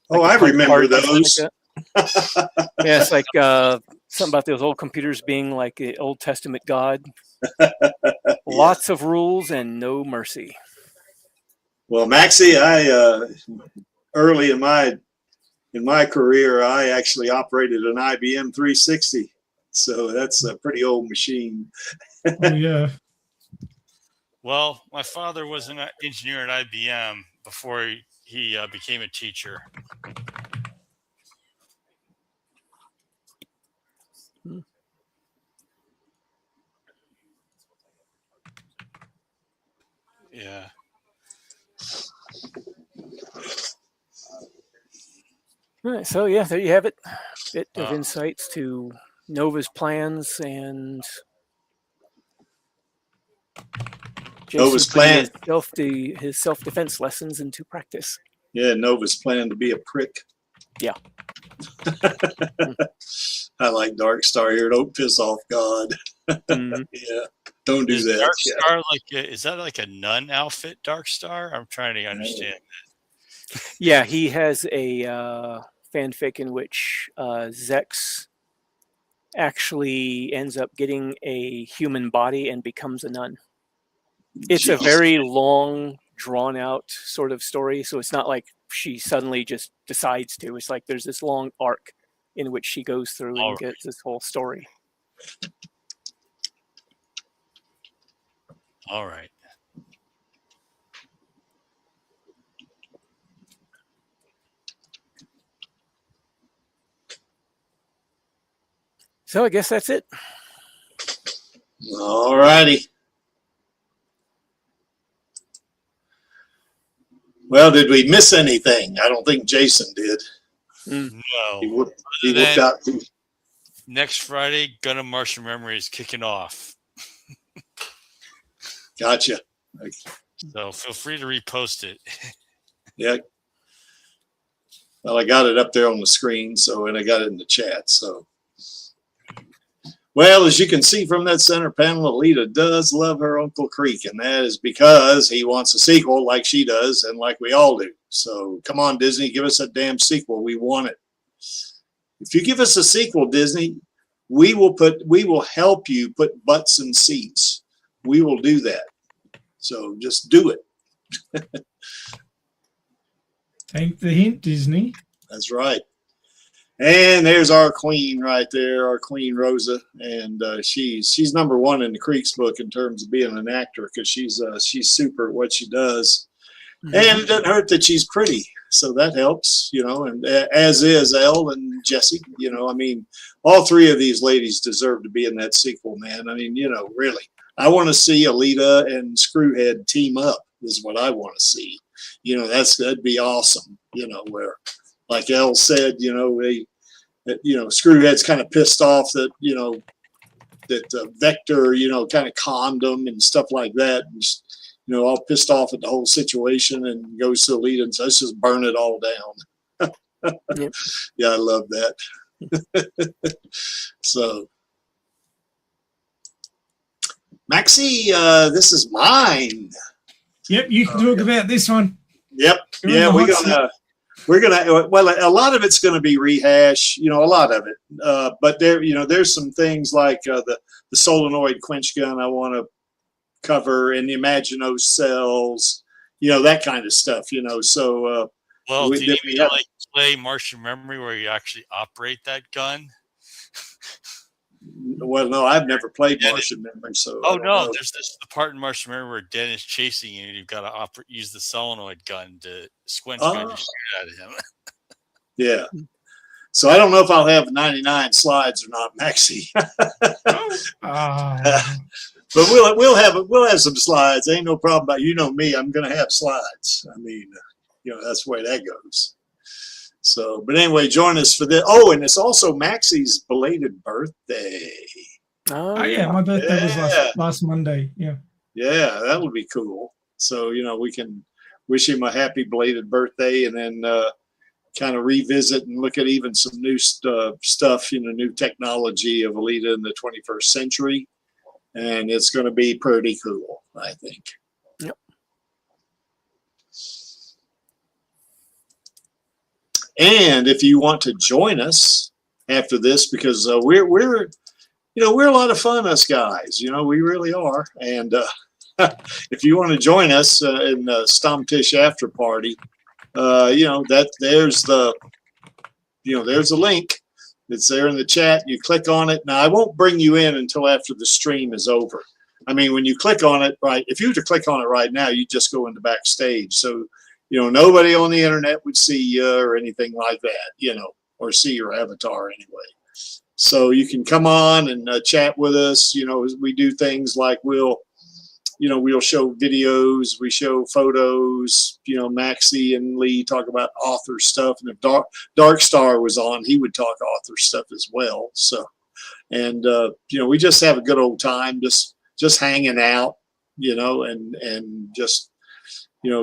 Oh, Like I remember those. Yeah, it's like something about those old computers being like the Old Testament God. Lots of rules and no mercy. Well, Maxie, I early in my career, I actually operated an IBM 360, so that's a pretty old machine. Oh yeah. Well, my father was an engineer at IBM before he became a teacher. Yeah. All right, so yeah, there you have it. Bit of insights to Nova's plans and Nova's plan. His self-defense lessons into practice. Yeah, Nova's plan to be a prick. Yeah. I like Dark Star here. Don't piss off God. Mm-hmm. Yeah, don't do that. Dark Star is that like a nun outfit? Dark Star? I'm trying to understand. Yeah, he has a fanfic in which Zex actually ends up getting a human body and becomes a nun. It's a very long, drawn-out sort of story, so it's not like she suddenly just decides to. It's like there's this long arc in which she goes through and gets this whole story. All right. So I guess that's it. All righty. Well, did we miss anything? I don't think Jason did. No. He looked out. Next Friday, Gun of Martian Memory is kicking off. Gotcha. So feel free to repost it. Yeah. Well, I got it up there on the screen, and I got it in the chat. So, well, as you can see from that center panel, Alita does love her Uncle Creek, and that is because he wants a sequel like she does and like we all do. So come on, Disney, give us a damn sequel. We want it. If you give us a sequel, Disney, we will help you put butts in seats. We will do that. So just do it. Take the hint, Disney. That's right. And there's our queen right there, our Queen Rosa, and she's number one in the Creeks book in terms of being an actor because she's super at what she does, and it doesn't hurt that she's pretty, so that helps, And as is Elle and Jessie, I mean, all three of these ladies deserve to be in that sequel, man. I mean, really, I want to see Alita and Screwhead team up. Is what I want to see. That'd be awesome. Where, like Elle said, Screwhead's kind of pissed off that that Vector, kind of conned him and stuff like that, and all pissed off at the whole situation, and goes to Alita and says, "Let's just burn it all down." Yep. Yeah, I love that. So, Maxie, this is mine. Yep, you can talk about this one. Yep. Yeah, we're gonna. Well, a lot of it's gonna be rehash. A lot of it. But there's some things like the solenoid quench gun I want to cover, and the Imagino cells. That kind of stuff. So. Well, do you mean like play Martian Memory where you actually operate that gun? Well, no, I've never played Martian Memory, so. Oh no, there's the part in Martian Memory where Dennis chasing you, and you've got to use the solenoid gun to squinch gun to shoot at him. Yeah. So I don't know if I'll have 99 slides or not, Maxie. But we'll have some slides. Ain't no problem about me. I'm gonna have slides. I mean, that's the way that goes. So, but anyway, join us for this. Oh, and it's also Maxie's belated birthday. Oh yeah, my birthday was last Monday. Yeah. Yeah, that would be cool. So, we can wish him a happy belated birthday, and then kind of revisit and look at even some new stuff, new technology of Alita in the 21st century. And it's going to be pretty cool, I think. Yep. And if you want to join us after this, because we're a lot of fun, us guys. We really are. And if you want to join us in the Stammtisch after party, there's the link. It's there in the chat. You click on it. Now I won't bring you in until after the stream is over. I mean, when you click on it, right? If you were to click on it right now, you just go into backstage. So, nobody on the internet would see you or anything like that, or see your avatar anyway. So you can come on and chat with us. We do things like we'll show videos, we show photos. Maxie and Lee talk about author stuff, and if Dark Star was on, he would talk author stuff as well. So, and we just have a good old time, just hanging out, and just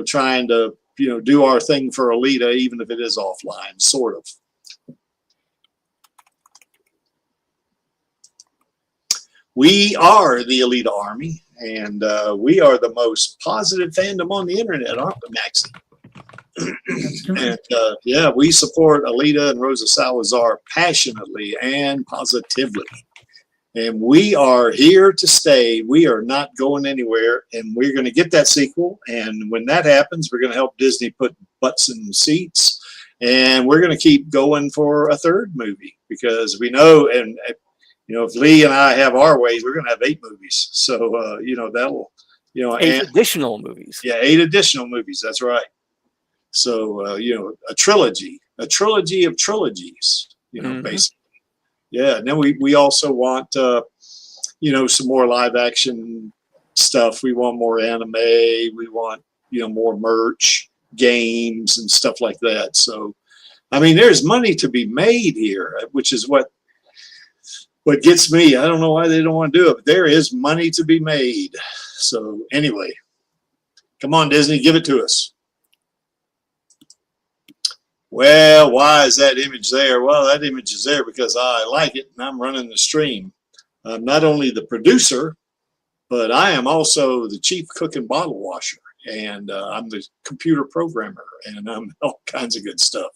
trying to do our thing for Alita, even if it is offline, sort of. We are the Alita Army, and we are the most positive fandom on the internet, aren't we, Maxie? That's correct. And we support Alita and Rosa Salazar passionately and positively. And we are here to stay. We are not going anywhere, and we're going to get that sequel. And when that happens, we're going to help Disney put butts in seats, and we're going to keep going for a third movie, because we know, and if Lee and I have our ways, we're going to have 8 movies. So that'll 8 additional movies. Yeah, 8 additional movies. That's right. So a trilogy of trilogies. Basically. Yeah, and then we also want some more live action stuff. We want more anime. We want more merch, games, and stuff like that. So, I mean, there's money to be made here, which is what gets me. I don't know why they don't want to do it, but there is money to be made. So anyway, come on, Disney, give it to us. Well, why is that image there? Well, that image is there because I like it and I'm running the stream. I'm not only the producer, but I am also the chief cook and bottle washer. And I'm the computer programmer, and I'm all kinds of good stuff.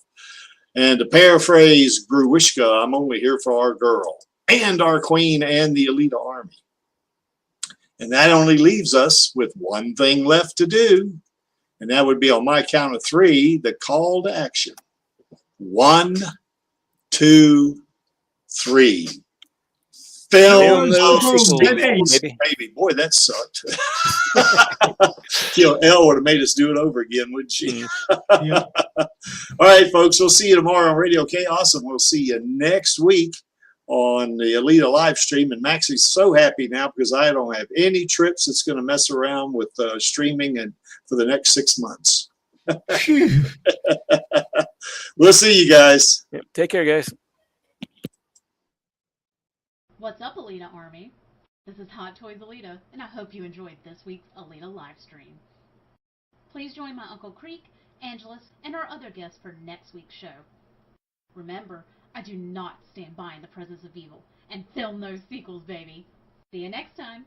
And to paraphrase Gruwishka, I'm only here for our girl and our queen and the Alita Army. And that only leaves us with one thing left to do. And that would be, on my count of 3, the call to action. 1, 2, 3. Film those sequels, baby. Boy, that sucked. Elle would have made us do it over again, wouldn't she? Yeah. All right, folks. We'll see you tomorrow on Radio Chaos, and we'll see you next week on the Alita live stream. And Maxie's so happy now because I don't have any trips that's going to mess around with streaming and for the next 6 months. We'll see you guys. Yep. Take care, guys. What's up, Alita Army? This is Hot Toys Alita, and I hope you enjoyed this week's Alita live stream. Please join my Uncle Creek, Angelus, and our other guests for next week's show. Remember, I do not stand by in the presence of evil, and film those sequels, baby. See you next time.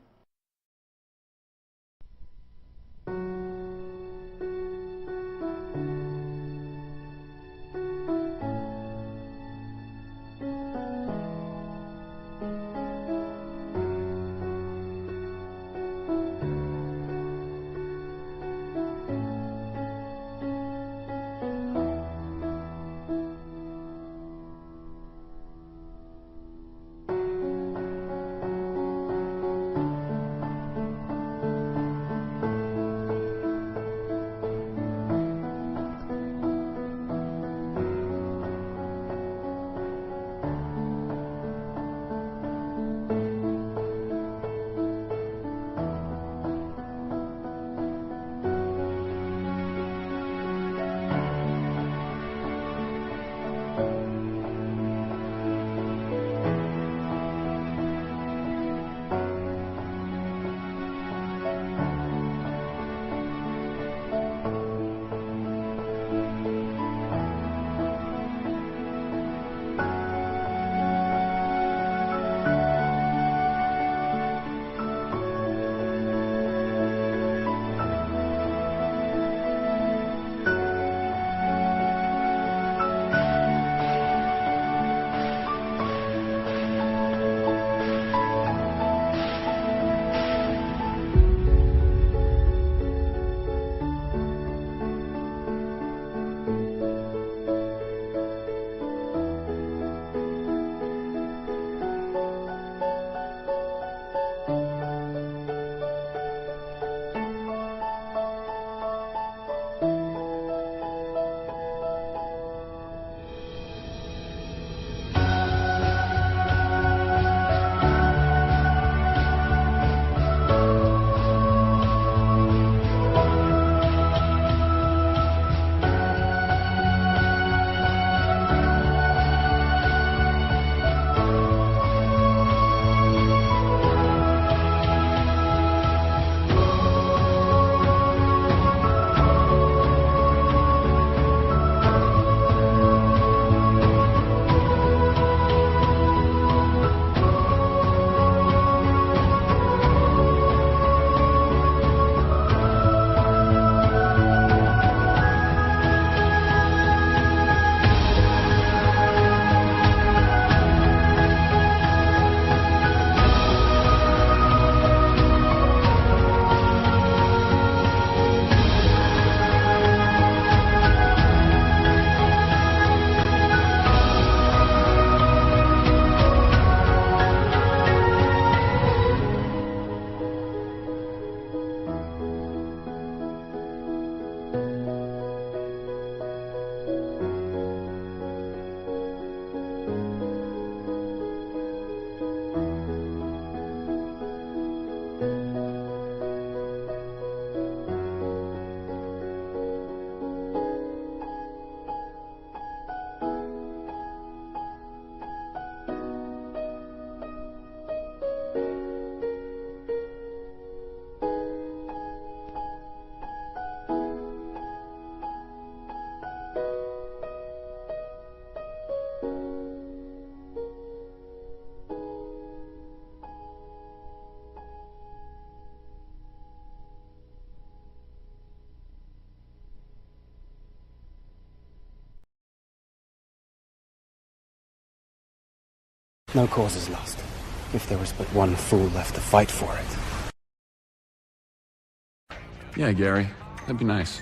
No cause is lost, if there is but one fool left to fight for it. Yeah, Gary, that'd be nice.